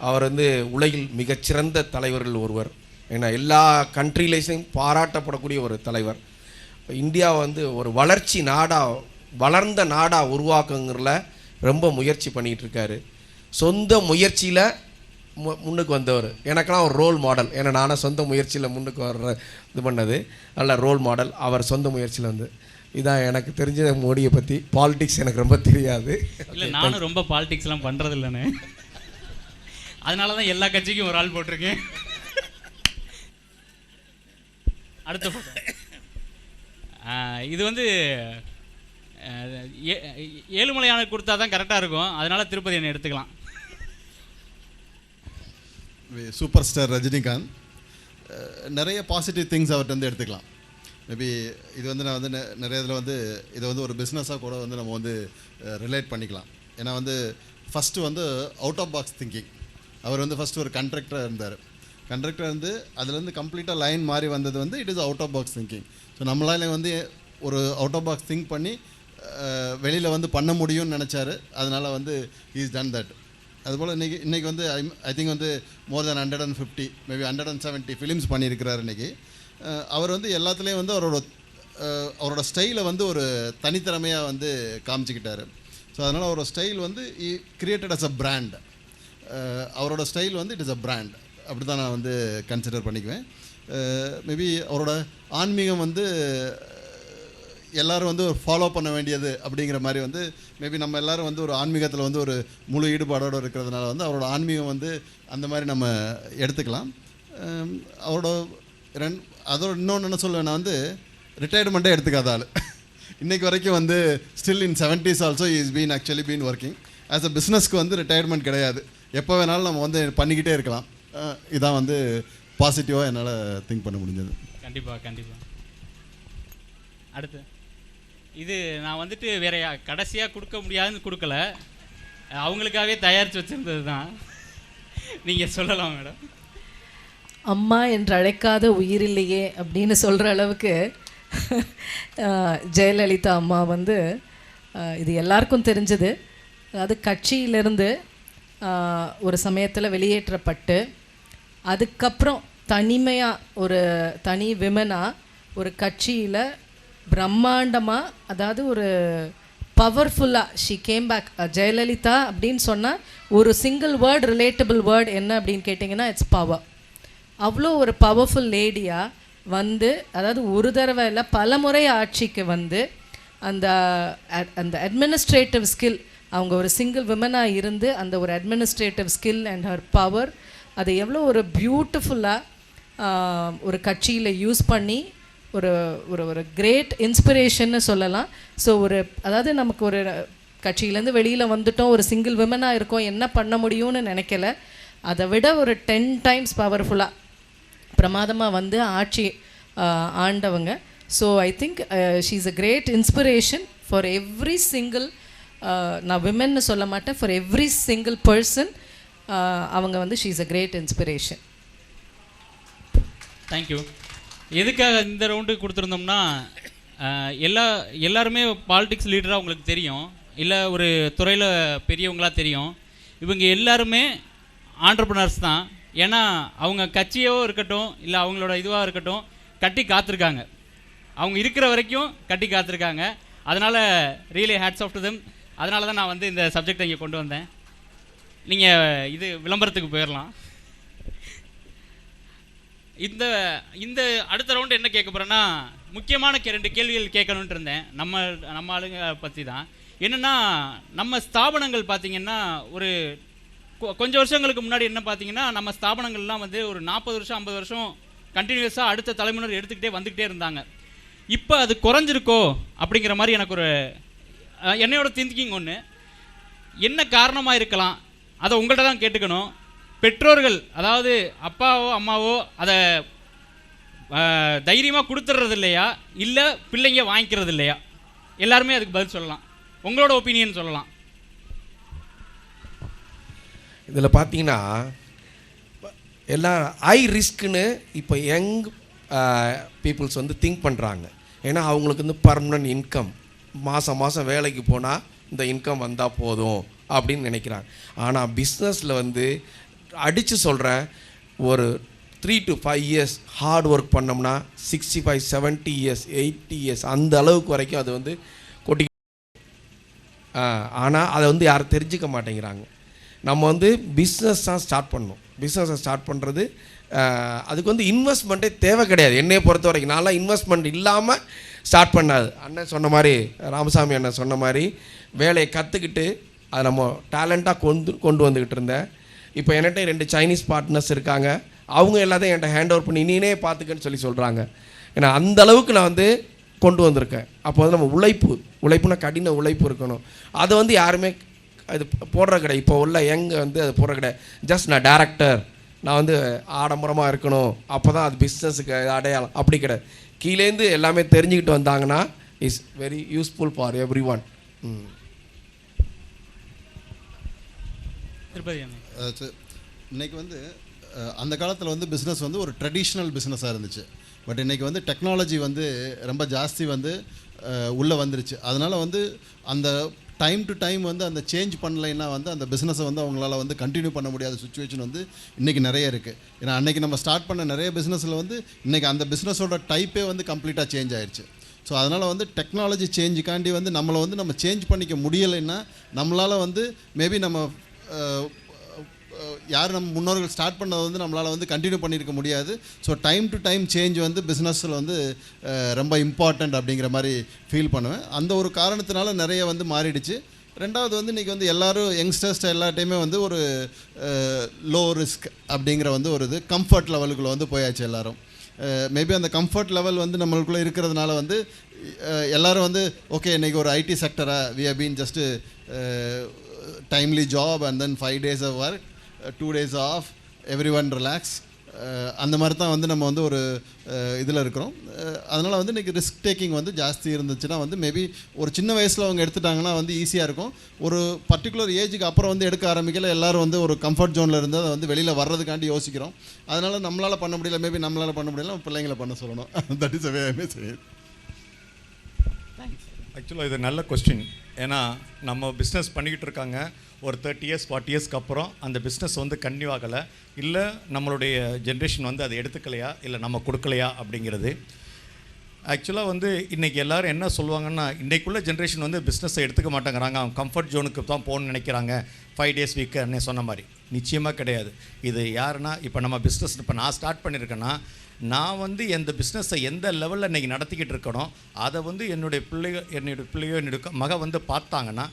அவர் வந்து உலகில் மிகச்சிறந்த தலைவர்கள் ஒருவர். ஏன்னா எல்லா கண்ட்ரிலையும் பாராட்டப்படக்கூடிய ஒரு தலைவர். இந்தியா வந்து ஒரு வளர்ந்த நாடாக உருவாக்குங்கிறதுல ரொம்ப முயற்சி பண்ணிகிட்டு இருக்காரு. சொந்த முயற்சியில் முன்னுக்கு வந்தவர். எனக்கெல்லாம் ஒரு ரோல் மாடல். ஏன்னா நானும் சொந்த முயற்சியில் முன்னுக்கு இது பண்ணது நல்ல ரோல் மாடல். அவர் சொந்த முயற்சியில் வந்து இதான் எனக்கு தெரிஞ்ச மோடியை பற்றி. பாலிடிக்ஸ் எனக்கு ரொம்ப தெரியாது. இல்லை, நானும் ரொம்ப பாலிடிக்ஸ்லாம் பண்ணுறது இல்லைண்ணே. அதனால தான் எல்லா கட்சிக்கும் ஒரு ஆள் போட்டிருக்கேன். அடுத்த photo. இது வந்து ஏழுமலையான கொடுத்தா தான் கரெக்டாக இருக்கும். அதனால் திருப்பதி என்னை எடுத்துக்கலாம். Super star Rajinikanth. நிறைய பாசிட்டிவ் திங்ஸ் அவர்கிட்ட வந்து எடுத்துக்கலாம். மேபி இது வந்து நான் வந்து நிறைய இதில் வந்து இதை வந்து ஒரு பிஸ்னஸாக கூட வந்து நம்ம வந்து ரிலேட் பண்ணிக்கலாம். ஏன்னா வந்து ஃபஸ்ட்டு வந்து அவுட் ஆஃப் பாக்ஸ் திங்கிங். அவர் வந்து ஃபஸ்ட்டு ஒரு கண்ட்ராக்டராக இருந்தார். கண்ட்ராக்டர் இருந்து அதுலேருந்து கம்ப்ளீட்டாக லைன் மாறி வந்தது வந்து it is out of box thinking. So நம்மளால வந்து ஒரு அவுட் ஆஃப் பாக்ஸ் திங்க் பண்ணி வெளியில் வந்து பண்ண முடியும்னு நினச்சாரு. அதனால் வந்து இஸ் டன் தட். அதுபோல் இன்றைக்கி வந்து ஐ திங்க் வந்து மோர் தென் 150 மேபி 170 ஃபிலிம்ஸ் பண்ணியிருக்கிறார் இன்றைக்கி. அவர் வந்து எல்லாத்துலேயும் வந்து அவரோட ஸ்டைலை வந்து ஒரு தனித்திறமையாக வந்து காமிச்சிக்கிட்டார். ஸோ அதனால் அவரோட ஸ்டைல் வந்து கிரியேட்டட் அஸ் அ பிராண்ட். அவரோட ஸ்டைல் வந்து இட் இஸ் அ பிராண்ட். அப்படி தான் நான் வந்து கன்சிடர் பண்ணிக்குவேன். மேபி அவரோட ஆன்மீகம் வந்து எல்லோரும் வந்து ஃபாலோ பண்ண வேண்டியது அப்படிங்கிற மாதிரி வந்து மேபி நம்ம எல்லோரும் வந்து ஒரு ஆன்மீகத்தில் வந்து ஒரு முழு ஈடுபாடோடு இருக்கிறதுனால வந்து அவரோட ஆன்மீகம் வந்து அந்த மாதிரி நம்ம எடுத்துக்கலாம். அதோட இன்னொன்று என்ன சொல்லுவேன், நான் வந்து ரிட்டையர்மெண்ட்டே எடுத்துக்காத ஆள். இன்றைக்கு வரைக்கும் வந்து still in 70s also is been actually been working. As a பிஸ்னஸ்க்கு வந்து ரிட்டையர்மெண்ட் கிடையாது. எப்போ வேணாலும் நம்ம வந்து பண்ணிக்கிட்டே இருக்கலாம். இதான் வந்து பாசிட்டிவாக என்னால் திங்க் பண்ண முடிஞ்சது. கண்டிப்பாக. அடுத்து இது நான் வந்துட்டு வேற கடைசியாக கொடுக்க முடியாதுன்னு கொடுக்கல, அவங்களுக்காகவே தயாரித்து வச்சுருந்தது தான். நீங்கள் சொல்லலாம் மேடம். அம்மா என்று அழைக்காத உயிரில்லையே அப்படின்னு சொல்கிற அளவுக்கு ஜெயலலிதா அம்மா வந்து இது எல்லாருக்கும் தெரிஞ்சது. அதாவது கட்சியிலிருந்து ஒரு சமயத்தில் வெளியேற்றப்பட்டு அதுக்கப்புறம் தனிமையாக ஒரு தனி விமனாக ஒரு கட்சியில் பிரம்மாண்டமாக, அதாவது ஒரு பவர்ஃபுல்லாக ஷி கேம் பேக். ஜெயலலிதா அப்படின்னு சொன்னால் ஒரு சிங்கிள் வேர்ட், ரிலேட்டபிள் வேர்ட் என்ன அப்படின்னு கேட்டிங்கன்னா இட்ஸ் பவர். அவ்வளோ ஒரு பவர்ஃபுல் லேடியாக வந்து, அதாவது ஒரு தடவை இல்லை பல முறை ஆட்சிக்கு வந்து அந்த அட்மினிஸ்ட்ரேட்டிவ் ஸ்கில், அவங்க ஒரு சிங்கிள் விமனாக இருந்து அந்த ஒரு administrative skill and her power, அது எவ்வளோ ஒரு பியூட்டிஃபுல்லாக ஒரு கட்சியில் யூஸ் பண்ணி ஒரு ஒரு ஒரு கிரேட் இன்ஸ்பிரேஷன்னு சொல்லலாம். ஸோ அதாவது நமக்கு ஒரு கட்சியிலேருந்து வெளியில் வந்துட்டோம், ஒரு சிங்கிள் விமனாக இருக்கோம், என்ன பண்ண முடியும்னு நினைக்கல. அதை விட ஒரு 10 times பவர்ஃபுல்லாக பிரமாதமாக வந்து ஆட்சி ஆண்டவங்க. So I think she is a great inspiration for every single, நான் விமென்னு சொல்ல மாட்டேன், ஃபார் எவ்ரி சிங்கிள் பர்சன். அவங்க வந்து she is a great inspiration. Thank you. எதுக்காக இந்த ரவுண்டு கொடுத்துருந்தோம்னா, எல்லாருமே பாலிடிக்ஸ் லீடராக உங்களுக்கு தெரியும், இல்லை ஒரு துறையில் பெரியவங்களாக தெரியும். இவங்க எல்லாருமே ஆண்டர்ப்ரனர்ஸ் தான். ஏன்னா அவங்க கட்சியோ இருக்கட்டும், இல்லை அவங்களோட இதுவாக இருக்கட்டும், கட்டி காத்திருக்காங்க. அவங்க இருக்கிற வரைக்கும் கட்டி காத்திருக்காங்க. அதனால் really hats off to them. அதனால தான் நான் வந்து இந்த சப்ஜெக்டை இங்கே கொண்டு வந்தேன். நீங்கள் இது விளம்பரத்துக்கு போயிடலாம். இந்த அடுத்த ரவுண்டு என்ன கேட்க போகிறேன்னா, முக்கியமான 2 கேள்விகள் கேட்கணுன்ட்டு இருந்தேன். நம்ம ஆளுங்க பற்றி தான். என்னென்னா, நம்ம ஸ்தாபனங்கள் பார்த்திங்கன்னா ஒரு கொஞ்சம் வருஷங்களுக்கு முன்னாடி என்ன பார்த்தீங்கன்னா, நம்ம ஸ்தாபனங்கள்லாம் வந்து ஒரு 40 வருஷம் 50 வருஷம் கண்டினியூஸாக அடுத்த தலைமுறை எடுத்துக்கிட்டே வந்துக்கிட்டே இருந்தாங்க. இப்போ அது குறைஞ்சிருக்கோ அப்படிங்கிற மாதிரி எனக்கு ஒரு என்னையோட திங்கிங் ஒன்று. என்ன காரணமாக இருக்கலாம், அதை உங்கள்கிட்ட தான் கேட்டுக்கணும். பெற்றோர்கள், அதாவது அப்பாவோ அம்மாவோ அதை தைரியமாக கொடுத்துட்றது இல்லையா, இல்லை பிள்ளைங்க வாங்கிக்கிறது இல்லையா? எல்லாருமே அதுக்கு பதில் சொல்லலாம். உங்களோட ஒப்பீனியன் சொல்லலாம். இதில் பார்த்தீங்கன்னா எல்லாம் ஹை ரிஸ்க்குன்னு இப்போ யங் பீப்புள்ஸ் வந்து திங்க் பண்ணுறாங்க. ஏன்னா அவங்களுக்கு வந்து பர்மனன்ட் இன்கம், மாதம் வேலைக்கு போனால் இந்த இன்கம் வந்தால் போதும் அப்படின்னு நினைக்கிறாங்க. ஆனால் பிஸ்னஸில் வந்து அடித்து சொல்கிறேன், ஒரு 3 to 5 years ஹார்ட் ஒர்க் பண்ணோம்னா 65, 70 years, 80 years அந்த அளவுக்கு வரைக்கும் அது வந்து கொட்டி. ஆனால் அதை வந்து யாரும் தெரிஞ்சிக்க மாட்டேங்கிறாங்க. நம்ம வந்து பிஸ்னஸ் தான் ஸ்டார்ட் பண்ணணும். பிஸ்னஸை ஸ்டார்ட் பண்ணுறது அதுக்கு வந்து இன்வெஸ்ட்மெண்ட்டே தேவை கிடையாது. என்னையை பொறுத்த வரைக்கும் நான்லாம் இன்வெஸ்ட்மெண்ட் இல்லாமல் ஸ்டார்ட் பண்ணாது. அண்ணன் சொன்ன மாதிரி, ராமசாமி அண்ணன் சொன்ன மாதிரி வேலையை கற்றுக்கிட்டு அதை நம்ம டேலண்ட்டாக கொண்டு வந்துக்கிட்டு இருந்தேன். இப்போ என்கிட்ட 2 சைனீஸ் பார்ட்னர்ஸ் இருக்காங்க. அவங்க எல்லாத்தையும் என்கிட்ட ஹேண்ட் ஓவர் பண்ணி நீனே பார்த்துக்கன்னு சொல்கிறாங்க. ஏன்னா அந்த அளவுக்கு நான் வந்து கொண்டு வந்திருக்கேன். அப்போ வந்து நம்ம உழைப்புனா கடின உழைப்பு இருக்கணும். அதை வந்து யாருமே அது போடுற கிடையாது. இப்போ உள்ள வந்து அது போடுற கிடையாது. ஜஸ்ட் நான் டேரக்டர், நான் வந்து ஆடம்பரமாக இருக்கணும், அப்போ தான் அது பிஸ்னஸுக்கு அடையாளம், அப்படி கிடையாது. கீழேருந்து எல்லாமே தெரிஞ்சுக்கிட்டு வந்தாங்கன்னா is very useful for every one. இன்னைக்கு வந்து அந்த காலத்தில் வந்து பிஸ்னஸ் வந்து ஒரு ட்ரெடிஷ்னல் பிஸ்னஸாக இருந்துச்சு. பட் இன்றைக்கி வந்து டெக்னாலஜி வந்து ரொம்ப ஜாஸ்தி வந்து உள்ளே வந்துருச்சு. அதனால் வந்து அந்த டைம் டு டைம் வந்து அந்த சேஞ்ச் பண்ணலைன்னா வந்து அந்த பிஸ்னஸை வந்து அவங்களால வந்து கண்டினியூ பண்ண முடியாத சுச்சுவேஷன் வந்து இன்றைக்கி நிறைய இருக்குது. ஏன்னா அன்றைக்கி நம்ம ஸ்டார்ட் பண்ண நிறைய பிஸ்னஸில் வந்து இன்றைக்கி அந்த பிஸ்னஸோட டைப்பே வந்து கம்ப்ளீட்டாக சேஞ்ச் ஆயிடுச்சு. ஸோ அதனால் வந்து டெக்னாலஜி சேஞ்சுக்காண்டி வந்து நம்மளை வந்து நம்ம சேஞ்ச் பண்ணிக்க முடியலைன்னா நம்மளால் வந்து மேபி நம்ம யார் நம்ம முன்னோர்கள் ஸ்டார்ட் பண்ணதை வந்து நம்மளால் வந்து கண்டினியூ பண்ணியிருக்க முடியாது. So time to time change வந்து பிஸ்னஸில் வந்து ரொம்ப இம்பார்ட்டண்ட் அப்படிங்கிற மாதிரி ஃபீல் பண்ணுவேன். அந்த ஒரு காரணத்தினால நிறைய வந்து மாறிடுச்சு. ரெண்டாவது வந்து இன்றைக்கி வந்து எல்லோரும் யங்ஸ்டர்ஸ் எல்லாட்டையுமே வந்து ஒரு லோ ரிஸ்க் அப்படிங்கிற வந்து ஒரு இது கம்ஃபர்ட் லெவலுக்குள்ளே வந்து போயாச்சு எல்லோரும். மேபி அந்த கம்ஃபர்ட் லெவல் வந்து நம்மளுக்குள்ளே இருக்கிறதுனால வந்து எல்லோரும் வந்து ஓகே இன்றைக்கி ஒரு ஐடி செக்டராக we have been just timely job and then 5 days of work, 2 days off, everyone relax, அந்த மாதிரி தான் வந்து நம்ம வந்து ஒரு இதில் இருக்கிறோம். அதனால் வந்து இன்றைக்கி ரிஸ்க் டேக்கிங் வந்து ஜாஸ்தி இருந்துச்சுன்னா வந்து மேபி ஒரு சின்ன வயசில் அவங்க எடுத்துட்டாங்கன்னா வந்து ஈஸியாக இருக்கும். ஒரு பர்டிகுலர் ஏஜுக்கு அப்புறம் வந்து எடுக்க ஆரம்பிக்கல எல்லோரும் வந்து ஒரு கம்ஃபர்ட் ஜோனில் இருந்து அதை வந்து வெளியில் வர்றதுக்காண்டி யோசிக்கிறோம். அதனால் நம்மளால் பண்ண முடியல, மேபி நம்மளால் பண்ண முடியல, பிள்ளைங்களை பண்ண சொல்லணும். தட் இஸ் சரி. ஆக்சுவலாக இது நல்ல கொஸ்டின். ஏன்னா நம்ம பிஸ்னஸ் பண்ணிக்கிட்டு இருக்காங்க, ஒரு 30 years 40 yearsக்கு அப்புறம் அந்த பிஸ்னஸ் வந்து கன்டினியூ ஆகலை, இல்லை நம்மளுடைய ஜென்ரேஷன் வந்து அதை எடுத்துக்கலையா, இல்லை நம்ம கொடுக்கலையா அப்படிங்கிறது. ஆக்சுவலாக வந்து இன்றைக்கி எல்லோரும் என்ன சொல்லுவாங்கன்னா, இன்றைக்குள்ள ஜென்ரேஷன் வந்து பிஸ்னஸை எடுத்துக்க மாட்டேங்கிறாங்க, அவங்க கம்ஃபர்ட் ஜோனுக்கு தான் போகணும்னு நினைக்கிறாங்க, 5 days வீக் அண்ணே சொன்ன மாதிரி. நிச்சயமாக கிடையாது. இது யாருன்னா, இப்போ நம்ம பிஸ்னஸ் இப்போ நான் ஸ்டார்ட் பண்ணியிருக்கேன்னா, நான் வந்து எந்த பிஸ்னஸை எந்த லெவலில் இன்றைக்கி நடத்திக்கிட்டு இருக்கணும், அதை வந்து என்னுடைய பிள்ளையோ என்னுடைய மக வந்து பார்த்தாங்கன்னா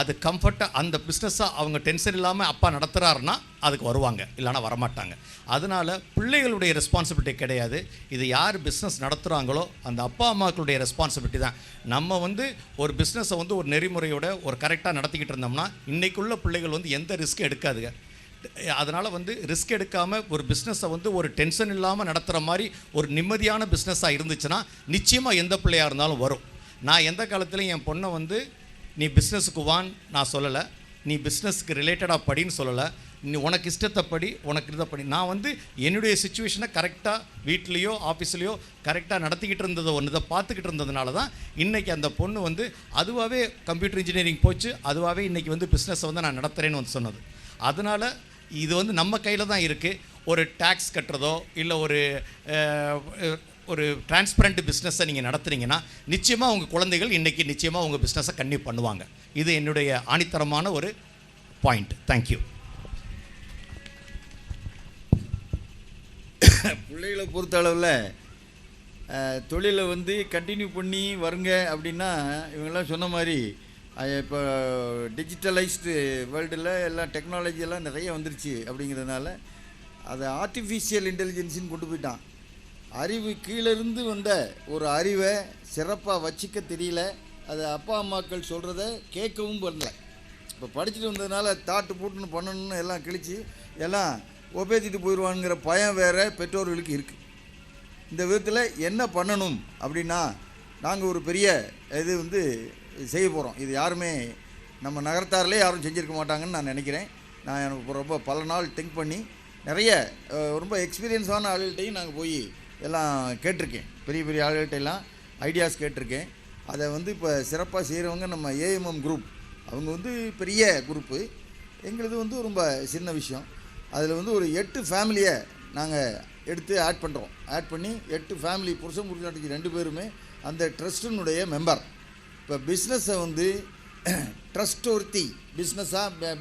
அது கம்ஃபர்ட்டாக அந்த பிஸ்னஸை அவங்க டென்ஷன் இல்லாமல் அப்பா நடத்துகிறாருன்னா அதுக்கு வருவாங்க, இல்லைனா வரமாட்டாங்க. அதனால் பிள்ளைகளுடைய ரெஸ்பான்சிபிலிட்டி கிடையாது, இது யார் பிஸ்னஸ் நடத்துகிறாங்களோ அந்த அப்பா அம்மாக்களுடைய ரெஸ்பான்சிபிலிட்டி தான். நம்ம வந்து ஒரு பிஸ்னஸை வந்து ஒரு நெறிமுறையோட ஒரு கரெக்டாக நடத்திக்கிட்டு இருந்தோம்னா இன்றைக்குள்ள பிள்ளைகள் வந்து எந்த ரிஸ்க்கும் எடுக்காதுங்க. அதனால் வந்து ரிஸ்க் எடுக்காமல் ஒரு பிஸ்னஸை வந்து ஒரு டென்ஷன் இல்லாமல் நடத்துகிற மாதிரி ஒரு நிம்மதியான பிஸ்னஸாக இருந்துச்சுன்னா நிச்சயமாக எந்த பிள்ளையாக இருந்தாலும் வரும். நான் எந்த காலத்துலையும் என் பொண்ணை வந்து நீ பிஸ்னஸுக்கு வான்னு நான் சொல்லலை, நீ பிஸ்னஸுக்கு ரிலேட்டடாக படின்னு சொல்லலை, நீ உனக்கு இஷ்டத்தை படி, உனக்கு இதை படி. நான் வந்து என்னுடைய சுச்சுவேஷனை கரெக்டாக வீட்லேயோ ஆஃபீஸ்லேயோ கரெக்டாக நடத்திக்கிட்டு இருந்ததை ஒன்று இதை பார்த்துக்கிட்டு இருந்ததுனால தான் இன்றைக்கி அந்த பொண்ணு வந்து அதுவாகவே கம்ப்யூட்டர் இன்ஜினியரிங் போச்சு, அதுவாகவே இன்றைக்கி வந்து பிஸ்னஸை வந்து நான் நடத்துகிறேன்னு வந்து சொன்னது. அதனால் இது வந்து நம்ம கையில் தான் இருக்குது. ஒரு டேக்ஸ் கட்டுறதோ இல்லை ஒரு டிரான்ஸ்பரண்ட் பிஸ்னஸை நீங்கள் நடத்துனீங்கன்னா நிச்சயமாக உங்கள் குழந்தைகள் இன்றைக்கி நிச்சயமாக உங்கள் பிஸ்னஸை கன்டினியூ பண்ணுவாங்க. இது என்னுடைய ஆணித்தரமான ஒரு பாயிண்ட். தேங்க்யூ. பிள்ளைகளை பொறுத்த அளவில் தொழிலை வந்து கண்டினியூ பண்ணி வருங்க அப்படின்னா இவங்கெல்லாம் சொன்ன மாதிரி இப்போ டிஜிட்டலைஸ்டு வேர்ல்டில் எல்லாம் டெக்னாலஜியெல்லாம் நிறைய வந்துருச்சு. அப்படிங்கிறதுனால அதை ஆர்டிஃபிஷியல் இன்டெலிஜென்ஸின்னு கொண்டு போயிட்டான். அறிவு கீழேருந்து வந்த ஒரு அறிவை சிறப்பாக வச்சிக்க தெரியல, அது அப்பா அம்மாக்கள் சொல்கிறத கேட்கவும் பண்ணல. இப்போ படிச்சுட்டு வந்ததுனால தாட்டு பூட்டுன்னு பண்ணணும்னு எல்லாம் கிழிச்சு எல்லாம் ஒப்பேத்திட்டு போயிடுவானுங்கிற பயம் வேறு பெற்றோர்களுக்கு இருக்குது. இந்த விதத்தில் என்ன பண்ணணும் அப்படின்னா, நாங்கள் ஒரு பெரிய இது வந்து செய்ய போகிறோம். இது யாருமே நம்ம நகரத்தாரிலே யாரும் செஞ்சுருக்க மாட்டாங்கன்னு நான் நினைக்கிறேன். நான் எனக்கு ரொம்ப பல நாள் திங்க் பண்ணி நிறைய ரொம்ப எக்ஸ்பீரியன்ஸான ஆளுகள்கிட்டையும் நாங்கள் போய் எல்லாம் கேட்டிருக்கேன். பெரிய பெரிய ஆளுகள்கிட்டையெல்லாம் ஐடியாஸ் கேட்டிருக்கேன். அதை வந்து இப்போ சிறப்பாக செய்கிறவங்க நம்ம ஏஎம்எம் குரூப், அவங்க வந்து பெரிய குரூப்பு, எங்களுது வந்து ரொம்ப சின்ன விஷயம். அதில் வந்து ஒரு 8 ஃபேமிலியை நாங்கள் எடுத்து ஆட் பண்ணுறோம். ஆட் பண்ணி 8 ஃபேமிலி புருஷன் புருஷனாட்டிக்கு 2 பேருமே அந்த ட்ரஸ்ட்டினுடைய மெம்பர். இப்போ பிஸ்னஸை வந்து ட்ரஸ்ட் ஒருத்தி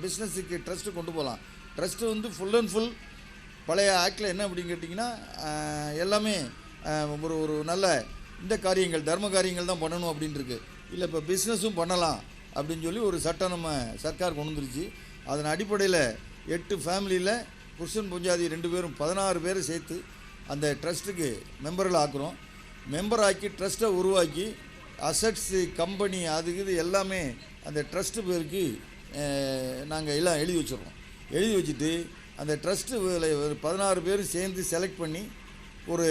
பிஸ்னஸுக்கு ட்ரஸ்ட்டு கொண்டு போகலாம். ட்ரஸ்ட்டு வந்து ஃபுல் அண்ட் ஃபுல் பழைய ஆக்டில் என்ன அப்படின்னு கேட்டிங்கன்னா எல்லாமே ஒரு நல்ல இந்த காரியங்கள் தர்ம காரியங்கள் தான் பண்ணணும் அப்படின்னு இருக்கு. இல்லை இப்போ பிஸ்னஸும் பண்ணலாம் அப்படின்னு சொல்லி ஒரு சட்டம் நம்ம சர்க்கார் கொண்டு வந்துருச்சு. அதன் அடிப்படையில் 8 ஃபேமிலியில் புருஷன் பொஞ்சாதி 2 பேரும் 16 பேரை சேர்த்து அந்த ட்ரஸ்ட்டுக்கு மெம்பர்கள் ஆக்குறோம். மெம்பர் ஆக்கி ட்ரஸ்ட்டை உருவாக்கி அசட்ஸு கம்பெனி அது இது எல்லாமே அந்த ட்ரஸ்ட்டு பேருக்கு நாங்கள் எல்லாம் எழுதி வச்சுருக்கோம். எழுதி வச்சுட்டு அந்த ட்ரஸ்ட்டு ஒரு 16 பேரும் சேர்ந்து செலக்ட் பண்ணி ஒரு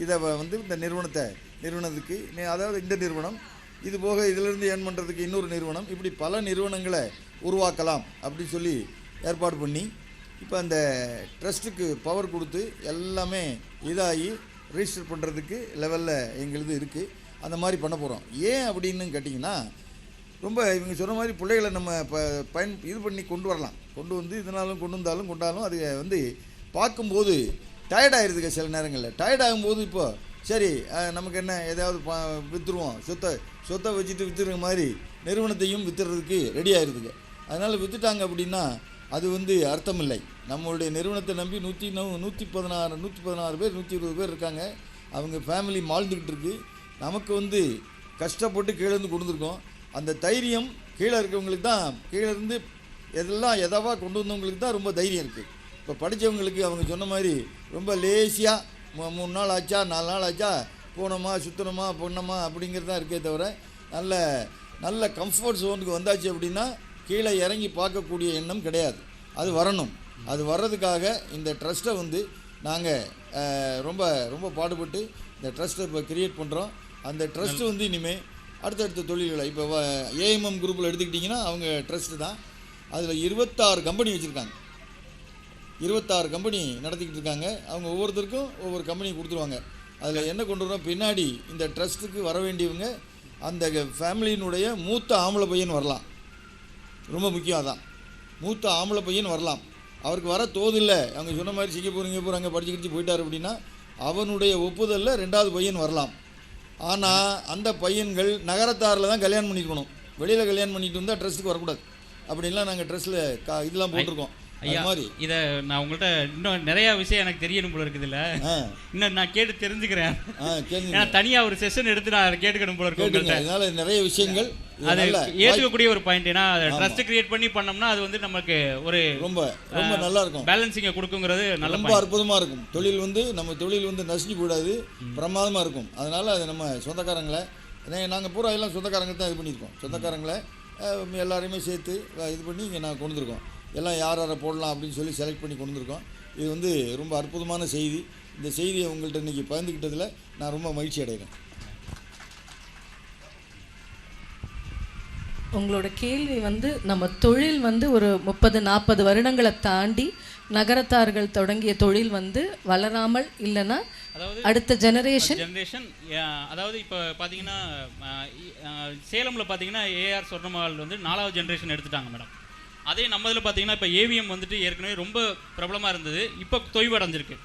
இதை வந்து இந்த நிறுவனத்துக்கு அதாவது இந்த நிறுவனம் இது போக இதிலிருந்து ஏர்ன் பண்ணுறதுக்கு இன்னொரு நிறுவனம், இப்படி பல நிறுவனங்களை உருவாக்கலாம் அப்படின்னு சொல்லி ஏற்பாடு பண்ணி இப்போ அந்த ட்ரஸ்ட்டுக்கு பவர் கொடுத்து எல்லாமே இதாகி ரிஜிஸ்டர் பண்ணுறதுக்கு லெவலில் எங்களுது இருக்குது. அந்த மாதிரி பண்ண போகிறோம். ஏன் அப்படின்னு கேட்டிங்கன்னா, ரொம்ப இவங்க சொன்ன மாதிரி பிள்ளைகளை நம்ம இது பண்ணி கொண்டு வரலாம். கொண்டு வந்து இதனாலும் கொண்டாலும் அது வந்து பார்க்கும்போது டயர்டாகிடுதுங்க. சில நேரங்களில் டயர்டாகும்போது இப்போ சரி நமக்கு என்ன ஏதாவது விற்றுருவோம், சொத்தை வச்சுட்டு விற்றுற மாதிரி நிறுவனத்தையும் விற்றுறதுக்கு ரெடி ஆகிடுதுங்க. அதனால் விற்றுட்டாங்க அப்படின்னா அது வந்து அர்த்தம் இல்லை. நம்மளுடைய நிறுவனத்தை நம்பி 116 பேர் 120 பேர் இருக்காங்க. அவங்க ஃபேமிலி மாழ்ந்துக்கிட்டு இருக்கு. நமக்கு வந்து கஷ்டப்பட்டு கீழேருந்து கொடுத்துருக்கோம். அந்த தைரியம் கீழே இருக்கவங்களுக்கு தான், கீழே இருந்து எதவா கொண்டு வந்தவங்களுக்கு தான் ரொம்ப தைரியம் இருக்குது. இப்போ படித்தவங்களுக்கு அவங்க சொன்ன மாதிரி ரொம்ப லேசியாக 3 நாள் ஆச்சா 4 நாள் ஆச்சா போனோமா சுற்றணுமா பொண்ணமா அப்படிங்கிறது தான் இருக்கே தவிர நல்ல கம்ஃபர்ட் ஜோனுக்கு வந்தாச்சு அப்படின்னா கீழே இறங்கி பார்க்கக்கூடிய எண்ணம் கிடையாது. அது வரணும். அது வர்றதுக்காக இந்த ட்ரஸ்ட்டை வந்து நாங்கள் ரொம்ப ரொம்ப பாடுபட்டு இந்த ட்ரஸ்ட்டை இப்போ கிரியேட் பண்ணுறோம். அந்த ட்ரஸ்ட்டு வந்து இனிமேல் அடுத்தடுத்த தொழில்களை இப்போ ஏஎம்எம் குரூப்பில் எடுத்துக்கிட்டிங்கன்னா அவங்க ட்ரஸ்ட்டு தான். அதில் 26 கம்பெனி வச்சுருக்காங்க. 26 கம்பெனி நடத்திக்கிட்டு இருக்காங்க. அவங்க ஒவ்வொருத்தருக்கும் ஒவ்வொரு கம்பெனி கொடுத்துருவாங்க. அதில் என்ன கொண்டு வரோம், பின்னாடி இந்த ட்ரஸ்ட்டுக்கு வர வேண்டியவங்க அந்த ஃபேமிலியினுடைய மூத்த ஆம்பளை பையன் வரலாம். ரொம்ப முக்கியம் அதான். மூத்த ஆம்பளை பையன் வரலாம். அவருக்கு வர தோதில்லை, அவங்க சொன்ன மாதிரி சிங்கப்பூர் அங்கே படிச்சுக்கிட்டு போயிட்டார் அப்படின்னா அவனுடைய ஒப்புதலில் 2வது பையன் வரலாம். ஆனால் அந்த பையன்கள் நகரத்தாரில் தான் கல்யாணம் பண்ணியிருக்கணும். வெளியில் கல்யாணம் பண்ணிட்டு வந்தால் ட்ரஸ்ட்டுக்கு வரக்கூடாது. அப்படின்லாம் நாங்கள் ட்ரஸ்ட்டில் இதெல்லாம் போட்டிருக்கோம். ஐயா, இதை நான் உங்கள்கிட்ட இன்னும் நிறையா விஷயம் எனக்கு தெரியணும் போல இருக்குது. இல்லை இன்னும் நான் கேட்டு தெரிஞ்சுக்கிறேன். ஏன்னா தனியாக ஒரு செஷன் எடுத்து நான் கேட்டுக்கணும் போல இருக்கு. அதனால நிறைய விஷயங்கள் அது ஏற்றுக்கக்கூடிய ஒரு பாயிண்ட். ஏன்னா ட்ரஸ்ட் கிரியேட் பண்ணி பண்ணோம்னா அது வந்து நமக்கு ஒரு ரொம்ப ரொம்ப நல்லா இருக்கும், பேலன்சிங்கை கொடுக்குங்கிறது ரொம்ப அற்புதமாக இருக்கும். தொழில் வந்து நம்ம தொழில் வந்து நசுக்கி கூடாது, பிரமாதமாக இருக்கும். அதனால் அது நம்ம சொந்தக்காரங்களை நாங்கள் பூரா எல்லாம் சொந்தக்காரங்க தான் இது பண்ணியிருக்கோம். சொந்தக்காரங்களை எல்லாரையுமே சேர்த்து இது பண்ணி இங்கே நான் கொண்டு வந்திருக்கோம். எல்லாம் யாரை போடலாம் அப்படின்னு சொல்லி செலக்ட் பண்ணி கொண்டு வந்திருக்கோம். இது வந்து ரொம்ப அற்புதமான செய்தி. இந்த செய்தியை உங்கள்கிட்ட இன்றைக்கி பகிர்ந்துக்கிட்டதில் நான் ரொம்ப மகிழ்ச்சி அடைகிறேன். உங்களோட கேள்வி வந்து நம்ம தொழில் வந்து ஒரு 30-40 வருடங்களை தாண்டி நகரத்தார்கள் தொடங்கிய தொழில் வந்து வளராமல் இல்லைன்னா அடுத்த ஜெனரேஷன் அதாவது இப்போ பார்த்தீங்கன்னா சேலமில் பார்த்தீங்கன்னா ஏஆர் சொர்ணமஹால் வந்து 4வது ஜெனரேஷன் எடுத்துட்டாங்க மேடம். அதே நம்ம இதில் பார்த்தீங்கன்னா இப்போ ஏவிஎம் வந்துட்டு ஏற்கனவே ரொம்ப பிரபலமாக இருந்தது, இப்போ தொய்வடைஞ்சிருக்கு.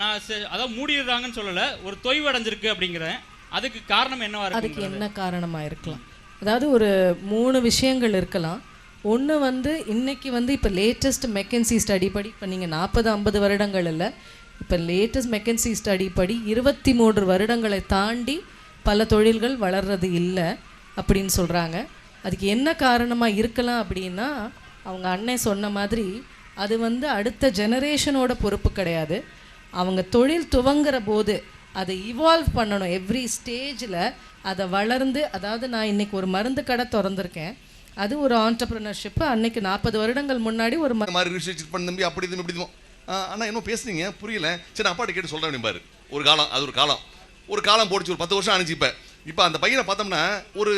நான் அதாவது மூடிடுறாங்கன்னு சொல்லலை, ஒரு தொய்வடைஞ்சிருக்கு அப்படிங்கிறேன். அதுக்கு காரணம் என்னவா இருக்கு? அதுக்கு என்ன காரணமாக இருக்கலாம்? அதாவது ஒரு 3 விஷயங்கள் இருக்கலாம். ஒன்று வந்து இன்னைக்கு வந்து இப்போ லேட்டஸ்ட் மெக்கன்சி ஸ்டடி படி இப்போ நீங்கள் 40-50 வருடங்கள் இல்லை, இப்போ லேட்டஸ்ட் மெக்கன்சி ஸ்டடி படி 23 வருடங்களை தாண்டி பல தொழில்கள் வளர்றது இல்லை அப்படின்னு சொல்கிறாங்க. அதுக்கு என்ன காரணமாக இருக்கலாம் அப்படின்னா, அவங்க அண்ணன் சொன்ன மாதிரி அது வந்து அடுத்த ஜெனரேஷனோட பொறுப்பு கிடையாது. அவங்க தொழில் துவங்குற போது அதை இவால்வ் பண்ணணும். எவ்ரி ஸ்டேஜில் அதை வளர்ந்து, அதாவது நான் இன்றைக்கி ஒரு மருந்து கடை திறந்திருக்கேன், அது ஒரு ஆண்டர்ப்ரனர்ஷிப்பு. அன்னைக்கு 40 வருடங்கள் முன்னாடி ஒரு மாதிரி ரிசர்ச் பண்ண தம்பி அப்படி இது இப்படி இதுவும் ஆனால் என்ன பேசுனீங்க புரியல, சரி அப்பாட்ட கேட்டு சொல்கிறேன் அப்படிம்பாரு. ஒரு காலம், அது ஒரு காலம் போடுச்சு, ஒரு 10 வருஷம் ஆனிச்சு. இப்போ அந்த பையனை பார்த்தோம்னா ஒரு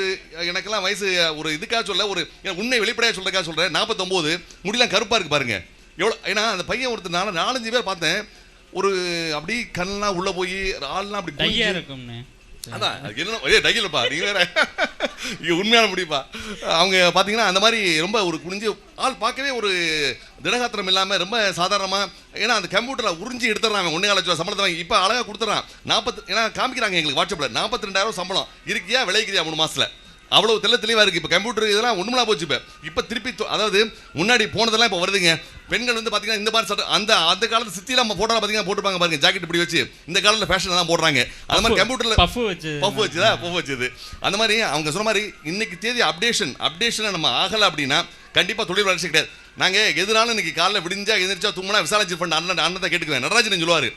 எனக்கெல்லாம் வயசு ஒரு இதுக்காக சொல்ல, ஒரு உண்மை வெளிப்படையாக சொல்கிறக்காக சொல்கிறேன், 49 முடியெல்லாம் கருப்பாக இருக்குது பாருங்க எவ்வளோ. ஏன்னா அந்த பையன் ஒருத்தர் 4-5 பேர் பார்த்தேன், ஒரு அப்படி கண்ணெலாம் உள்ளே போய் ஆள்லாம் அப்படி டையாக இருக்கும்னு. அதான் என்ன டையில்ப்பா நீங்கள் வேற உண்மையான முடியுப்பா. அவங்க பார்த்தீங்கன்னா அந்த மாதிரி ரொம்ப ஒரு குனிஞ்சு ஆள் பார்க்கவே ஒரு திடகாத்திரம் இல்லாமல் ரொம்ப சாதாரணமாக. ஏன்னா அந்த கம்ப்யூட்டரில் உறிஞ்சி எடுத்துடுறாங்க, 1.5 லட்சம் சம்பளத்தை வாங்கி இப்போ அழகாக கொடுத்துட்றான். ஏன்னா காமிக்கிறாங்க எங்களுக்கு வாட்ஸ்அப்பில் 42,000 சம்பளம் இருக்கியா விளைவிக்கிறியா 3 மாதத்தில் அவ்வளோ தெளிவாக இருக்குது. இப்போ கம்ப்யூட்டர் இதெல்லாம் ஒன்றுமலா போச்சு. இப்போ திருப்பி அதாவது முன்னாடி போனதெல்லாம் இப்போ வருதுங்க. பெண்கள் வந்து பார்த்தீங்கன்னா இந்த மாதிரி சட்டை அந்த காலத்து சித்திலாம் நம்ம ஃபோட்டோவில் பார்த்தீங்கன்னா போட்டுப்பாங்க பாருங்க, ஜாக்கெட் இப்படி வச்சு. இந்த காலத்தில் ஃபேஷன் தான் போடுறாங்க. அது மாதிரி கம்ப்யூட்டரில் பஃப் வச்சுதா அந்த மாதிரி அவங்க சொன்ன மாதிரி இன்னைக்கு தேதி அப்டேஷனை நம்ம ஆகலை அப்படின்னா கண்டிப்பாக தொழில் வளர்ச்சி கிடையாது. நாங்கள் எதுனாலும் இன்னைக்கு காலையில் விடிஞ்சா எதிர்ச்சா தும்முனா விசாலாச்சி ஃபண்ட் அண்ணன் தான் கேட்டுக்குவேன். நடராஜன் சொல்லுவார்,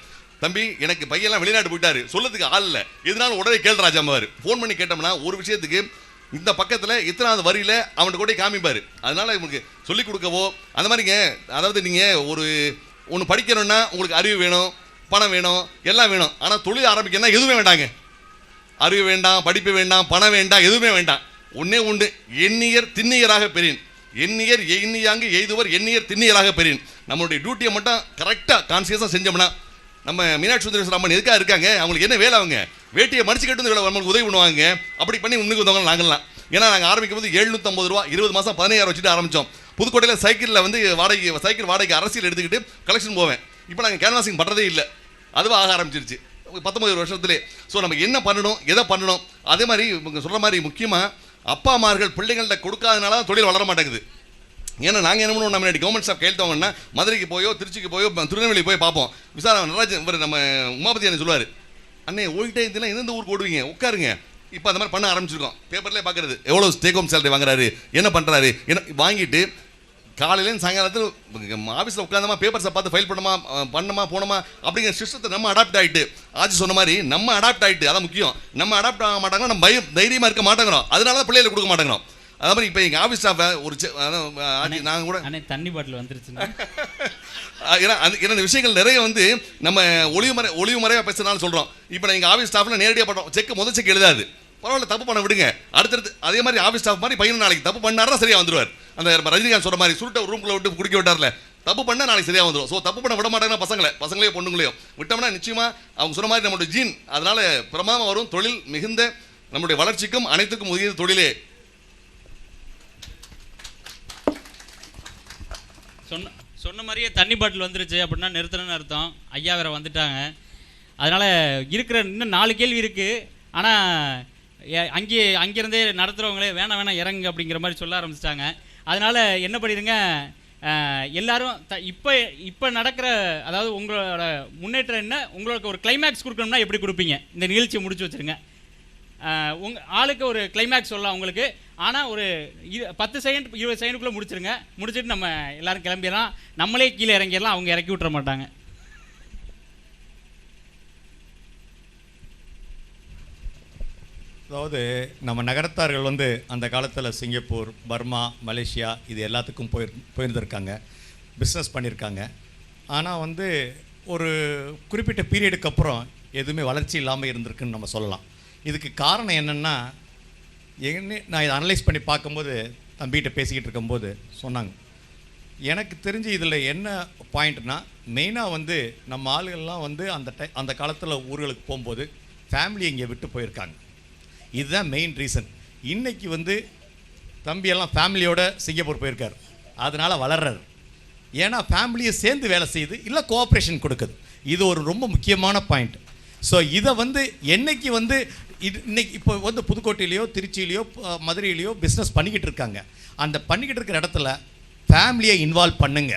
தம்பி எனக்கு பையெல்லாம் வெளிநாட்டு போயிட்டாரு, சொல்லதுக்கு ஆள் இல்லை, எதுனாலும் உடனே கேள்ராஜா அம்மாவார். ஃபோன் பண்ணி கேட்டோம்னா ஒரு விஷயத்துக்கு இந்த பக்கத்தில் இத்தனாவது வரியில் அவன்கிட்ட கூட காமிப்பார். அதனால் உங்களுக்கு சொல்லிக் கொடுக்கவோ அந்த மாதிரிங்க. அதாவது நீங்கள் ஒன்று படிக்கணும்னா உங்களுக்கு அறிவு வேணும், பணம் வேணும், எல்லாம் வேணும். ஆனால் தொழில் ஆரம்பிக்கணும்னா எதுவுமே வேண்டாங்க. அறிவு வேண்டாம், படிப்பு வேண்டாம், பணம் வேண்டாம், எதுவுமே வேண்டாம். ஒன்றே உண்டு, எண்ணியர் திண்ணியராக பெறின். எண்ணியர் எண்ணியாங்கு எய்துவர் எண்ணியர் திண்ணியராக பெறின். நம்மளுடைய டியூட்டியை மட்டும் கரெக்டாக கான்சியஸாக செஞ்சோம்னா நம்ம மீனாட்சி சுந்தரேஸ்வரம்மன் எதுக்காக இருக்காங்க? அவங்களுக்கு என்ன வேலை? அவங்க வேட்டியை மடிச்சு கட்டு வந்து நம்மளுக்கு உதவி பண்ணுவாங்க. அப்படி பண்ணி முன்னுக்கு வந்தவங்க நாங்கள்லாம். ஏன்னா நாங்கள் ஆரம்பிக்கும் போது 750 ரூபா 20 மாதம் 15000 வச்சுட்டு ஆரம்பித்தோம். புதுக்கோட்டையில் சைக்கிளில் வந்து சைக்கிள் வாடகைக்கு அரசியல் எடுத்துக்கிட்டு கலெக்ஷன் போவேன். இப்போ நாங்கள் கேன்வாசிங் பண்ணுறதே இல்லை, அதுவாக ஆக ஆரம்பிச்சிருச்சு 19 வருஷத்துலேயே. ஸோ நம்ம என்ன பண்ணணும், எதை பண்ணணும்? அதே மாதிரி இவங்க சொல்கிற மாதிரி முக்கியமாக அப்பா அம்மார்கள் பிள்ளைங்கள்ட்ட கொடுக்காதனால தான் தொழில் வளர மாட்டேங்குது. ஏன்னா நாங்கள் என்ன பண்ணுவோம், நம்ம கவர்மெண்ட் ஸ்டாஃப் கையெழுத்து வாங்கினா மதுரைக்கு போயோ திருச்சிக்கு போயோ திருநெல்வேலி போய் பார்ப்போம். நடராஜன் இவர் நம்ம உமாபதி என்ன சொல்லுவார், அண்ணே ஓடிட்டே இருந்தீங்கன்னா எந்தெந்த ஊருக்கு ஓடுவீங்க, உட்காருங்க. இப்போ அந்த மாதிரி பண்ண ஆரம்பிச்சிருக்கோம். பேப்பர்லேயே பார்க்குறது எவ்வளோ டேக் ஹோம் சேலரி வாங்குறாரு, என்ன பண்ணுறாரு, என்ன வாங்கிட்டு காலையிலேருந்து சாயங்காலத்தில் ஆஃபீஸில் உட்காந்தமா பேப்பர்ஸை பார்த்து ஃபைல் பண்ணமா போனோமா அப்படிங்கிற சிஸ்டத்தை நம்ம அடாப்ட் ஆகிட்டு, ஆச்சு சொன்ன மாதிரி நம்ம அடாப்ட் ஆகிட்டு, அதான் முக்கியம். நம்ம அடாப்ட் ஆக மாட்டாங்க, நம்ம தைரியமாக இருக்க மாட்டேங்கிறோம். அதனால தான் பிள்ளைகளை கொடுக்க மாட்டேங்கிறோம். அதே மாதிரி இப்போ எங்கள் ஆஃபீஸ் ஸ்டாஃபை ஒரு நாங்கள் கூட தண்ணி பாட்டில் வந்துருச்சு. ஏன்னா இந்த விஷயங்கள் நிறைய வந்து நம்ம ஒளிவு மறைவாக பேசுறதுனால சொல்கிறோம். இப்போ நான் எங்கள் ஆஃபீஸ் ஸ்டாஃபில் நேரடியாக பண்ணுறோம். முதல் செக் எழுதாது, பரவாயில்ல தப்பு பண்ண விடுங்க, அடுத்தடுத்து அதே மாதிரி ஆஃபீஸ் ஸ்டாஃப் மாதிரி பையன் நாளைக்கு தப்பு பண்ணாருன்னா சரியாக வந்துடுவார். அந்த ரஜினிகாந்த் சொல்கிற மாதிரி சுருட்டை ரூம்குள்ளே விட்டு குடிக்க விட்டார்ல, தப்பு பண்ணால் நாளைக்கு சரியாக வந்துடும். ஸோ தப்பு பண்ண விட மாட்டாங்கன்னா பசங்களையோ பொண்ணுங்களையோ விட்டோம்னா நிச்சயமாக அவங்க சொன்ன மாதிரி நம்மளுடைய ஜீன் அதனால் பிரமாதமாக வரும். தொழில் மிகுந்த நம்முடைய வளர்ச்சிக்கும் அனைத்துக்கும் உதவியது தொழிலே. சொன்ன மாதிரியே தண்ணி பாட்டில் வந்துருச்சு அப்படின்னா நிறுத்தணும்னு அர்த்தம். ஐயா வேற வந்துட்டாங்க. அதனால் இருக்கிற இன்னும் 4 கேள்வி இருக்குது. ஆனால் அங்கேருந்தே நடத்துகிறவங்களே வேணாம் இறங்கு அப்படிங்கிற மாதிரி சொல்ல ஆரம்பிச்சிட்டாங்க. அதனால் என்ன பண்ணிடுங்க, எல்லாரும் இப்போ நடக்கிற அதாவது உங்களோட முன்னேற்றம் என்ன, உங்களுக்கு ஒரு கிளைமேக்ஸ் கொடுக்கணும்னா எப்படி கொடுப்பீங்க? இந்த நிகழ்ச்சியை முடிச்சு வச்சுருங்க. ஆளுக்கு ஒரு கிளைமேக்ஸ் சொல்லலாம் உங்களுக்கு. ஆனால் ஒரு 10 செகண்ட் 20 செகண்டுக்குள்ளே முடிச்சிருங்க. முடிச்சுட்டு நம்ம எல்லோரும் கிளம்பிடலாம். நம்மளே கீழே இறங்கிடலாம், அவங்க இறக்கி விட்டுற மாட்டாங்க. அதாவது நம்ம நகரத்தார்கள் வந்து அந்த காலத்தில் சிங்கப்பூர், பர்மா, மலேசியா இது எல்லாத்துக்கும் போயிருந்திருக்காங்க, பிஸ்னஸ் பண்ணியிருக்காங்க. ஆனால் வந்து ஒரு குறிப்பிட்ட பீரியடுக்கு அப்புறம் எதுவுமே வளர்ச்சி இல்லாமல் இருந்திருக்குன்னு நம்ம சொல்லலாம். இதுக்கு காரணம் என்னென்னா, நான் இதை அனலைஸ் பண்ணி பார்க்கும்போது தம்பிகிட்ட பேசிக்கிட்டு இருக்கும்போது சொன்னாங்க, எனக்கு தெரிஞ்சு இதில் என்ன பாயிண்ட்னா, மெயினாக வந்து நம்ம ஆளுகள்லாம் வந்து அந்த காலத்தில் ஊர்களுக்கு போகும்போது ஃபேமிலி இங்கே விட்டு போயிருக்காங்க. இதுதான் மெயின் ரீசன். இன்றைக்கி வந்து தம்பியெல்லாம் ஃபேமிலியோட சிங்கப்பூர் போயிருக்கார், அதனால் வளர்றாரு. ஏன்னா ஃபேமிலியை சேர்ந்து வேலை செய்யுது, இல்லை கோஆப்ரேஷன் கொடுக்குது. இது ஒரு ரொம்ப முக்கியமான பாயிண்ட். ஸோ இதை வந்து என்னைக்கு வந்து இன்னைக்கு இப்போ வந்து புதுக்கோட்டையிலையோ திருச்சியிலையோ மதுரையிலையோ பிஸ்னஸ் பண்ணிக்கிட்டு இருக்காங்க. அந்த பண்ணிக்கிட்டு இருக்கிற இடத்துல ஃபேமிலியை இன்வால்வ் பண்ணுங்க.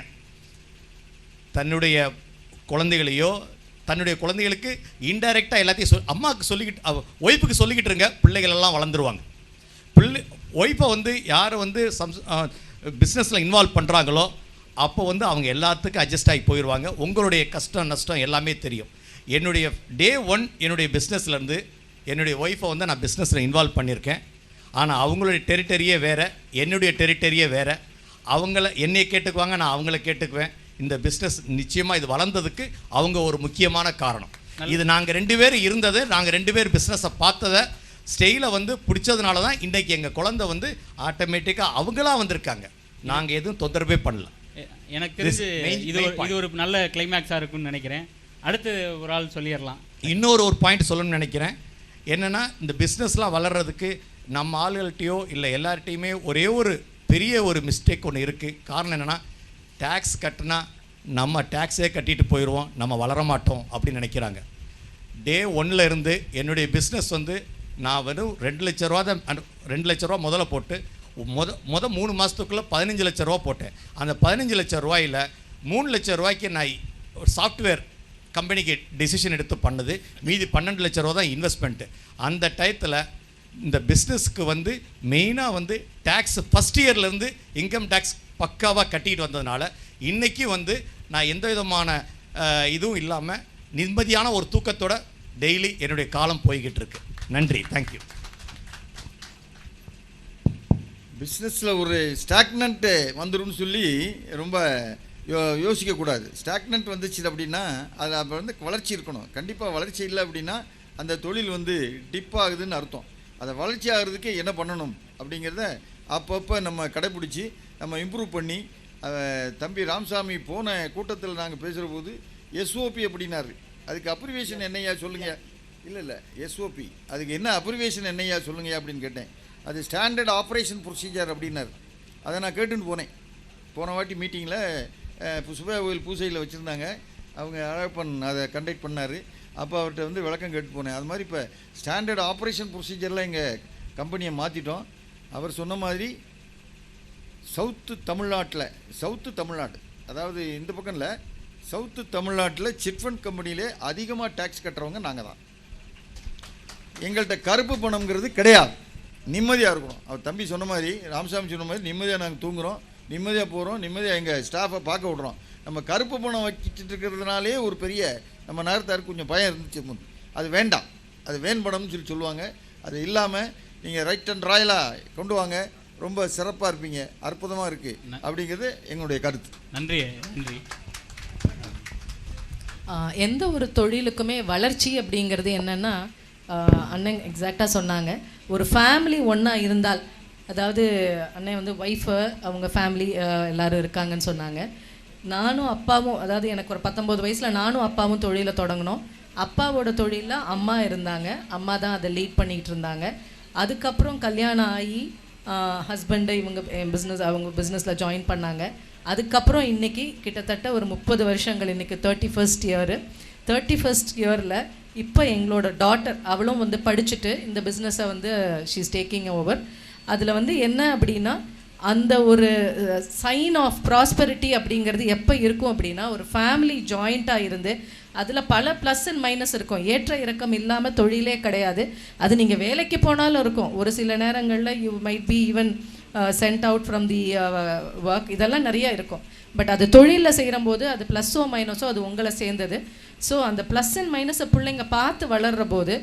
தன்னுடைய குழந்தைகளையோ தன்னுடைய குழந்தைகளுக்கு இன்டைரக்டாக எல்லாத்தையும் அம்மாவுக்கு சொல்லிக்கிட்டு ஒய்ஃபுக்கு சொல்லிக்கிட்டு இருங்க, பிள்ளைகள் எல்லாம் வளர்ந்துருவாங்க. ஒய்ஃபை வந்து யாரை வந்து பிஸ்னஸில் இன்வால்வ் பண்ணுறாங்களோ அப்போ வந்து அவங்க எல்லாத்துக்கும் அட்ஜஸ்ட் ஆகி போயிடுவாங்க. உங்களுடைய கஷ்டம் நஷ்டம் எல்லாமே தெரியும். என்னுடைய டே 1 என்னுடைய பிஸ்னஸ்லேருந்து என்னுடைய ஒய்ஃபை வந்து நான் பிஸ்னஸில் இன்வால்வ் பண்ணியிருக்கேன். ஆனால் அவங்களுடைய டெரிட்டரியே வேறு, என்னுடைய டெரிட்டரியே வேறு. என்னையை கேட்டுக்குவாங்க, நான் அவங்கள கேட்டுக்குவேன். இந்த பிஸ்னஸ் நிச்சயமாக இது வளர்ந்ததுக்கு அவங்க ஒரு முக்கியமான காரணம். இது நாங்கள் 2 பேர் இருந்தது, நாங்கள் 2 பேர் பிஸ்னஸை பார்த்ததை ஸ்டெயிலை வந்து பிடிச்சதுனால தான் இன்றைக்கி எங்கள் குழந்தை வந்து ஆட்டோமேட்டிக்காக அவங்களாக வந்திருக்காங்க. நாங்கள் எதுவும் தொந்தரவே பண்ணல. எனக்கு தெரிஞ்சு இது ஒரு நல்ல கிளைமேக்ஸாக இருக்குன்னு நினைக்கிறேன். அடுத்து ஒரு ஆள் சொல்லிடலாம். இன்னொரு பாயிண்ட் சொல்லணும்னு நினைக்கிறேன். என்னென்னா, இந்த பிஸ்னஸ்லாம் வளர்கிறதுக்கு நம்ம ஆளுகள்கிட்டையோ இல்லை எல்லார்ட்டையுமே ஒரே ஒரு பெரிய ஒரு மிஸ்டேக் ஒன்று இருக்குது. காரணம் என்னென்னா, டேக்ஸ் கட்டினா நம்ம டேக்ஸே கட்டிட்டு போயிடுவோம், நம்ம வளர மாட்டோம் அப்படின்னு நினைக்கிறாங்க. டே 1 இருந்து என்னுடைய பிஸ்னஸ் வந்து நான் வெறும் 2 லட்ச ரூபா தான் 2 லட்ச ரூபா முதல்ல போட்டு முத 3 மாதத்துக்குள்ளே 15 லட்ச ரூபா போட்டேன். அந்த 15 லட்ச ரூபாயில் 3 லட்ச ரூபாய்க்கு நான் ஒரு சாஃப்ட்வேர் கம்பெனிக்கு டெசிஷன் எடுத்து பண்ணது. மீதி 12 லட்ச ரூபா தான் இன்வெஸ்ட்மெண்ட்டு. அந்த டயத்தில் இந்த பிஸ்னஸ்க்கு வந்து மெயினாக வந்து டேக்ஸ் ஃபஸ்ட் இயர்லேருந்து இன்கம் டேக்ஸ் பக்காவாக கட்டிட்டு வந்ததுனால இன்றைக்கி வந்து நான் எந்த விதமான இதுவும் இல்லாமல் நிம்மதியான ஒரு தூக்கத்தோட டெய்லி என்னுடைய காலம் போய்கிட்டு இருக்கு. நன்றி, தேங்க்யூ. பிஸ்னஸில் ஒரு ஸ்டாக்னண்ட்டு வந்துடும் சொல்லி ரொம்ப யோசிக்கக்கூடாது. ஸ்டாக்னண்ட் வந்துச்சு அப்படின்னா அது அப்போ வந்து வளர்ச்சி இருக்கணும். கண்டிப்பாக வளர்ச்சி இல்லை அப்படின்னா அந்த தொழில் வந்து டிப் ஆகுதுன்னு அர்த்தம். அதை வளர்ச்சி ஆகிறதுக்கு என்ன பண்ணணும் அப்படிங்கிறத அப்பப்போ நம்ம கடைப்பிடிச்சி நம்ம இம்ப்ரூவ் பண்ணி, தம்பி ராமசாமி போன கூட்டத்தில் நாங்கள் பேசுகிற போது எஸ்ஓபி அப்படின்னாரு. அதுக்கு அப்ரிவேஷன் என்னையா சொல்லுங்க. இல்லை எஸ்ஓபி அதுக்கு என்ன அப்ரிவேஷன் என்னையா சொல்லுங்க அப்படின்னு கேட்டேன். அது ஸ்டாண்டர்ட் ஆப்ரேஷன் ப்ரொசீஜர் அப்படின்னாரு. அதை நான் கேட்டுன்னு போனேன். போன வாட்டி மீட்டிங்கில் சுபையா கோயில் பூசையில் வச்சுருந்தாங்க. அவங்க அழகப்பன் அதை கண்டக்ட் பண்ணார். அப்போ அவர்கிட்ட வந்து விளக்கம் கேட்டு போனேன். அது மாதிரி இப்போ ஸ்டாண்டர்ட் ஆப்ரேஷன் ப்ரொசீஜரில் எங்கள் கம்பெனியை மாற்றிட்டோம். அவர் சொன்ன மாதிரி சவுத்து தமிழ்நாடு, அதாவது இந்த பக்கம் இல்லை, சவுத்து தமிழ்நாட்டில் சிட்ஃபண்ட் கம்பெனியிலே அதிகமாக டேக்ஸ் கட்டுறவங்க நாங்கள் தான். எங்கள்கிட்ட கருப்பு பணம்ங்கிறது கிடையாது. நிம்மதியாக இருக்கணும். அவர் தம்பி சொன்ன மாதிரி, ராமசாமி சொன்ன மாதிரி நிம்மதியாக நாங்கள் தூங்குகிறோம், நிம்மதியாக போகிறோம், நிம்மதியாக எங்கள் ஸ்டாஃபை பார்க்க விட்றோம். நம்ம கருப்பு பணம் வச்சுட்டு இருக்கிறதுனாலே ஒரு பெரிய நம்ம நகரத்தாருக்கு கொஞ்சம் பயம் இருந்துச்சு. அது வேண்டாம், அது வேன் பணம்னு சொல்லுவாங்க. அது இல்லாமல் நீங்கள் ரைட் அண்ட் ராயலாக கொண்டு வாங்க, ரொம்ப சிறப்பாக இருப்பீங்க, அற்புதமாக இருக்குது அப்படிங்கிறது எங்களுடைய கருத்து. நன்றி நன்றி. எந்த ஒரு தொழிலுக்குமே வளர்ச்சி அப்படிங்கிறது என்னென்னா, அண்ணன் எக்ஸாக்டாக சொன்னாங்க, ஒரு ஃபேமிலி ஒன்றா இருந்தால், அதாவது அண்ணன் வந்து ஒய்ஃபு, அவங்க ஃபேமிலி எல்லோரும் இருக்காங்கன்னு சொன்னாங்க. நானும் அப்பாவும், அதாவது எனக்கு ஒரு 19 வயசில் நானும் அப்பாவும் தொழிலை தொடங்கினோம். அப்பாவோட தொழிலில் அம்மா இருந்தாங்க, அம்மா தான் அதை லீட் பண்ணிகிட்டு இருந்தாங்க. அதுக்கப்புறம் கல்யாணம் ஆகி ஹஸ்பண்டு இவங்க அவங்க பிஸ்னஸில் ஜாயின் பண்ணாங்க. அதுக்கப்புறம் இன்றைக்கி கிட்டத்தட்ட ஒரு 30 வருஷங்கள், இன்றைக்கி 31st இயரில் இப்போ எங்களோட டாட்டர் அவளும் வந்து படிச்சுட்டு இந்த பிஸ்னஸை வந்து ஷீ இஸ் டேக்கிங் ஓவர். அதில் வந்து என்ன அப்படின்னா, அந்த ஒரு சைன் ஆஃப் ப்ராஸ்பெரிட்டி அப்படிங்கிறது எப்போ இருக்கும் அப்படின்னா, ஒரு ஃபேமிலி ஜாயிண்ட்டாக இருந்து அதில் பல ப்ளஸ் அண்ட் மைனஸ் இருக்கும். ஏற்ற இறக்கம் இல்லாமல் தொழிலே கிடையாது. அது நீங்கள் வேலைக்கு போனாலும் இருக்கும். ஒரு சில நேரங்களில் you might be even send out from the work, இதெல்லாம் நிறைய இருக்கும். பட் அது தொழிலில் செய்கிறம்போது அது ப்ளஸ்ஸோ மைனஸோ அது உங்களை சேர்ந்தது. ஸோ அந்த ப்ளஸ் அண்ட் மைனஸை பிள்ளைங்க பார்த்து வளர்கிற போது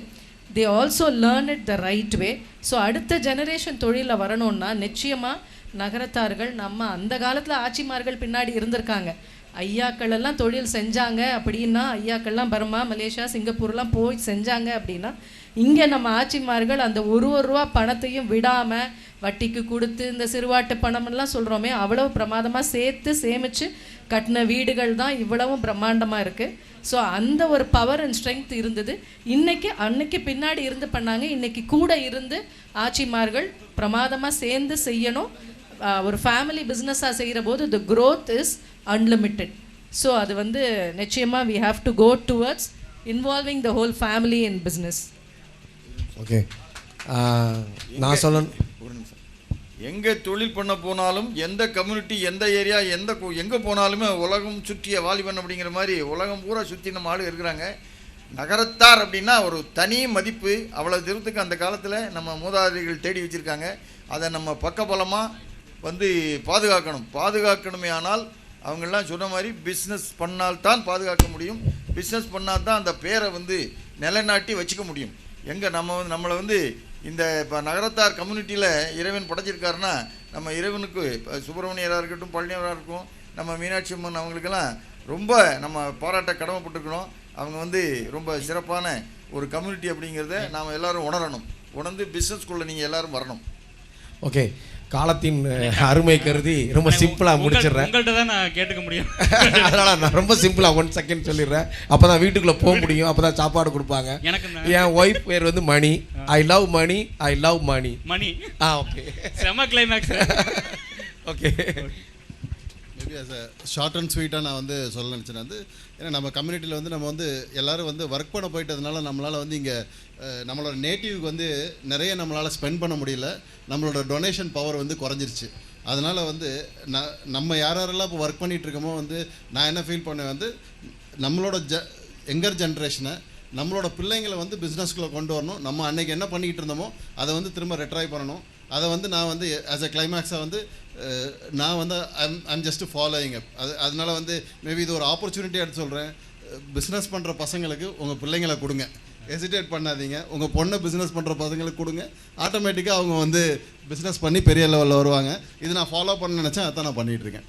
they also learn it the right way. So அடுத்த ஜெனரேஷன் தொழிலில் வரணுன்னா நிச்சயமாக நகரத்தார்கள், நம்ம அந்த காலத்தில் ஆட்சிமார்கள் பின்னாடி இருந்திருக்காங்க. ஐயாக்கள் எல்லாம் தொழில் செஞ்சாங்க அப்படின்னா, ஐயாக்கள்லாம் பர்மா, மலேசியா, சிங்கப்பூர்லாம் போய் செஞ்சாங்க அப்படின்னா, இங்கே நம்ம ஆட்சிமார்கள் அந்த ஒரு ரூபா பணத்தையும் விடாமல் வட்டிக்கு கொடுத்து, இந்த சிறுவாட்டு பணம்லாம் சொல்கிறோமே, அவ்வளோ பிரமாதமாக சேர்த்து சேமித்து கட்டின வீடுகள் தான் இவ்வளவும் பிரம்மாண்டமாக இருக்குது. ஸோ அந்த ஒரு பவர் அண்ட் ஸ்ட்ரென்த் இருந்தது. அன்னைக்கு பின்னாடி இருந்து பண்ணாங்க, இன்றைக்கி கூட இருந்து ஆட்சிமார்கள் பிரமாதமாக சேர்ந்து செய்யணும். ஒரு ஃபேமிலி பிஸ்னஸாக செய்கிற போது the growth is unlimited. So அது வந்து நிச்சயமாக we have to go towards involving the whole family in business. Okay, நான் சொல்லணும், எங்கே தொழில் பண்ண போனாலும், எந்த கம்யூனிட்டி, எந்த ஏரியா, எங்கே போனாலுமே உலகம் சுற்றிய வாலிபன் அப்படிங்கிற மாதிரி உலகம் பூரா சுற்றி நம்ம ஆளு இருக்கிறாங்க. நகரத்தார் அப்படின்னா ஒரு தனி மதிப்பு, அவ்வளோ தூரத்துக்கு அந்த காலத்தில் நம்ம மூதாதைகள் தேடி வச்சுருக்காங்க. அதை நம்ம பக்கபலமாக வந்து பாதுகாக்கணுமே. ஆனால் அவங்கெல்லாம் சொன்ன மாதிரி பிஸ்னஸ் பண்ணால்தான் பாதுகாக்க முடியும். பிஸ்னஸ் பண்ணால் தான் அந்த பேரை வந்து நிலைநாட்டி வச்சுக்க முடியும். எங்கே நம்மளை வந்து இந்த இப்போ நகரத்தார் கம்யூனிட்டியில் இறைவன் படைச்சிருக்காருன்னா, நம்ம இறைவனுக்கு சுப்பிரமணியராக இருக்கட்டும், பழனியராக இருக்கும், நம்ம மீனாட்சி அம்மன், அவங்களுக்கெல்லாம் ரொம்ப நம்ம பாராட்ட கடமைப்பட்டிருக்கணும். அவங்க வந்து ரொம்ப சிறப்பான ஒரு கம்யூனிட்டி அப்படிங்கிறத நாம் எல்லோரும் உணர்ந்து பிஸ்னஸ்குள்ளே நீங்கள் எல்லோரும் வரணும். ஓகே, காலத்தின் அருமை கருதி ரொம்ப சிம்பிளாக முடிச்சிடுறேன். உங்கள்கிட்ட தான் நான் கேட்டுக்க முடியும். அதனால் நான் ரொம்ப சிம்பிளாக 1 செகண்ட் சொல்லிடுறேன். அப்போ தான் வீட்டுக்குள்ளே போக முடியும், அப்போ தான் சாப்பாடு கொடுப்பாங்க. என் ஒய்ஃப் பேர் வந்து Mani. I love Mani. Mani. Okay, செம climax. Okay, maybe as a short and ஸ்வீட்டாக நான் வந்து சொல்ல நினச்சேன் வந்து ஏன்னா நம்ம கம்யூனிட்டியில் வந்து நம்ம வந்து எல்லோரும் வந்து ஒர்க் பண்ண போயிட்டதுனால நம்மளால் வந்து இங்கே நம்மளோட நேட்டிவ்க்கு வந்து நிறைய நம்மளால் ஸ்பெண்ட் பண்ண முடியல, நம்மளோட டொனேஷன் பவர் வந்து குறைஞ்சிருச்சு. அதனால் வந்து நம்ம யாரெல்லாம் இப்போ ஒர்க் பண்ணிகிட்டு இருக்கோமோ வந்து நான் என்ன ஃபீல் பண்ணேன் வந்து நம்மளோட யங்கர் ஜென்ரேஷனை நம்மளோட பிள்ளைங்களை வந்து பிஸ்னஸ்குள்ளே கொண்டு வரணும். நம்ம அன்றைக்கி என்ன பண்ணிக்கிட்டு இருந்தோமோ அதை வந்து திரும்ப ரெட்ரை பண்ணணும். அதை வந்து நான் வந்து ஆஸ் அ கிளைமேக்ஸை வந்து நான் வந்து ஐம் ஜஸ்ட் ஃபாலோயிங் அப். அதனால வந்து மேபி இது ஒரு ஆப்பர்ச்சுனிட்டி எடுத்து சொல்கிறேன். பிஸ்னஸ் பண்ணுற பசங்களுக்கு உங்கள் பிள்ளைங்களை கொடுங்க, ஹெசிடேட் பண்ணாதீங்க. உங்கள் பொண்ணை பிஸ்னஸ் பண்ணுற பசங்களுக்கு கொடுங்க, ஆட்டோமேட்டிக்காக அவங்க வந்து பிஸ்னஸ் பண்ணி பெரிய லெவலில் வருவாங்க. இது நான் ஃபாலோ பண்ண நினச்சேன், அதான் நான் பண்ணிகிட்ருக்கேன்.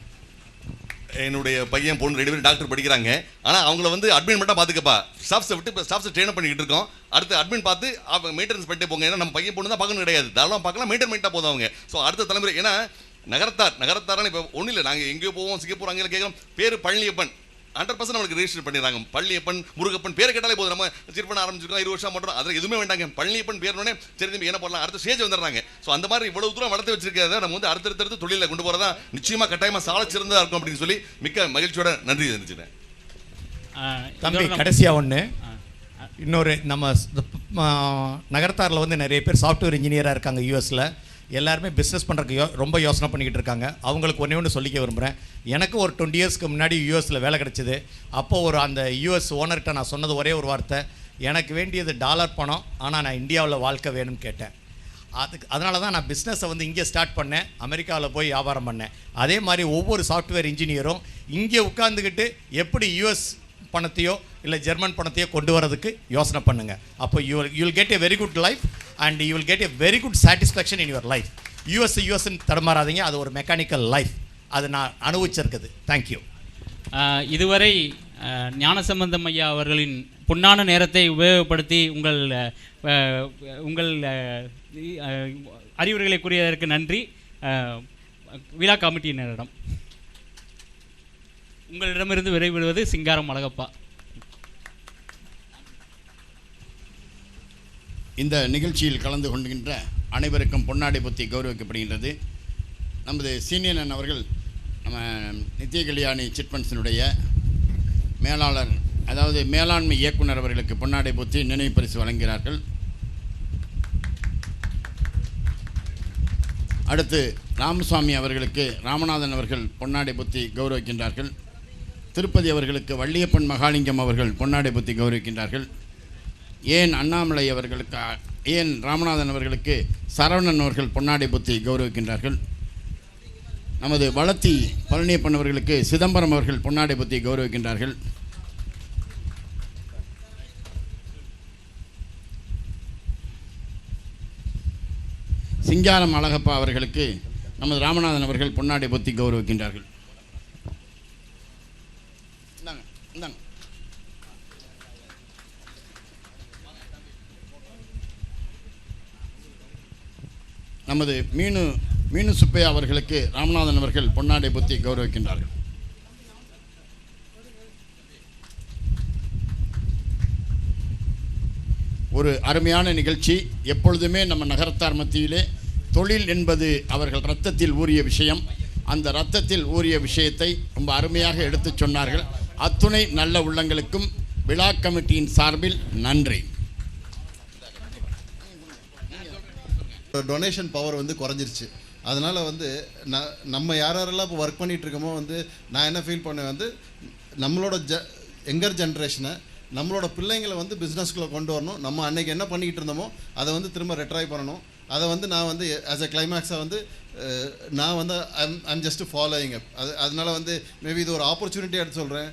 என்னுடைய பையன் பொண்ணு 2 பேரும் டாக்டர் படிக்கிறாங்க. ஆனால் அவங்கள வந்து அட்மின் மட்டும் பார்த்துக்கப்பா, ஸ்டாஃப்ஸை விட்டு இப்போ ஸ்டாஃப்ஸை ட்ரெயின் பண்ணிக்கிட்டு இருக்கோம். அடுத்து அட்மின் பார்த்து அவங்க மெயின்டெனன்ஸ் பண்ணிட்டு போங்க. ஏன்னா நம்ம பையன் பொண்ணு தான் பார்க்கணும் கிடையாது, தாராளமாக பார்க்கலாம், மெயின்டைன் பண்ணிட்டா போதும் அவங்க. ஸோ அடுத்த தலைமுறை ஏன்னா நகரத்தாரான்னு இப்போ ஒன்றும் இல்லை, நாங்கள் எங்கேயோ போவோம், சிங்கப்பூர் அங்கே கேட்குறோம், பேர் பழனியப்பன் 100% நம்மளுக்கு ரெஜிஸ்டர் பண்ணிடுறாங்க. பழனியப்பன், முருகப்பன் பேர் கேட்டாலே போதும். நம்ம சிறு பண்ண ஆரம்பிச்சிருக்கோம், 20 வருஷம் பண்ணுறோம், அதில் எதுவுமே வேண்டாங்க. பழனியப்பன் பேர்னே சரி திரும்பி என்ன பண்ணலாம், அடுத்த ஸ்டேஜ் வந்துடுறாங்க. ஸோ அந்த மாதிரி இவ்வளவு தூரம் வளர்த்து வச்சிருக்கிறத நம்ம வந்து அடுத்தடுத்து தொழிலில் கொண்டு போகிறதா நிச்சயமாக கட்டாயமாக சால சிறந்ததாக இருக்கும் அப்படின்னு சொல்லி மிக்க மகிழ்ச்சியோட நன்றி தெரிஞ்சுக்கிறேன். தம்பி கடைசியாக ஒன்று, இன்னொரு நம்ம நகரத்தாரில் வந்து நிறைய பேர் சாஃப்ட்வேர் இன்ஜினியராக இருக்காங்க யூஎஸில். எல்லாருமே பிஸ்னஸ் பண்ணுறதுக்கு ரொம்ப யோசனை பண்ணிக்கிட்டு இருக்காங்க. அவங்களுக்கு ஒன்று சொல்லிக்க விரும்புகிறேன். எனக்கு ஒரு 20 இயர்ஸ்க்கு முன்னாடி யூஎஸில் வேலை கிடச்சிது. அப்போது அந்த யூஎஸ் ஓனர்கிட்ட நான் சொன்னது ஒரே ஒரு வார்த்தை, எனக்கு வேண்டியது டாலர் பணம், ஆனால் நான் இந்தியாவில் வாழ்க்கை வேணும்னு கேட்டேன். அதனால தான் நான் பிஸ்னஸை வந்து இங்கே ஸ்டார்ட் பண்ணேன், அமெரிக்காவில் போய் வியாபாரம் பண்ணேன். அதே மாதிரி ஒவ்வொரு சாஃப்ட்வேர் இன்ஜினியரும் இங்கே உட்காந்துக்கிட்டு எப்படி யூஎஸ் பணத்தையோ இல்லை ஜெர்மன் பணத்தையோ கொண்டு வரதுக்கு யோசனை பண்ணுங்கள். அப்போ you get a very good life and you will get a very good satisfaction in your life. யூஎஸ்ன்னு தடுமாறாதீங்க, அது ஒரு மெக்கானிக்கல் லைஃப், அது நான் அனுபவிச்சிருக்குது. தேங்க்யூ. இதுவரை ஞானசம்பந்தம் ஐயா அவர்களின் பொன்னான நேரத்தை உபயோகப்படுத்தி உங்கள் அறிவுரைகளை கூறியதற்கு நன்றி. விழா கமிட்டியினரிடம் உங்களிடமிருந்து விடைபெறுவது சிங்காரம் அழகப்பா. இந்த நிகழ்ச்சியில் கலந்து கொண்டுகின்ற அனைவருக்கும் பொன்னாடை பொத்தி கௌரவிக்கப்படுகின்றது. நமது சீனியர் அவர்கள் நம்ம நித்திய கல்யாணி சிட்பண்ட்ஸினுடைய மேலாளர், அதாவது மேலாண்மை இயக்குனர் அவர்களுக்கு பொன்னாடை பொத்தி நினைவு பரிசு வழங்குகிறார்கள். அடுத்து ராமசுவாமி அவர்களுக்கு ராமநாதன் அவர்கள் பொன்னாடை பொத்தி கௌரவிக்கின்றார்கள். திருப்பதி அவர்களுக்கு வள்ளியப்பன் மகாலிங்கம் அவர்கள் பொன்னாடை பொத்தி கௌரவிக்கின்றார்கள். ஏன் அண்ணாமலை அவர்களுக்கு, ஏன் ராமநாதன் அவர்களுக்கு சரவணன் அவர்கள் பொன்னாடை பொத்தி கௌரவிக்கின்றார்கள். நமது வளத்தி பழனியப்பன் அவர்களுக்கு சிதம்பரம் அவர்கள் பொன்னாடை பொத்தி கௌரவிக்கின்றார்கள். சிங்காரம் அழகப்பா அவர்களுக்கு நமது ராமநாதன் அவர்கள் பொன்னாடை பொத்தி கௌரவிக்கின்றார்கள். நமது மீனு சுப்பையா அவர்களுக்கு ராமநாதன் அவர்கள் பொன்னாடை பொத்தி கௌரவிக்கின்றார்கள். ஒரு அருமையான நிகழ்ச்சி. எப்பொழுதுமே நம்ம நகரத்தார் மத்தியிலே தொழில் என்பது அவர்கள் இரத்தத்தில் ஊறிய விஷயம். அந்த இரத்தத்தில் ஊறிய விஷயத்தை ரொம்ப அருமையாக எடுத்துச் சொன்னார்கள். அத்துணை நல்ல உள்ளங்களுக்கும் விழா கமிட்டியின் சார்பில் நன்றி. டொனேஷன் பவர் வந்து குறைஞ்சிருச்சு. அதனால் வந்து நம்ம யாரெல்லாம் இப்போ ஒர்க் பண்ணிகிட்டு இருக்கோமோ வந்து நான் என்ன ஃபீல் பண்ணேன் வந்து நம்மளோட யங்கர் ஜென்ரேஷனை நம்மளோட பிள்ளைங்களை வந்து பிஸ்னஸ்குள்ளே கொண்டு வரணும். நம்ம அன்றைக்கி என்ன பண்ணிக்கிட்டு இருந்தோமோ அதை வந்து திரும்ப ரெட்ரை பண்ணணும். அதை வந்து நான் வந்து ஆஸ் அ கிளைமேக்ஸை வந்து நான் வந்து ஐம் ஜஸ்ட் ஃபாலோயிங் அப். அதனால வந்து மேபி இது ஒரு ஆப்பர்ச்சுனிட்டி எடுத்து சொல்கிறேன்.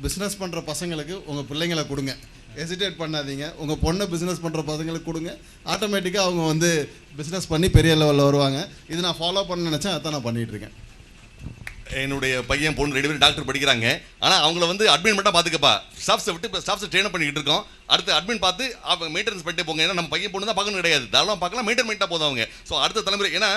பிஸ்னஸ் பண்ணுற பசங்களுக்கு உங்கள் பிள்ளைங்களை கொடுங்க, ஹெசிடேட் பண்ணாதீங்க. உங்கள் பொண்ணை பிஸ்னஸ் பண்ணுற பசங்களுக்கு கொடுங்க, ஆட்டோமேட்டிக்காக அவங்க வந்து பிஸ்னஸ் பண்ணி பெரிய லெவலில் வருவாங்க. இது நான் ஃபாலோ பண்ண நினச்சேன், அதான் நான் பண்ணிகிட்ருக்கேன். என்னுடைய பையன் பொண்ணு 2 பேரும் டாக்டர் படிக்கிறாங்க. ஆனால் அவங்கள வந்து அட்மின் மட்டும் பார்த்துக்கப்பா, ஸ்டாஃப்ஸை விட்டு இப்போ ஸ்டாஃப்ஸை ட்ரெயின் பண்ணிக்கிட்டு இருக்கோம். அடுத்து அட்மின் பார்த்து அவங்க மெயின்டெனன்ஸ் பண்ணிட்டு போங்க. ஏன்னா நம்ம பையன் பொண்ணு தான் பார்க்கணும் கிடையாது, தாராளமாக பார்க்கலாம், மெயின்டைன் பண்ணிட்டா போதும் அவங்க. ஸோ அடுத்த தலைமுறை ஏன்னா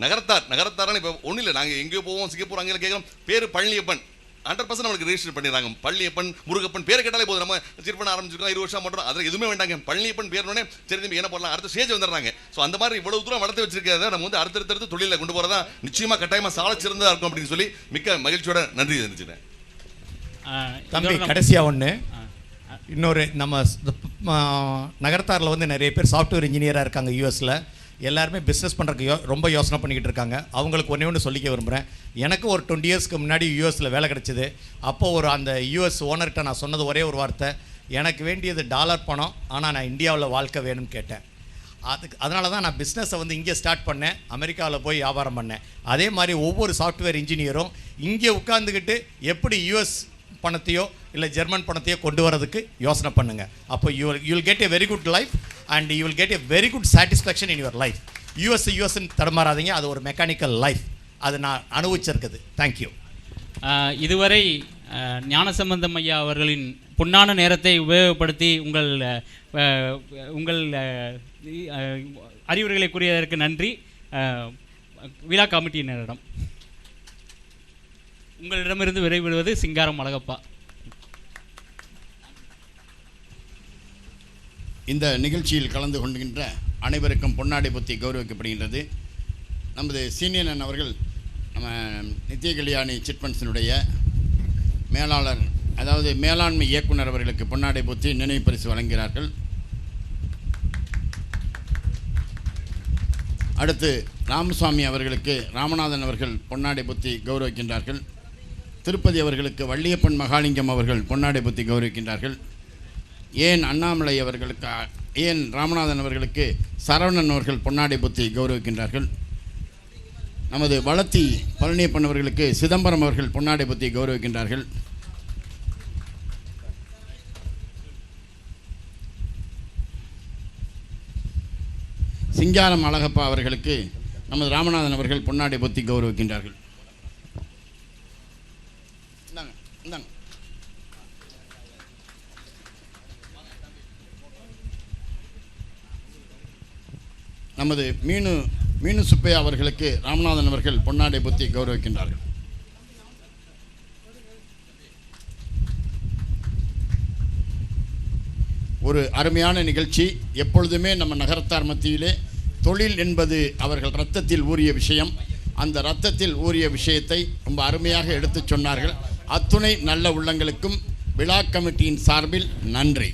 நகரத்தாரான்னு இப்போ ஒன்றும் இல்லை, நாங்கள் எங்கேயோ போவோம், சிங்கப்பூர் அங்கே கேட்குறோம், பேர் பழனியப்பன் 100% நம்மளுக்கு ரெஜிஸ்டர் பண்ணிடுறாங்க. பழனியப்பன், முருகப்பன் பேர் கேட்டாலே போதும். நம்ம சிட் பண்ண ஆரம்பிச்சிருக்கோம், 20 வருஷம் பண்ணுறோம், அதில் எதுவுமே வேண்டாங்க. பழனியப்பன் பேர்னோடனே சரி தம்பி என்ன பண்ணலாம், அடுத்த ஸ்டேஜ் வந்துடுறாங்க. ஸோ அந்த மாதிரி இவ்வளவு தூரம் வளர்த்து வச்சிருக்கிறத நம்ம வந்து அடுத்தடுத்து தொழிலில் கொண்டு போகிறதா நிச்சயமாக கட்டாயமாக சால சிறந்ததாக இருக்கும் அப்படின்னு சொல்லி மிக்க மகிழ்ச்சியோட நன்றி தெரிஞ்சுக்கிறேன். தம்பி கடைசியாக ஒன்று, இன்னொரு நம்ம நகரத்தாரில் வந்து நிறைய பேர் சாஃப்ட்வேர் இன்ஜினியராக இருக்காங்க யூஎஸில். எல்லாருமே பிஸ்னஸ் பண்ணுறதுக்கு ரொம்ப யோசனை பண்ணிக்கிட்டு இருக்காங்க. அவங்களுக்கு ஒன்று சொல்லிக்க விரும்புகிறேன். எனக்கு ஒரு 20 இயர்ஸ்க்கு முன்னாடி யூஎஸில் வேலை கிடச்சிது. அப்போது அந்த யூஎஸ் ஓனர்கிட்ட நான் சொன்னது ஒரே ஒரு வார்த்தை, எனக்கு வேண்டியது டாலர் பணம், ஆனால் நான் இந்தியாவில் வாழ்க்கை வேணும்னு கேட்டேன். அதனால தான் நான் பிஸ்னஸை வந்து இங்கே ஸ்டார்ட் பண்ணேன், அமெரிக்காவில் போய் வியாபாரம் பண்ணேன். அதே மாதிரி ஒவ்வொரு சாஃப்ட்வேர் இன்ஜினியரும் இங்கே உட்காந்துக்கிட்டு எப்படி யூஎஸ் பணத்தையோ இல்லை ஜெர்மன் பணத்தையோ கொண்டு வரதுக்கு யோசனை பண்ணுங்கள். அப்போ you will get a very good life and you will get a very good satisfaction in your life. யூஎஸ்ன்னு தடுமாறாதீங்க, அது ஒரு மெக்கானிக்கல் லைஃப். அது நான் அனுபவிச்சிருக்குது. தேங்க்யூ. இதுவரை ஞானசம்பந்தம் ஐயா அவர்களின் பொன்னான நேரத்தை உபயோகப்படுத்தி உங்கள் அறிவுரைகளை கூறியதற்கு நன்றி. விழா கமிட்டியினரிடம் உங்களிடமிருந்து விடைபெறுவது சிங்காரம் அழகப்பா. இந்த நிகழ்ச்சியில் கலந்து கொள்கின்ற அனைவருக்கும் பொன்னாடை பொத்தி கௌரவிக்கப்படுகின்றது. நமது சீனியர் அவர்கள் நம்ம நித்திய கல்யாணி சிட்பண்ட்ஸினுடைய மேலாளர், அதாவது மேலாண்மை இயக்குனர் அவர்களுக்கு பொன்னாடை பொத்தி நினைவு பரிசு வழங்குகிறார்கள். அடுத்து ராமசுவாமி அவர்களுக்கு ராமநாதன் அவர்கள் பொன்னாடை பொத்தி கௌரவிக்கின்றார்கள். திருப்பதி அவர்களுக்கு வள்ளியப்பன் மகாலிங்கம் அவர்கள் பொன்னாடை பொத்தி கௌரவிக்கின்றார்கள். ஏன் அண்ணாமலை அவர்களுக்கு, ஏன் ராமநாதன் அவர்களுக்கு சரவணன் அவர்கள் பொன்னாடை பொத்தி கௌரவிக்கின்றார்கள். நமது வளத்தி பழனியப்பன் அவர்களுக்கு சிதம்பரம் அவர்கள் பொன்னாடை பொத்தி கௌரவிக்கின்றார்கள். சிங்காரம் அழகப்பா அவர்களுக்கு நமது ராமநாதன் அவர்கள் பொன்னாடை பொத்தி கௌரவிக்கின்றார்கள். நமது மீனு சுப்பையா அவர்களுக்கு ராமநாதன் அவர்கள் பொன்னாடை பொத்தி கௌரவிக்கின்றார்கள். ஒரு அருமையான நிகழ்ச்சி. எப்பொழுதுமே நம்ம நகரத்தார் மத்தியிலே தொழில் என்பது அவர்கள் இரத்தத்தில் ஊறிய விஷயம். அந்த இரத்தத்தில் ஊறிய விஷயத்தை ரொம்ப அருமையாக எடுத்துச் சொன்னார்கள். அத்துணை நல்ல உள்ளங்களுக்கும் விழா கமிட்டியின் சார்பில் நன்றி.